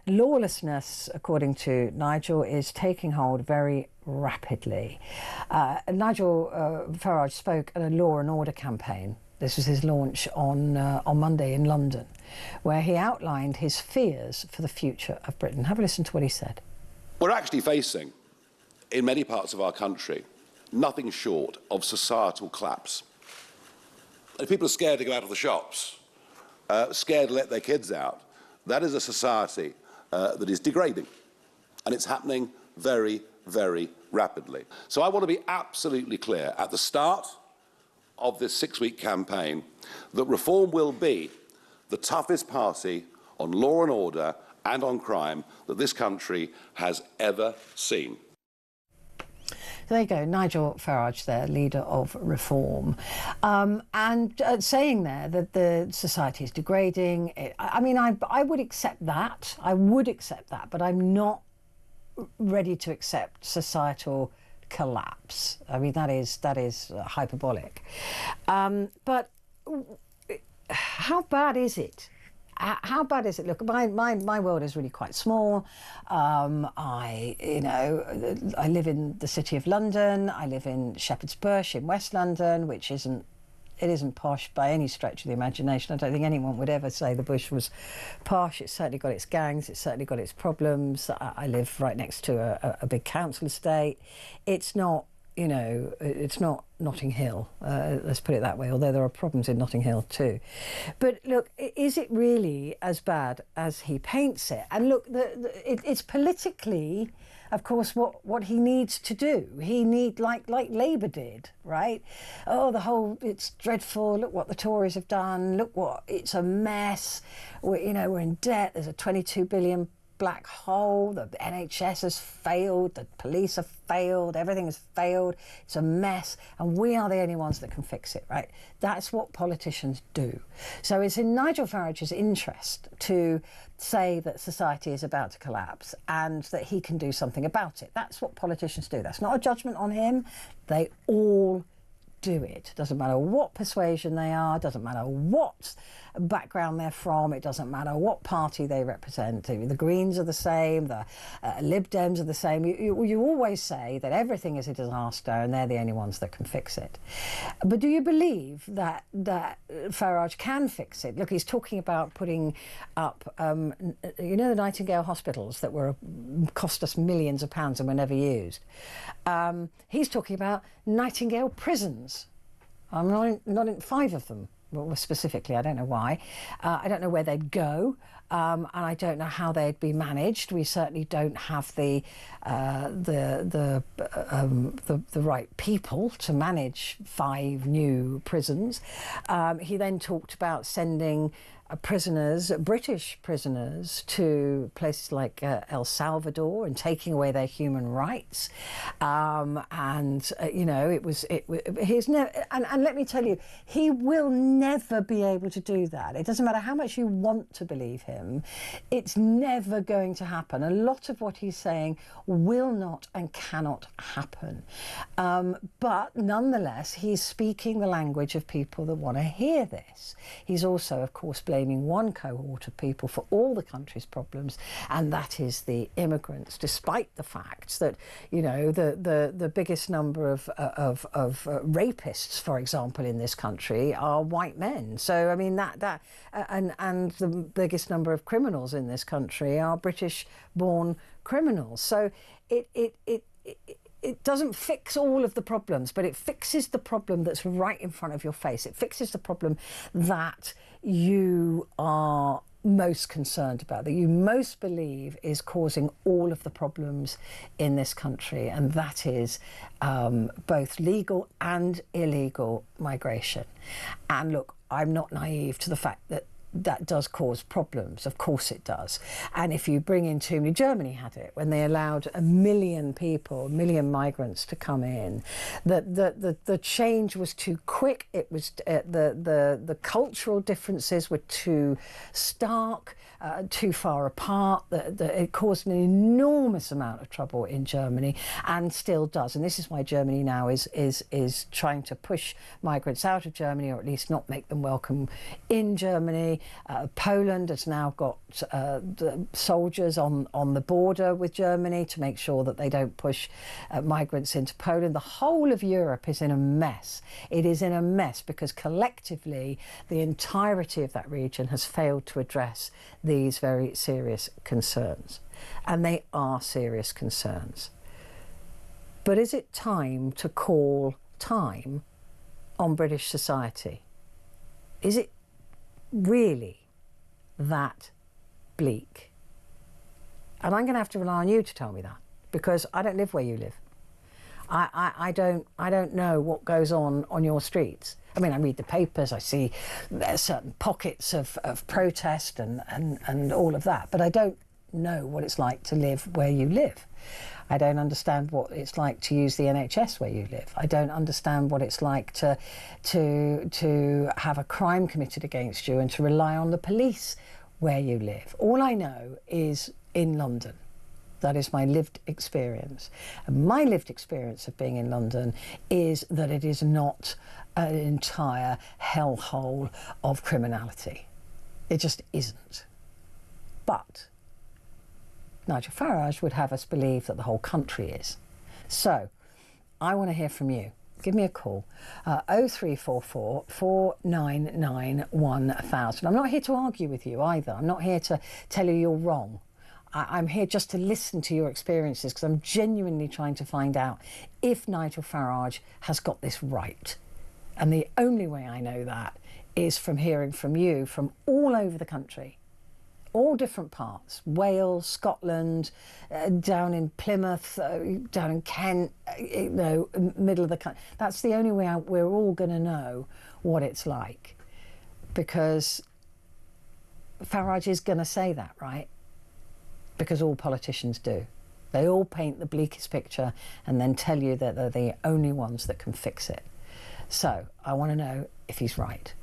F: Lawlessness, according to Nigel, is taking hold very rapidly. Nigel Farage spoke at a law and order campaign. This was his launch on Monday in London, where he outlined his fears for the future of Britain. Have a listen to what he said.
B: We're actually facing, in many parts of our country, nothing short of societal collapse. If people are scared to go out of the shops, scared to let their kids out, that is a society that is degrading, and it's happening very, very rapidly. So I want to be absolutely clear at the start of this 6-week campaign that Reform will be the toughest party on law and order and on crime that this country has ever seen.
F: There you go, Nigel Farage there, leader of Reform, and saying there that the society is degrading. I would accept that. I would accept that, but I'm not ready to accept societal collapse. I mean, that is hyperbolic. But how bad is it? How bad is it? Look, my world is really quite small. I live in the City of London. I live in Shepherd's Bush in West London, which isn't posh by any stretch of the imagination. I don't think anyone would ever say the Bush was posh. It's certainly got its gangs. It's certainly got its problems. I live right next to a big council estate. It's not, it's not Notting Hill, let's put it that way, although there are problems in Notting Hill too. But look, is it really as bad as he paints it? And look, it's politically, of course, what he needs to do. He like Labour did, right? Oh, it's dreadful. Look what the Tories have done. Look it's a mess. We're in debt. There's a £22 billion black hole, the NHS has failed, the police have failed, everything has failed, it's a mess, and we are the only ones that can fix it, right? That's what politicians do. So it's in Nigel Farage's interest to say that society is about to collapse and that he can do something about it. That's what politicians do. That's not a judgment on him. They all do it. Doesn't matter what persuasion they are, doesn't matter what background they're from, it doesn't matter what party they represent. The Greens are the same, the Lib Dems are the same. You always say that everything is a disaster and they're the only ones that can fix it. But do you believe that Farage can fix it? Look, he's talking about putting up, you know, the Nightingale hospitals that were cost us millions of pounds and were never used. He's talking about Nightingale prisons. I'm not in 5 of them. Well, specifically, I don't know why. I don't know where they'd go, and I don't know how they'd be managed. We certainly don't have the right people to manage 5 new prisons. He then talked about sending prisoners, British prisoners, to places like El Salvador and taking away their human rights. You know, he's never, and let me tell you, he will never be able to do that. It doesn't matter how much you want to believe him, it's never going to happen. A lot of what he's saying will not and cannot happen. But nonetheless, he's speaking the language of people that want to hear this. He's also, of course, blaming one cohort of people for all the country's problems, and that is the immigrants, despite the fact that, you know, the biggest number of rapists, for example, in this country are white men. So I mean and the biggest number of criminals in this country are British-born criminals. So it doesn't fix all of the problems, but it fixes the problem that's right in front of your face. It fixes the problem that you are most concerned about, that you most believe is causing all of the problems in this country, and that is both legal and illegal migration. And look, I'm not naive to the fact that that does cause problems. Of course it does. And if you bring in too many, Germany had it when they allowed 1 million people, 1 million migrants to come in. The change was too quick. It was the cultural differences were too stark, too far apart. It caused an enormous amount of trouble in Germany, and still does. And this is why Germany now is trying to push migrants out of Germany, or at least not make them welcome in Germany. Poland has now got the soldiers on the border with Germany to make sure that they don't push migrants into Poland. The whole of Europe is in a mess. It is in a mess because collectively the entirety of that region has failed to address these very serious concerns. And they are serious concerns. But is it time to call time on British society? Is it really that bleak? And I'm going to have to rely on you to tell me that, because I don't live where you live. I don't know what goes on your streets. I mean, I read the papers, I see there's certain pockets of protest and all of that, but I don't know what it's like to live where you live. I don't understand what it's like to use the NHS where you live. I don't understand what it's like to have a crime committed against you and to rely on the police where you live. All I know is in London. That is my lived experience. And my lived experience of being in London is that it is not an entire hellhole of criminality. It just isn't. But Nigel Farage would have us believe that the whole country is. So I want to hear from you. Give me a call, 0344 499 1000. I'm not here to argue with you either. I'm not here to tell you you're wrong. I'm here just to listen to your experiences, because I'm genuinely trying to find out if Nigel Farage has got this right. And the only way I know that is from hearing from you from all over the country. All different parts, Wales, Scotland, down in Plymouth, down in Kent, middle of the country. That's the only way we're all going to know what it's like, because Farage is going to say that, right? because all politicians do. They all paint the bleakest picture and then tell you that they're the only ones that can fix it. So I want to know if he's right.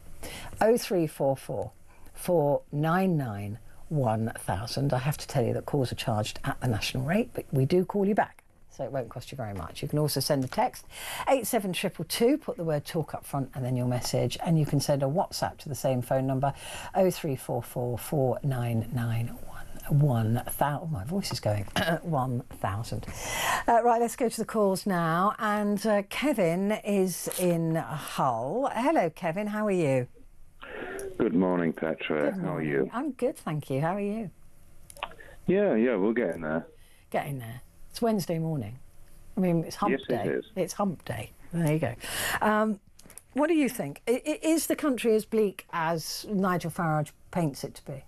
F: 0344 499 1000. I have to tell you that calls are charged at the national rate, but we do call you back, so it won't cost you very much. You can also send a text, 87222, put the word talk up front and then your message, and you can send a WhatsApp to the same phone number, 0344 499 1000. My voice is going. 1000. Right, let's go to the calls now. And Kevin is in Hull. Hello, Kevin. How are you?
C: Good morning, Petra. How are you?
F: I'm good, thank you. How are you?
C: Yeah, we're getting there.
F: Getting there. It's Wednesday morning. I mean, it's hump day.
C: It is.
F: It's hump day. There you go. What do you think? Is the country as bleak as Nigel Farage paints it to be?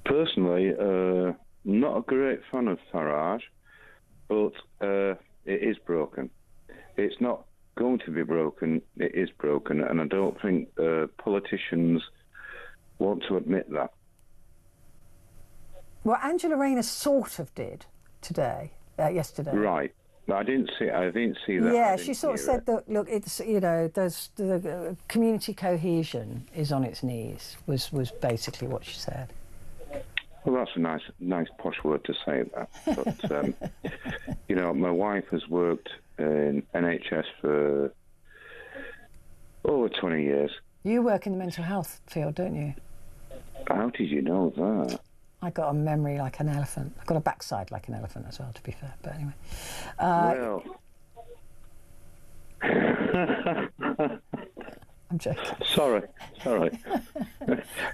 C: Personally, not a great fan of Farage, but it is broken. It's not going to be broken, it is broken, and I don't think politicians want to admit that.
F: Well, Angela Rayner sort of did yesterday.
C: Right. I didn't see that.
F: Yeah, she sort of said that, look, it's, there's the community cohesion is on its knees, was basically what she said.
C: Well, that's a nice posh word to say that. But, my wife has worked in NHS for over 20 years.
F: You work in the mental health field, don't you?
C: How did you know that?
F: I got a memory like an elephant. I've got a backside like an elephant as well, to be fair. But anyway.
C: Well...
F: I'm joking.
C: Sorry.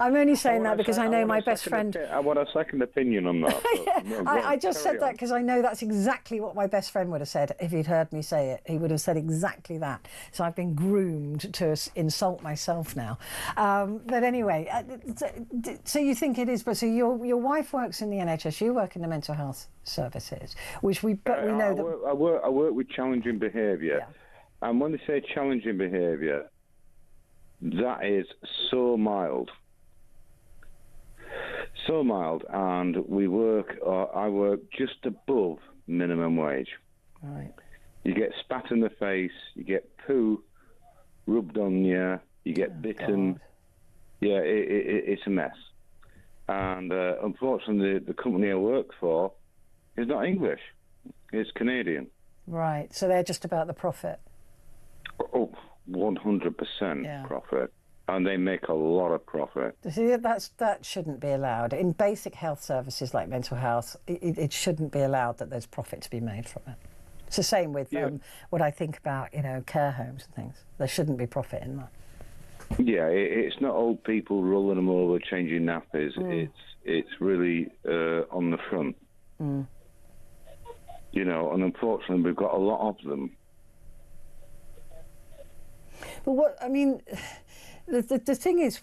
F: I'm only saying that because I know my best friend...
C: I want a second opinion on that.
F: Yeah, I just said that because I know that's exactly what my best friend would have said if he'd heard me say it. He would have said exactly that. So I've been groomed to insult myself now. But anyway, so you think it is... But so your wife works in the NHS, you work in the mental health services, which we know...
C: I work with challenging behaviour.
F: Yeah.
C: And when they say challenging behaviour, that is so mild, and I work just above minimum wage.
F: Right.
C: You get spat in the face, you get poo rubbed on you, you get bitten.
F: God.
C: Yeah, it's a mess. And unfortunately, the company I work for is not English; it's Canadian.
F: Right. So they're just about the profit.
C: Oh, 100% profit, and they make a lot of profit.
F: See, that shouldn't be allowed. In basic health services like mental health, it shouldn't be allowed that there's profit to be made from it. It's the same with what I think about, care homes and things. There shouldn't be profit in that.
C: Yeah, it's not old people rolling them over, changing nappies. It's really on the front. And unfortunately, we've got a lot of them.
F: But the thing is,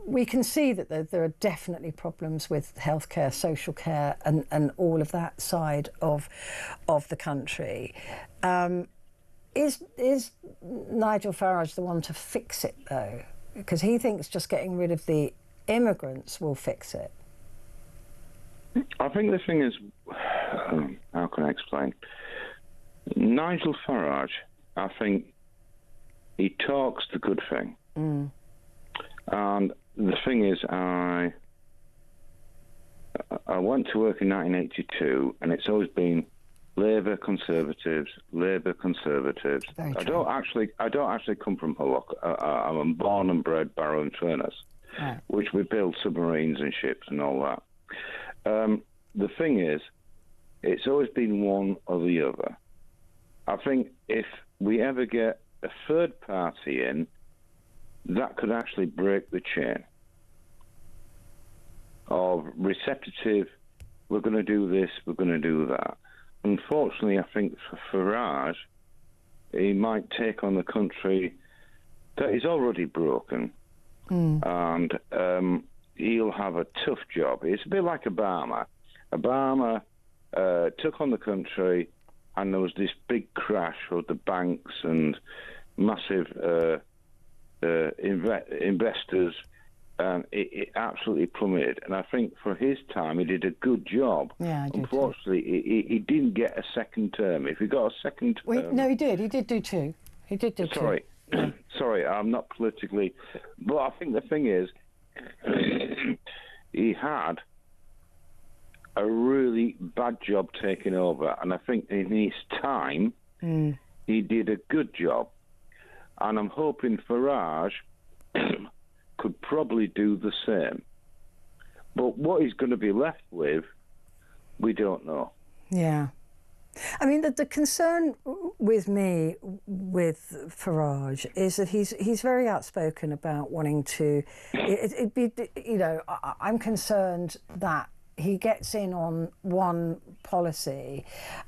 F: we can see that there are definitely problems with healthcare, social care, and all of that side of the country. Is Nigel Farage the one to fix it though? Because he thinks just getting rid of the immigrants will fix it.
C: I think the thing is, how can I explain? Nigel Farage, I think. He talks the good thing. And the thing is, I went to work in 1982, and it's always been Labour Conservatives. I don't actually come from Hull. I'm born and bred Barrow and Furness, which we build submarines and ships and all that. The thing is, it's always been one or the other. I think if we ever get a third party in, that could actually break the chain of receptive, we're going to do this, we're going to do that. Unfortunately, I think for Farage, he might take on the country that is already broken, and he'll have a tough job. It's a bit like Obama. Obama took on the country, and there was this big crash of the banks and massive investors and it absolutely plummeted. And I think for his time, he did a good job.
F: Yeah, I do.
C: Unfortunately, he didn't get a second term. If he got a second term...
F: Well, no, he did. He did do 2. He did do 2.
C: Sorry. Yeah. Sorry, I'm not politically... But I think the thing is, he had a really bad job taking over. And I think in his time, he did a good job. And I'm hoping Farage could probably do the same. But what he's going to be left with, we don't know.
F: Yeah. I mean, the concern with me with Farage is that he's very outspoken about wanting to... It'd be, you know, I'm concerned that he gets in on one policy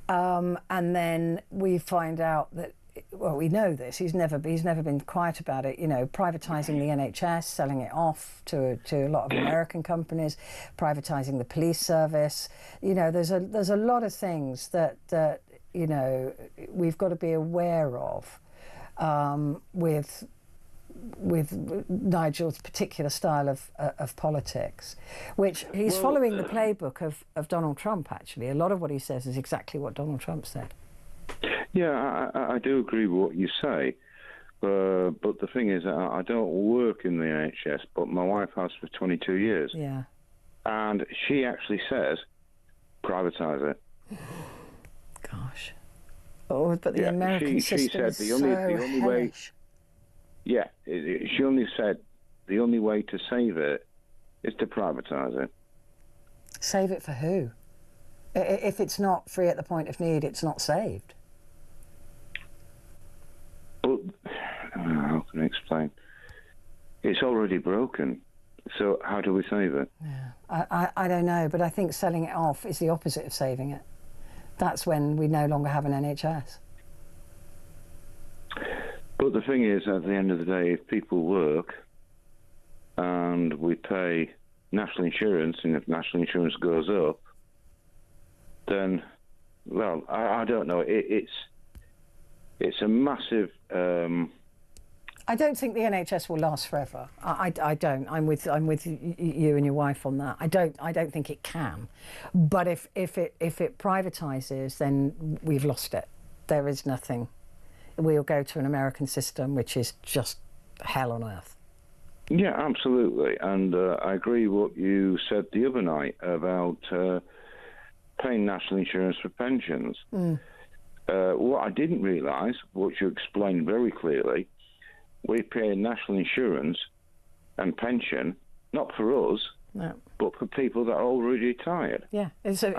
F: and then we find out that, well, we know this. He's never been quiet about it. You know, privatising the NHS, selling it off to a lot of American companies, privatising the police service. You know, there's a lot of things that you know we've got to be aware of with Nigel's particular style of politics, which he's following the playbook of Donald Trump. Actually, a lot of what he says is exactly what Donald Trump said.
C: Yeah, I do agree with what you say, but the thing is, I don't work in the NHS, but my wife has for 22 years.
F: Yeah.
C: And she actually says, privatise it.
F: Gosh. Oh, but the American system is so hellish.
C: Yeah, she only said the only way to save it is to privatise it.
F: Save it for who? If it's not free at the point of need, it's not saved.
C: But how can I explain? It's already broken. So how do we save it?
F: Yeah, I don't know, but I think selling it off is the opposite of saving it. That's when we no longer have an NHS.
C: But the thing is, at the end of the day, if people work and we pay national insurance, and if national insurance goes up, then, well, I don't know. It's a massive...
F: I don't think the NHS will last forever. I don't. I'm with you and your wife on that. I don't think it can. But if it privatises, then we've lost it. There is nothing. We'll go to an American system, which is just hell on earth.
C: Yeah, absolutely. And I agree with what you said the other night about paying national insurance for pensions. What I didn't realise, which you explained very clearly, we pay national insurance and pension, not for us, but for people that are already retired.
F: Yeah, it's a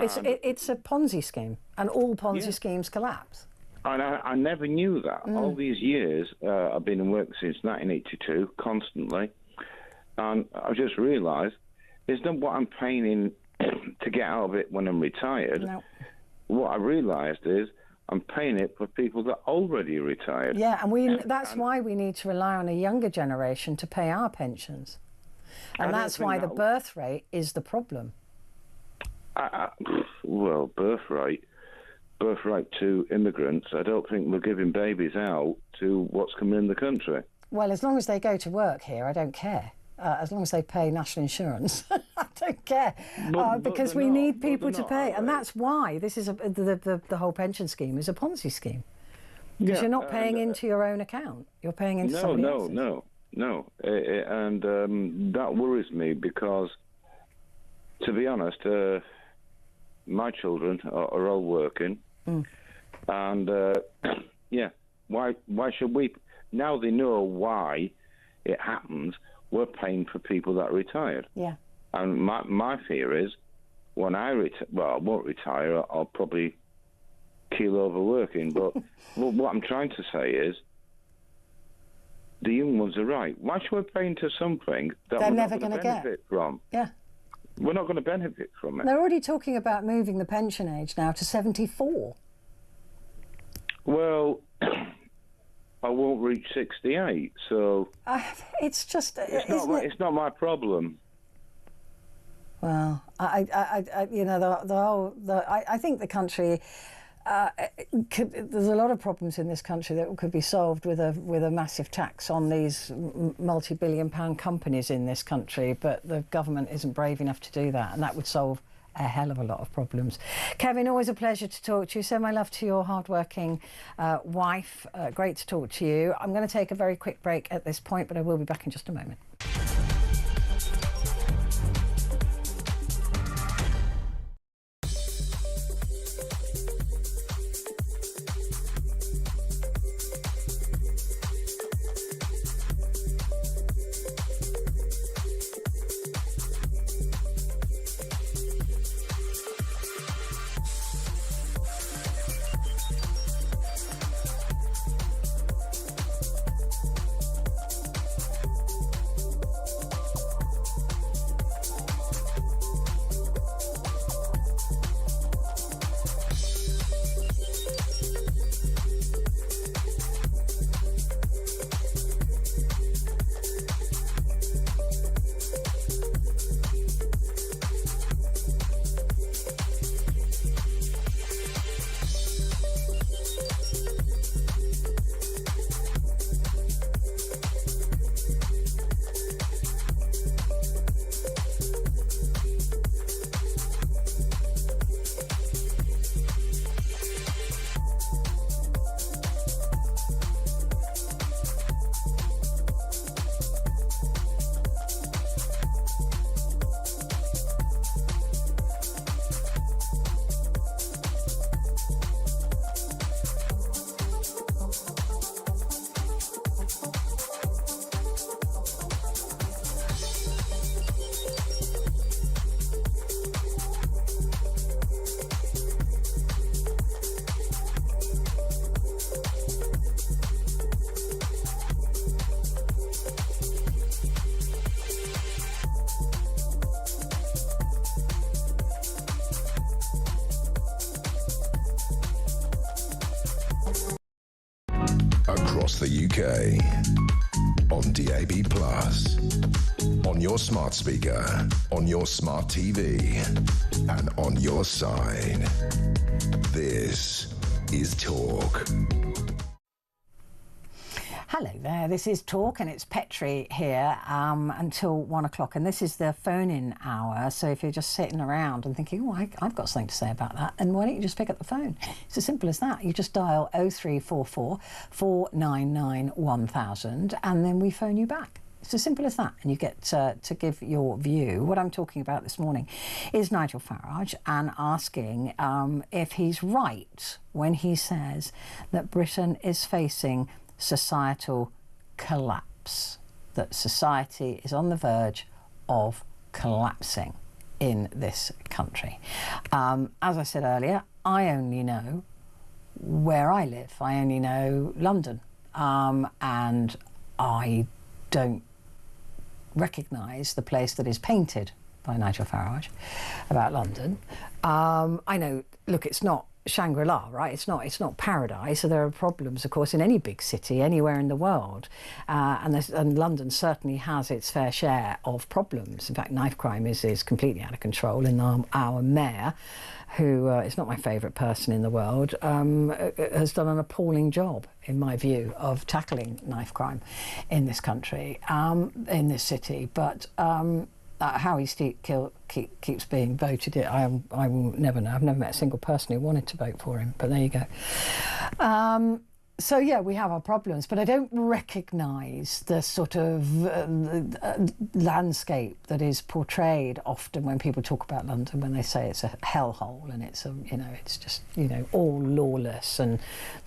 F: Ponzi scheme, and all Ponzi schemes collapse.
C: And I never knew that. All these years, I've been in work since 1982, constantly, and I just realised it's not what I'm paying in to get out of it when I'm retired.
F: No.
C: What I realised is I'm paying it for people that are already retired.
F: Yeah, and that's why we need to rely on a younger generation to pay our pensions. And that's why the birth rate is the problem.
C: Well, birth rate to immigrants, I don't think we're giving babies out to what's coming in the country.
F: Well, as long as they go to work here, I don't care. As long as they pay national insurance, I don't care. Because we need people to pay. And that's why this is the whole pension scheme is a Ponzi scheme. Because you're not paying into your own account. You're paying into somebody else's.
C: No. And that worries me because, to be honest, my children are all working. And, yeah, why should we... Now they know why it happens, we're paying for people that are retired.
F: Yeah.
C: And my fear is, when I retire... Well, I won't retire, I'll probably keel over working, but what I'm trying to say is, the young ones are right. Why should we pay into something that
F: they're
C: we're
F: never
C: not going to
F: benefit
C: from?
F: Yeah.
C: We're not going to benefit from it.
F: They're already talking about moving the pension age now to 74.
C: Well, I won't reach 68, so...
F: it's just...
C: It's not my problem.
F: Well, I think the country... there's a lot of problems in this country that could be solved with a massive tax on these multi-billion-pound companies in this country, but the government isn't brave enough to do that, and that would solve a hell of a lot of problems. Kevin, always a pleasure to talk to you. Send my love to your hard-working wife. Great to talk to you. I'm going to take a very quick break at this point, but I will be back in just a moment.
E: Across the UK, on DAB+, on your smart speaker, on your smart TV, and on your side. This is Talk.
F: Hello there, this is Talk and it's Petrie here until 1 o'clock, and this is the phone-in hour, so if you're just sitting around and thinking, oh, I've got something to say about that, then why don't you just pick up the phone? It's as simple as that. You just dial 0344 499 1000 and then we phone you back. It's as simple as that, and you get to give your view. What I'm talking about this morning is Nigel Farage, and asking if he's right when he says that Britain is facing societal collapse, that society is on the verge of collapsing in this country. As I said earlier, I only know where I live. I only know London, and I don't recognise the place that is painted by Nigel Farage about London. I know, look, it's not Shangri-La, right? It's not paradise. So there are problems, of course, in any big city, anywhere in the world, and London certainly has its fair share of problems. In fact, knife crime is completely out of control, and our mayor, who is not my favourite person in the world, has done an appalling job, in my view, of tackling knife crime in this country, in this city. But how he keeps being voted, I will never know. I've never met a single person who wanted to vote for him, but there you go. So yeah, we have our problems, but I don't recognise the sort of landscape that is portrayed often when people talk about London, when they say it's a hellhole and it's it's just all lawless and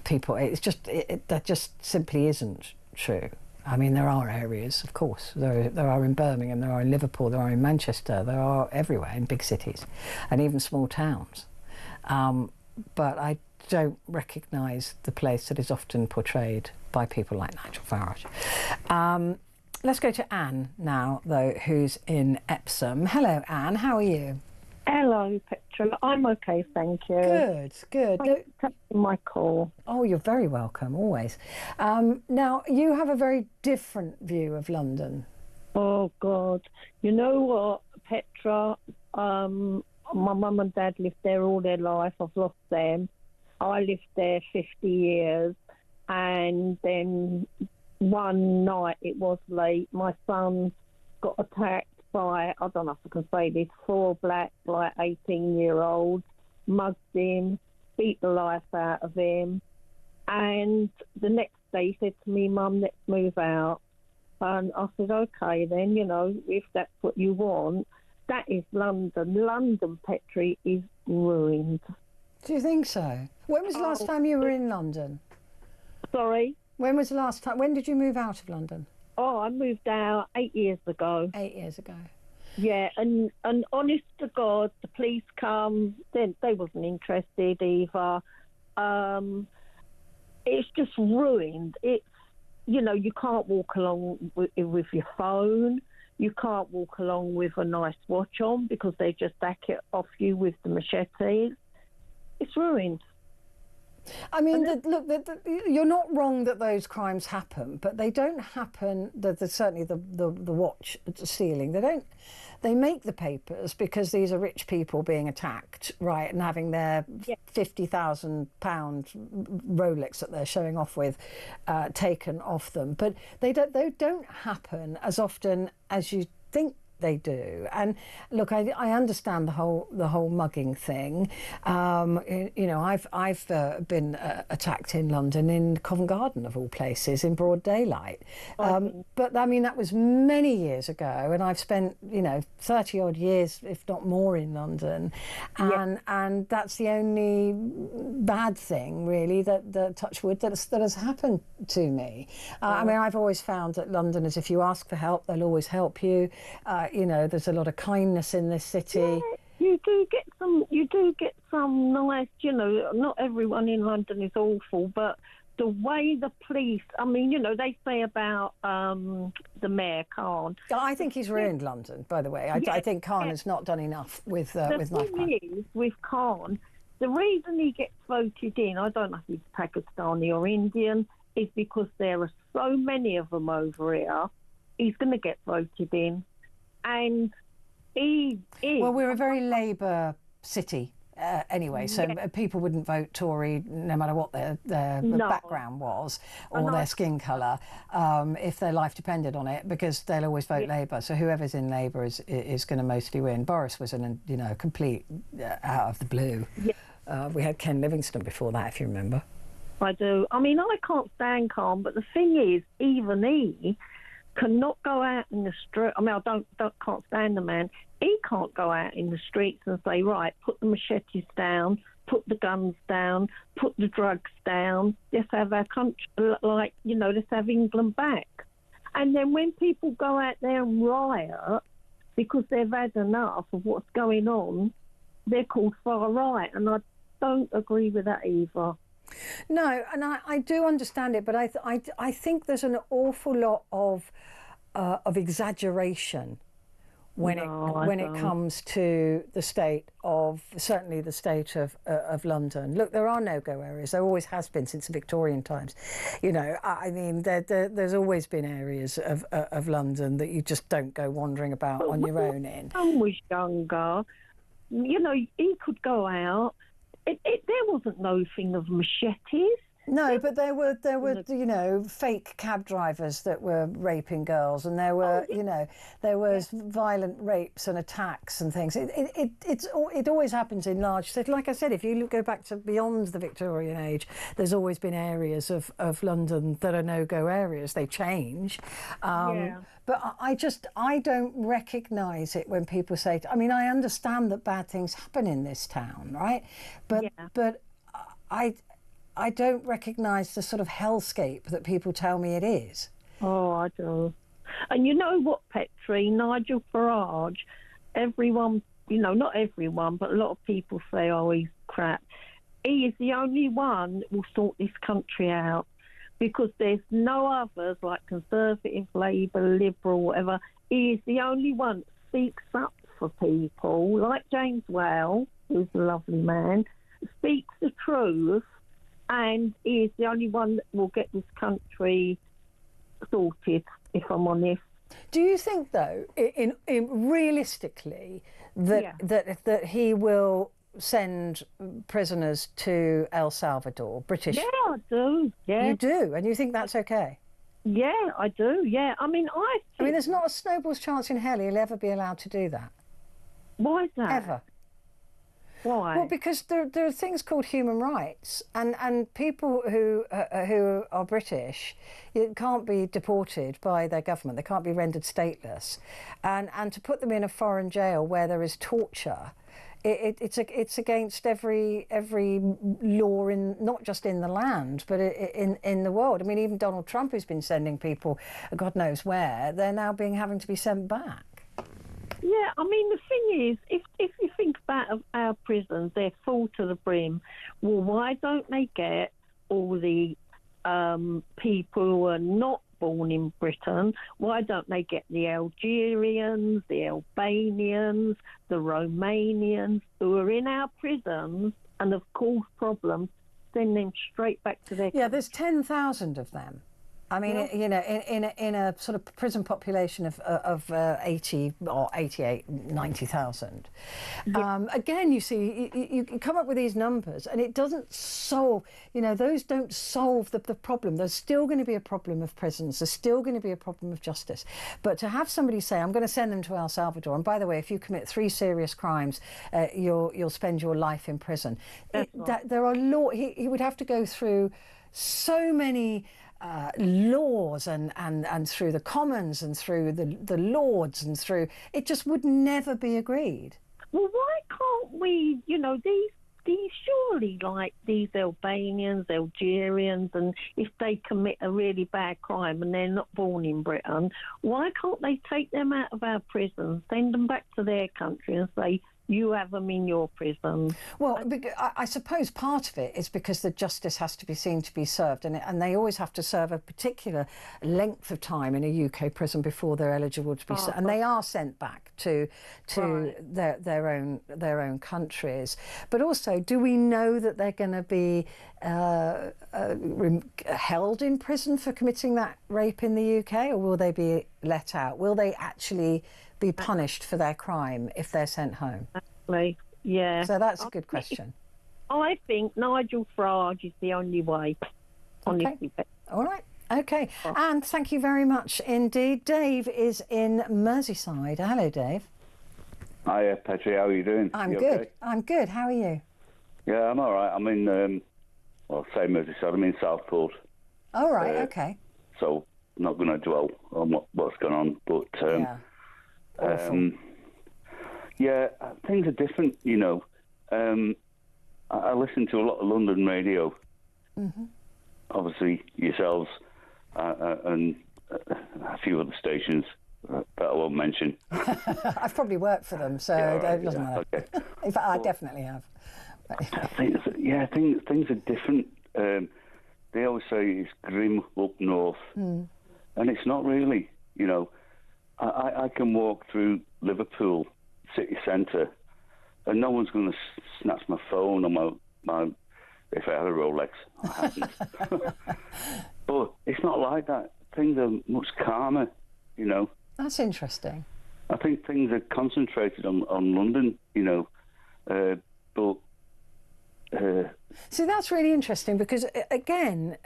F: people. It's just that just simply isn't true. I mean, there are areas, of course. There are in Birmingham, there are in Liverpool, there are in Manchester, there are everywhere in big cities, and even small towns. But I don't recognise the place that is often portrayed by people like Nigel Farage. Let's go to Anne now, though, who's in Epsom. Hello, Anne. How are you?
D: Hello, Petra. I'm okay, thank you.
F: Good, good.
D: Thanks for taking my call.
F: Oh, you're very welcome, always. Now, you have a very different view of London.
D: Oh, God. You know what, Petra? My mum and dad lived there all their life. I've lost them. I lived there 50 years, and then one night, it was late, my son got attacked by, I don't know if I can say this, 4 black, like 18-year-olds, mugged him, beat the life out of him. And the next day he said to me, Mum, let's move out. And I said, OK, then, you know, if that's what you want. That is London. London, Petrie, is ruined.
F: Do you think so? When was the last time you were in London?
D: Sorry?
F: When was the last time? When did you move out of London?
D: Oh, I moved out 8 years ago.
F: 8 years ago.
D: Yeah, and honest to God, the police come, they wasn't interested either. It's just ruined. It's, you know, you can't walk along with your phone. You can't walk along with a nice watch on because they just back it off you with the machetes. It's ruined.
F: I mean, you're not wrong that those crimes happen, but they don't happen. Certainly the watch stealing. They make the papers because these are rich people being attacked, right, and having their £50,000 Rolex that they're showing off with taken off them. But they don't happen as often as you think they do. And look, I understand the whole mugging thing. You know, I've been attacked in London in Covent Garden of all places in broad daylight. But I mean that was many years ago, and I've spent 30 odd years, if not more, in London, and that's the only bad thing really that touch wood that has happened to me. I mean, I've always found that Londoners, if you ask for help, they'll always help you. You know, there's a lot of kindness in this city.
D: Yeah, you do get some nice, you know, not everyone in London is awful, but the way the police, I mean, you know, they say about the Mayor Khan.
F: I think he's ruined London, by the way. I think Khan has not done enough with knife crime.
D: The thing is, with Khan, the reason he gets voted in, I don't know if he's Pakistani or Indian, is because there are so many of them over here. He's going to get voted in. And he is...
F: Well, we're a very Labour city anyway, so people wouldn't vote Tory no matter what their background was or their skin colour if their life depended on it, because they'll always vote Labour. So whoever's in Labour is going to mostly win. Boris was complete out of the blue. Yeah. We had Ken Livingstone before that, if you remember.
D: I do. I mean, I can't stand Khan, but the thing is, even he cannot go out in the street. I mean, I can't stand the man. He can't go out in the streets and say, right, put the machetes down, put the guns down, put the drugs down. Let's have our country, like, you know, let's have England back. And then when people go out there and riot because they've had enough of what's going on, they're called far right, and I don't agree with that either.
F: No, and I do understand it, but I think there's an awful lot of exaggeration when it comes to the state of, certainly the state of London. Look, there are no-go areas. There always has been since the Victorian times. You know, I mean, there's always been areas of London that you just don't go wandering about on your own in.
D: When my son was younger, you know, he could go out. There wasn't no thing of machetes.
F: No, but there were you know, fake cab drivers that were raping girls, and there were there was violent rapes and attacks and things. It always happens in large cities. Like I said, if you go back to beyond the Victorian age, there's always been areas of London that are no-go areas. They change. But I don't recognise it when people say, I mean, I understand that bad things happen in this town, right? But I don't recognise the sort of hellscape that people tell me it is.
D: Oh, I do. And you know what, Petrie, Nigel Farage, everyone, you know, not everyone, but a lot of people say, oh, he's crap. He is the only one that will sort this country out, because there's no others like Conservative, Labour, Liberal, whatever. He is the only one that speaks up for people, like James Whale, who's a lovely man, speaks the truth, and he is the only one that will get this country sorted, if I'm honest.
F: Do you think, though, in realistically, that he will send prisoners to El Salvador, British?
D: Yeah, I do. Yeah.
F: You do, and you think that's okay?
D: Yeah, I do. Yeah, I mean,
F: there's not a snowball's chance in hell he'll ever be allowed to do that.
D: Why is that?
F: Ever.
D: Why?
F: Well, because there are things called human rights, and people who are British can't be deported by their government. They can't be rendered stateless, and to put them in a foreign jail where there is torture, it's against every law in, not just in the land but in the world. I mean, even Donald Trump, who's been sending people God knows where, they're now having to be sent back.
D: Yeah, I mean, the thing is, if you think about our prisons, they're full to the brim. Well, why don't they get all the people who are not born in Britain? Why don't they get the Algerians, the Albanians, the Romanians who are in our prisons and have caused problems, send them straight back to their country?
F: There's 10,000 of them. I mean, in a sort of prison population of 80 or 88, 90,000. Again, you see, you come up with these numbers, and it doesn't solve. Those don't solve the problem. There's still going to be a problem of prisons. There's still going to be a problem of justice. But to have somebody say, "I'm going to send them to El Salvador," and by the way, if you commit 3 serious crimes, you'll spend your life in prison. There are law. He would have to go through so many laws and through the Commons and through the Lords and through, it just would never be agreed.
D: Well, why can't we, these surely, like these Albanians, Algerians, and if they commit a really bad crime and they're not born in Britain, why can't they take them out of our prisons, send them back to their country and say, you have them in your prison?
F: Well, I suppose part of it is because the justice has to be seen to be served, and they always have to serve a particular length of time in a UK prison before they're eligible to be sent, and they are sent back to their own countries. But also, do we know that they're going to be held in prison for committing that rape in the UK, or will they be let out? Will they actually be punished for their crime if they're sent home?
D: Exactly. Yeah.
F: So that's a good question.
D: I think Nigel Farage is the only way.
F: Okay. All right. Okay. And thank you very much indeed. Dave is in Merseyside. Hello, Dave.
C: Hiya, Petrie. How are you doing?
F: I'm good. Okay? I'm good. How are you?
C: Yeah, I'm all right. I'm in, say Merseyside. I'm in Southport.
F: All right. Okay.
C: So I'm not going to dwell on what's going on, but things are different, I listen to a lot of London radio. Mm-hmm. Obviously, yourselves and a few other stations that I won't mention.
F: I've probably worked for them, so it doesn't matter. Okay. In fact, I definitely have.
C: Things are different. They always say it's grim up north, and it's not really. I can walk through Liverpool city centre, and no one's going to snatch my phone or my if I had a Rolex. I haven't. But it's not like that. Things are much calmer,
F: That's interesting.
C: I think things are concentrated on London, but...
F: See, that's really interesting because, again,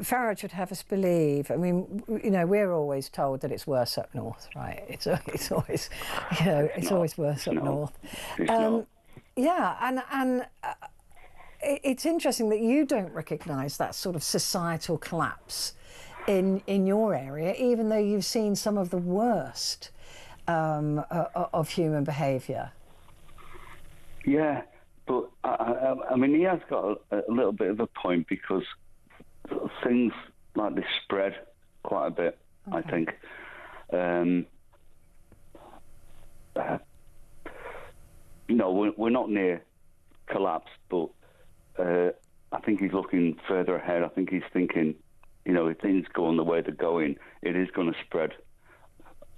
F: Farage would have us believe, I mean, we're always told that it's worse up north, right? It's always, it's always worse up north. Yeah, and it's interesting that you don't recognise that sort of societal collapse in your area, even though you've seen some of the worst of human behaviour.
C: Yeah. But, I mean, he has got a little bit of a point because things like this spread quite a bit, okay. I think. We're not near collapse, but I think he's looking further ahead. I think he's thinking, if things go on the way they're going, it is going to spread.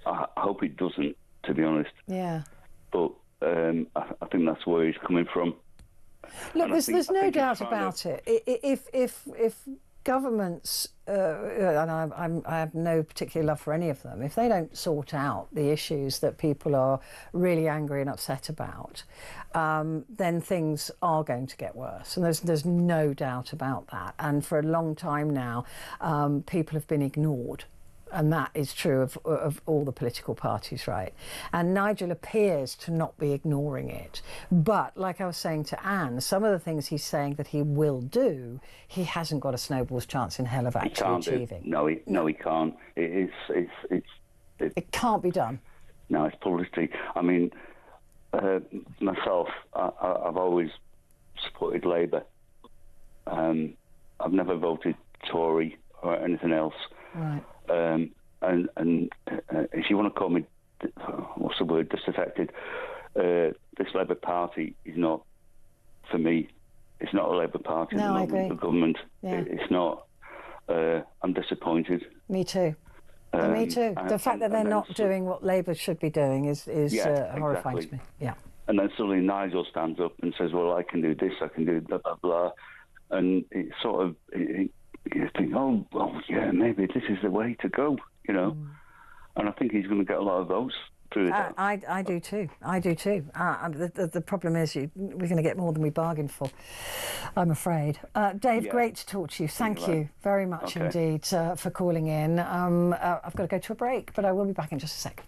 C: I hope it doesn't, to be honest.
F: Yeah.
C: But I think that's where he's coming from.
F: Look, there's no doubt about it. If governments, and I have no particular love for any of them, if they don't sort out the issues that people are really angry and upset about, then things are going to get worse. And there's no doubt about that. And for a long time now, people have been ignored. And that is true of all the political parties, right? And Nigel appears to not be ignoring it. But like I was saying to Anne, some of the things he's saying that he will do, he hasn't got a snowball's chance in hell of actually achieving.
C: No, he can't. It
F: can't be done.
C: No, it's publicity. I mean, myself, I've always supported Labour. I've never voted Tory or anything else.
F: Right.
C: And if you want to call me, what's the word, disaffected, this Labour Party is not, for me, it's not a Labour Party.
F: No, I agree.
C: The government,
F: yeah.
C: It's not. I'm disappointed.
F: Me too. Me too. The fact that they're not doing what Labour should be doing is horrifying to me. Yeah.
C: And then suddenly Nigel stands up and says, well, I can do this, I can do blah, blah, blah. And it sort of... you think, oh, well, yeah, maybe this is the way to go, you know. And I think he's going to get a lot of votes through that.
F: I do too. I do too. The problem is we're going to get more than we bargained for, I'm afraid. Dave, great to talk to you. Thank you very much indeed for calling in. I've got to go to a break, but I will be back in just a sec.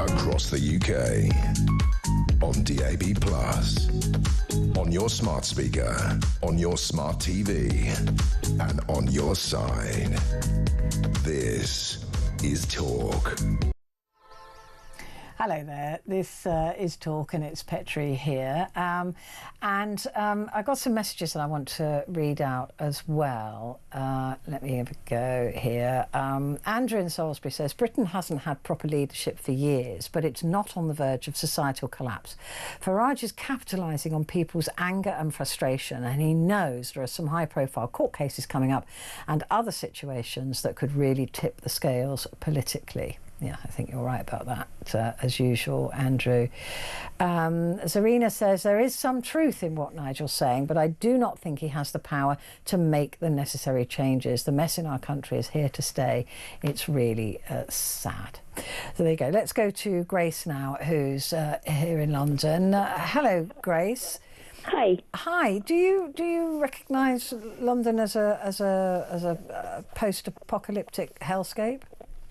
E: Across the UK, on DAB+, on your smart speaker, on your smart TV, and on your side. This is Talk.
F: Hello there, this is Talk and it's Petrie here. I've got some messages that I want to read out as well. Let me have a go here. Andrew in Salisbury says, Britain hasn't had proper leadership for years, but it's not on the verge of societal collapse. Farage is capitalising on people's anger and frustration, and he knows there are some high-profile court cases coming up and other situations that could really tip the scales politically. Yeah, I think you're right about that, as usual, Andrew. Zarina says, there is some truth in what Nigel's saying, but I do not think he has the power to make the necessary changes. The mess in our country is here to stay. It's really sad. So there you go. Let's go to Grace now, who's here in London. Hello, Grace.
G: Hi.
F: Hi. Do you recognise London as a post-apocalyptic hellscape?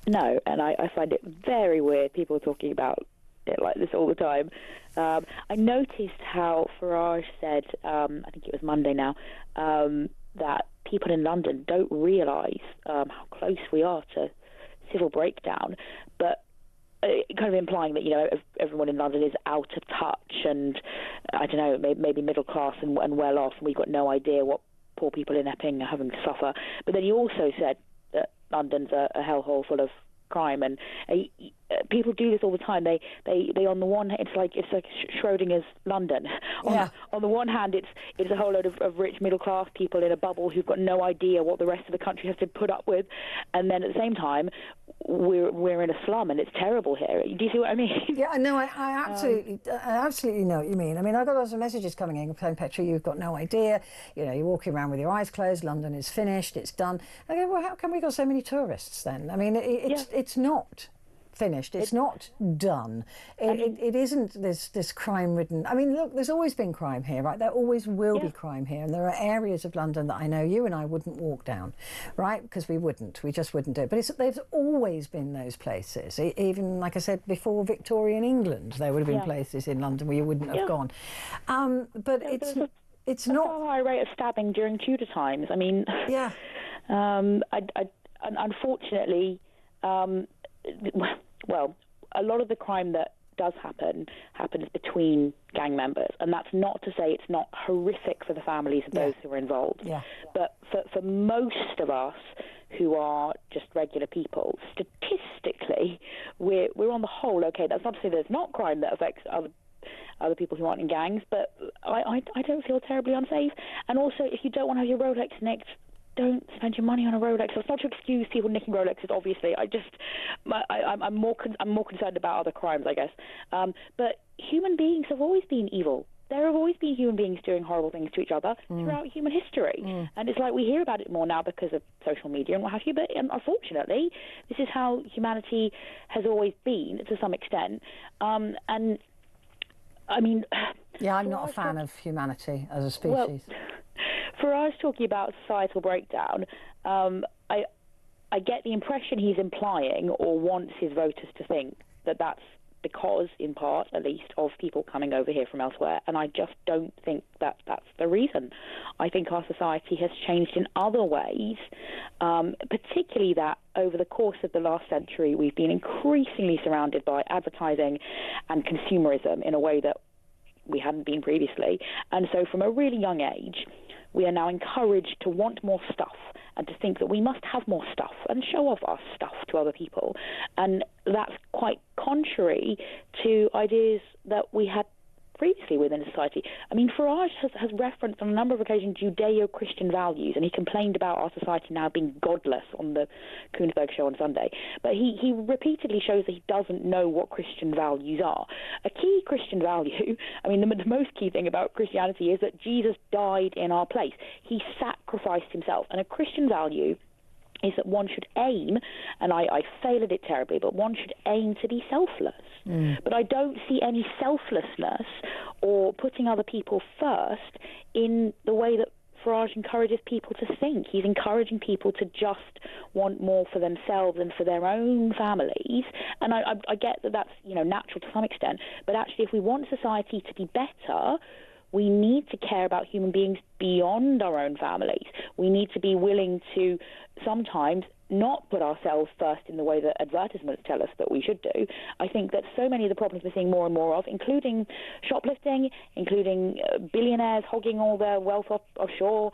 G: No, and I find it very weird people talking about it like this all the time. I noticed how Farage said, I think it was Monday now, that people in London don't realise how close we are to civil breakdown, but kind of implying that, you know, everyone in London is out of touch and, I don't know, maybe middle class and well off, and we've got no idea what poor people in Epping are having to suffer. But then he also said that London's a hellhole full of crime, and people do this all the time. They on the one hand, it's like Schrodinger's London. On the one hand, it's a whole load of rich middle class people in a bubble who've got no idea what the rest of the country has to put up with, and then at the same time, we're in a slum and it's terrible here. Do you see what I mean?
F: Yeah, no, I absolutely know what you mean. I mean, I got lots of messages coming in saying, Petrie, you've got no idea. You know, you're walking around with your eyes closed. London is finished. It's done. I go, well, how come we got so many tourists then? I mean, it's not finished. It's not done. It isn't this crime-ridden. I mean, look, there's always been crime here, right? There always will be crime here, and there are areas of London that I know you and I wouldn't walk down, right? Because we just wouldn't do it. But there's always been those places. Even, like I said, before Victorian England, there would have been places in London where you wouldn't have gone. But it's not
G: a high rate of stabbing during Tudor times. I mean, unfortunately. Well, a lot of the crime that does happens between gang members, and that's not to say it's not horrific for the families of those who are involved. Yeah. But for most of us who are just regular people, statistically, we're on the whole okay. That's not to say there's not crime that affects other people who aren't in gangs, but I don't feel terribly unsafe. And also, if you don't want to have your Rolex nicked, don't spend your money on a Rolex. It's not to excuse people nicking Rolexes, obviously. I'm more concerned about other crimes, I guess. But human beings have always been evil. There have always been human beings doing horrible things to each other throughout human history. And it's like we hear about it more now because of social media and what have you, but unfortunately, this is how humanity has always been, to some extent. And, I mean...
F: Yeah, I'm not a fan of humanity as a species.
G: Well, for us talking about societal breakdown, I get the impression he's implying or wants his voters to think that that's because, in part at least, of people coming over here from elsewhere, and I just don't think that that's the reason. I think our society has changed in other ways, particularly that over the course of the last century we've been increasingly surrounded by advertising and consumerism in a way that we hadn't been previously. And so from a really young age, we are now encouraged to want more stuff and to think that we must have more stuff and show off our stuff to other people. And that's quite contrary to ideas that we had previously within society. I mean, Farage has referenced on a number of occasions Judeo-Christian values, and he complained about our society now being godless on the Koonsberg show on Sunday. But he repeatedly shows that he doesn't know what Christian values are. A key Christian value, I mean, the most key thing about Christianity is that Jesus died in our place. He sacrificed himself. And a Christian value is that one should aim, and I fail at it terribly, but one should aim to be selfless. But I don't see any selflessness or putting other people first in the way that Farage encourages people to think. He's encouraging people to just want more for themselves and for their own families. And I get that that's, you know, natural to some extent, but actually if we want society to be better, we need to care about human beings beyond our own families. We need to be willing to sometimes not put ourselves first in the way that advertisements tell us that we should do. I think that so many of the problems we're seeing more and more of, including shoplifting, including billionaires hogging all their wealth offshore,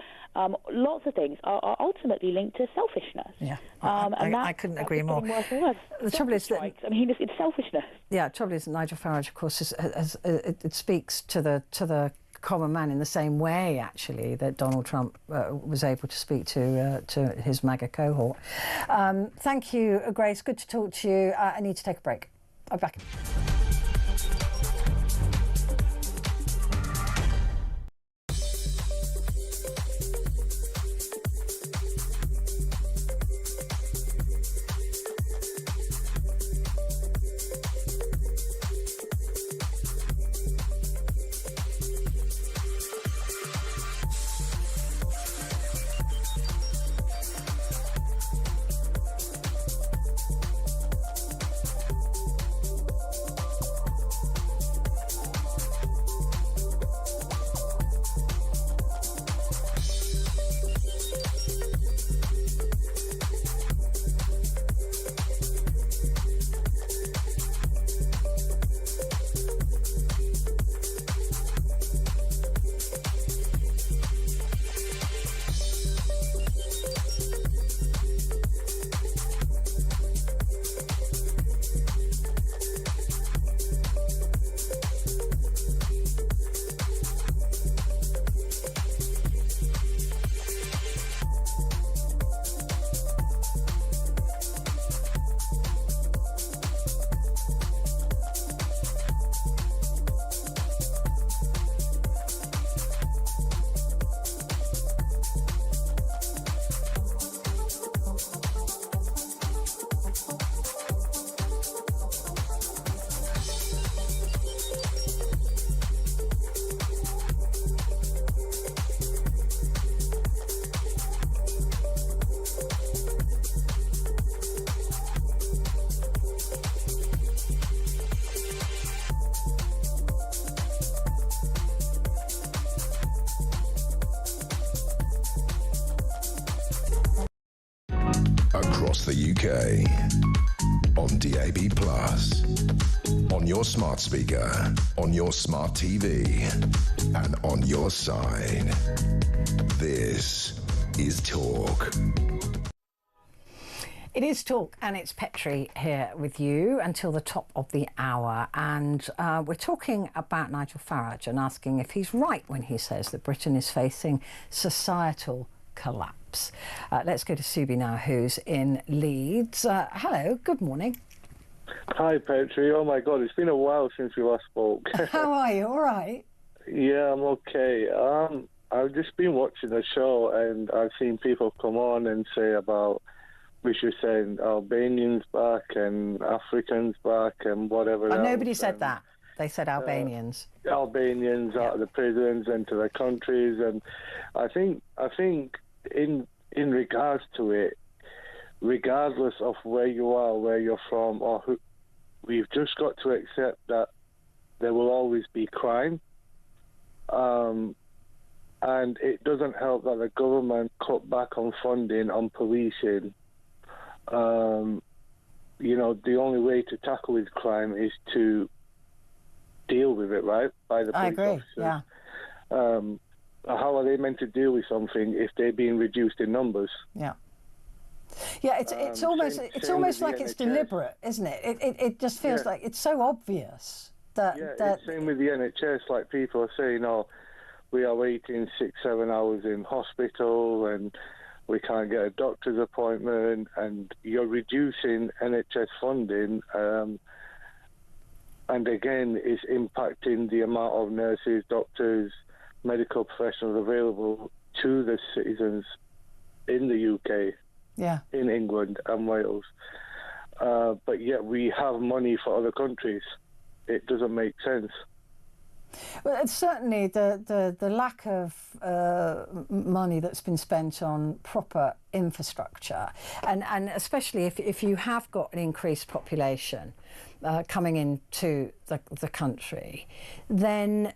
G: lots of things are ultimately linked to selfishness.
F: Yeah,
G: and
F: I couldn't agree more. The trouble is that,
G: I mean, it's selfishness.
F: Yeah, the trouble is that Nigel Farage, of course, it speaks to the common man in the same way, actually, that Donald Trump was able to speak to his MAGA cohort. Thank you, Grace. Good to talk to you. I need to take a break. I'll be back.
E: across the UK. On DAB+, on your smart speaker, on your smart TV, and on your side. This is Talk.
F: It is Talk, and it's Petrie here with you until the top of the hour. And we're talking about Nigel Farage and asking if he's right when he says that Britain is facing societal collapse. Let's go to Subi now, who's in Leeds. Hello, good morning.
H: Hi, Petrie. Oh, my God, it's been a while since we last spoke.
F: How are you? All right?
H: Yeah, I'm okay. I've just been watching the show, and I've seen people come on and say about we should send Albanians back and Africans back and whatever else.
F: Nobody said that. They said Albanians.
H: Albanians out of the prisons and to their countries. And I think in regards to it, regardless of where you are, where you're from, or who, we've just got to accept that there will always be crime. And it doesn't help that the government cut back on funding on policing. You know, the only way to tackle this crime is to deal with it, right? By the police
F: I agree,
H: officers.
F: yeah.
H: How are they meant to deal with something if they're being reduced in numbers?
F: Yeah. Yeah, it's almost like it's deliberate, isn't it? It just feels like it's so obvious that...
H: It's same with the NHS, like people are saying, oh, we are waiting 6-7 hours in hospital and we can't get a doctor's appointment, and you're reducing NHS funding, and again, it's impacting the amount of nurses, doctors, medical professionals available to the citizens in the UK, in England and Wales. But yet we have money for other countries. It doesn't make sense.
F: Well, it's certainly the lack of money that's been spent on proper infrastructure, and especially if you have got an increased population coming into the country, then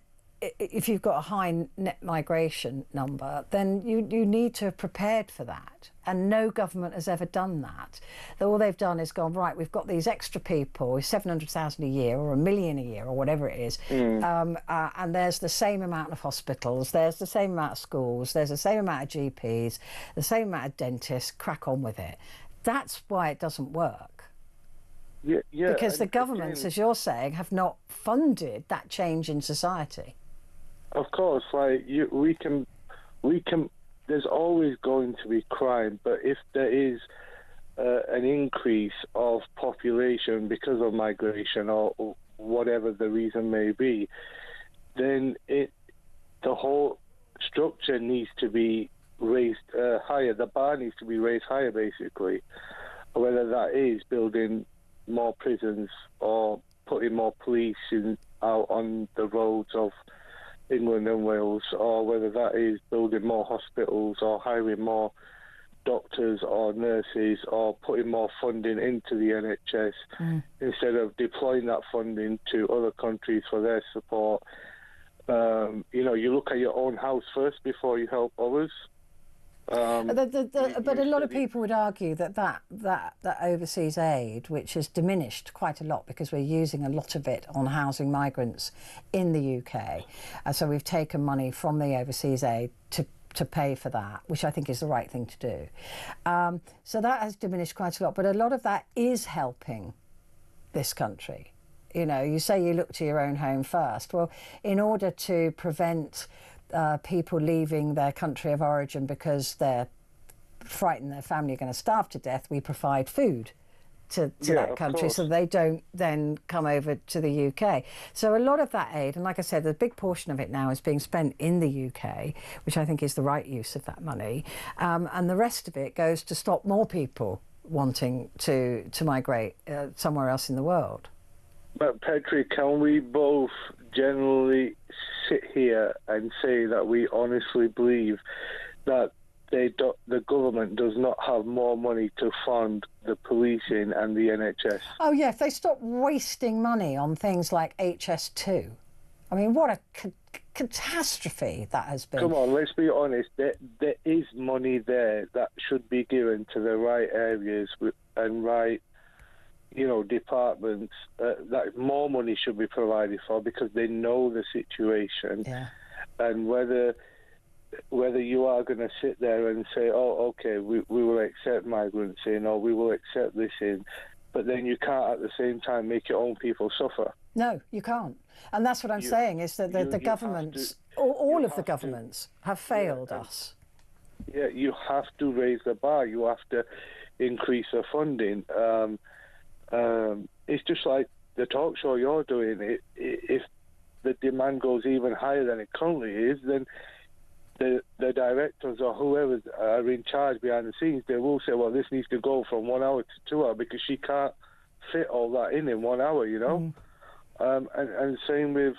F: if you've got a high net migration number, then you need to have prepared for that. And no government has ever done that. All they've done is gone, right, we've got these extra people, 700,000 a year or 1 million a year or whatever it is, and there's the same amount of hospitals, there's the same amount of schools, there's the same amount of GPs, the same amount of dentists, crack on with it. That's why it doesn't work.
H: Yeah,
F: because the governments, as you're saying, have not funded that change in society.
H: Of course, like we can. There's always going to be crime, but if there is an increase of population because of migration or whatever the reason may be, then the whole structure needs to be raised higher. The bar needs to be raised higher, basically. Whether that is building more prisons or putting more police out on the roads of England and Wales, or whether that is building more hospitals or hiring more doctors or nurses or putting more funding into the NHS instead of deploying that funding to other countries for their support. You look at your own house first before you help others.
F: But a lot of people would argue that overseas aid, which has diminished quite a lot because we're using a lot of it on housing migrants in the UK, so we've taken money from the overseas aid to pay for that, which I think is the right thing to do. So that has diminished quite a lot, but a lot of that is helping this country. You know, you say you look to your own home first. Well, in order to prevent people leaving their country of origin because they're frightened their family are going to starve to death, we provide food to that country so they don't then come over to the UK. So a lot of that aid, and like I said, a big portion of it now is being spent in the UK, which I think is the right use of that money, and the rest of it goes to stop more people wanting to migrate somewhere else in the world.
H: But Petrie, can we both generally sit here and say that we honestly believe that the government does not have more money to fund the policing and the NHS?
F: Oh yeah, if they stop wasting money on things like HS2 I mean, what a catastrophe that has been.
H: Come on, let's be honest. There is money there that should be given to the right areas and right, departments. That more money should be provided for because they know the situation.
F: Yeah.
H: And whether you are going to sit there and say, oh, okay, we will accept migrants in, or we will accept this in, but then you can't at the same time make your own people suffer.
F: No, you can't. And that's what I'm saying, is that the governments, all of the governments, have failed us.
H: Yeah, you have to raise the bar. You have to increase the funding. It's just like the talk show you're doing. If the demand goes even higher than it currently is, then the directors or whoever are in charge behind the scenes, they will say, well, this needs to go from 1 hour to 2 hours because she can't fit all that in 1 hour, And same with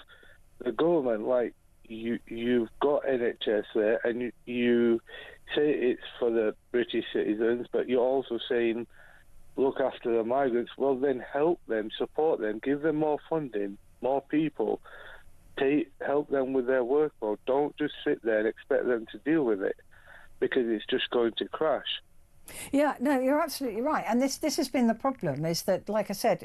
H: the government, like you've got NHS there and you say it's for the British citizens, but you're also saying look after the migrants. Well, then help them, support them, give them more funding, more people. Help them with their workload. Don't just sit there and expect them to deal with it because it's just going to crash.
F: Yeah, no, you're absolutely right. And this has been the problem, is that, like I said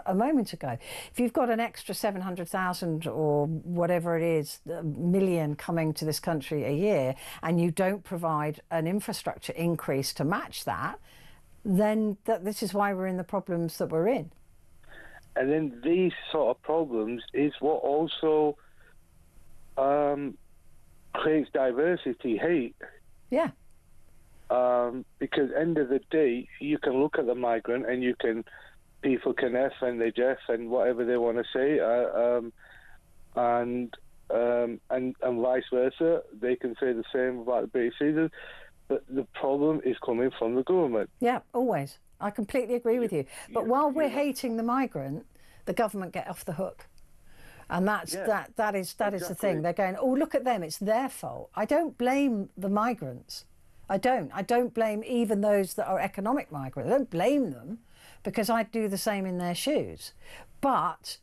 F: a moment ago, if you've got an extra 700,000 or whatever it is, million coming to this country a year, and you don't provide an infrastructure increase to match that, then this is why we're in the problems that we're in.
H: And then these sort of problems is what also creates diversity, hate.
F: Yeah.
H: Because end of the day, you can look at the migrant and people can F and they Jeff and whatever they want to say, and vice versa. They can say the same about the British citizens. But the problem is coming from the government.
F: Yeah, always. I completely agree with you. But while we're hating the migrant, the government get off the hook. And that is the thing. They're going, oh, look at them, it's their fault. I don't blame the migrants. I don't blame even those that are economic migrants. I don't blame them because I'd do the same in their shoes. But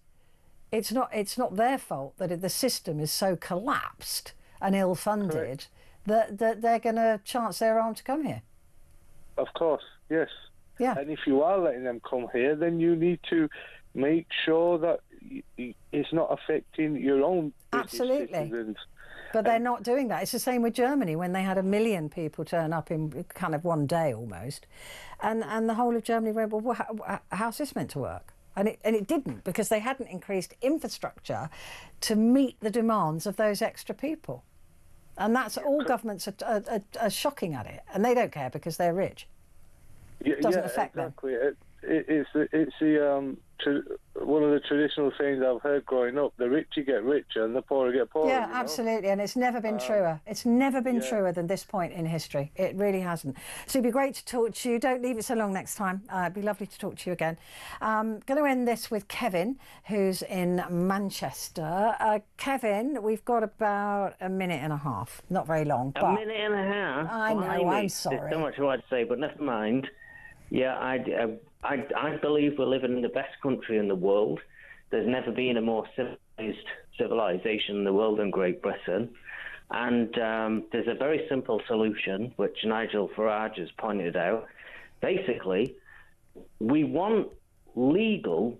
F: it's not their fault that the system is so collapsed and ill-funded that they're going to chance their arm to come here.
H: Of course, yes.
F: Yeah.
H: And if you are letting them come here, then you need to make sure that it's not affecting your own British citizens.
F: But they're not doing that. It's the same with Germany when they had 1 million people turn up in kind of one day almost. And the whole of Germany went, well, how's this meant to work? And it didn't, because they hadn't increased infrastructure to meet the demands of those extra people. And that's all governments are shocking at it. And they don't care because they're rich. It doesn't affect them.
H: It's one of the traditional sayings I've heard growing up: the richer get richer and the poorer get poorer.
F: Yeah, absolutely, and it's never been truer. It's never been truer than this point in history. It really hasn't. So it'd be great to talk to you. Don't leave it so long next time. It'd be lovely to talk to you again. Going to end this with Kevin, who's in Manchester. Kevin, we've got about a minute and a half. Not very long.
J: A minute and a half?
F: I know, I'm sorry.
J: There's so much I'd say, but never mind. Yeah, I believe we're living in the best country in the world. There's never been a more civilized civilization in the world than Great Britain. And there's a very simple solution, which Nigel Farage has pointed out. Basically, we want legal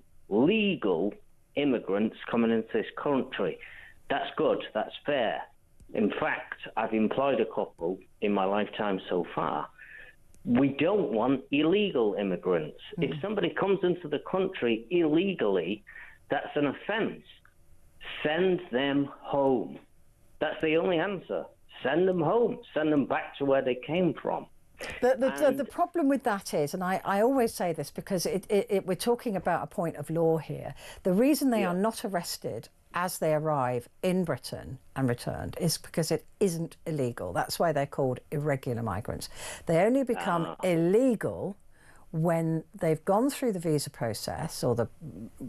J: immigrants coming into this country. That's good. That's fair. In fact, I've employed a couple in my lifetime so far. We don't want illegal immigrants. If somebody comes into the country illegally, that's an offence. Send them home. That's the only answer. Send them home. Send them back to where they came from.
F: The problem with that is, and I always say this because we're talking about a point of law here, the reason they are not arrested as they arrive in Britain and returned is because it isn't illegal. That's why they're called irregular migrants. They only become illegal when they've gone through the visa process or the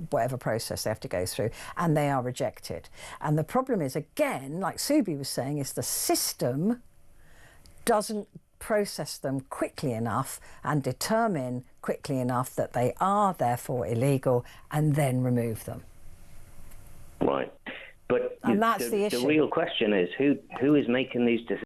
F: whatever process they have to go through and they are rejected. And the problem is, again, like Subi was saying, is the system doesn't process them quickly enough and determine quickly enough that they are therefore illegal and then remove them.
J: Right. But
F: And that's the issue.
J: The real question is who is making these decisions?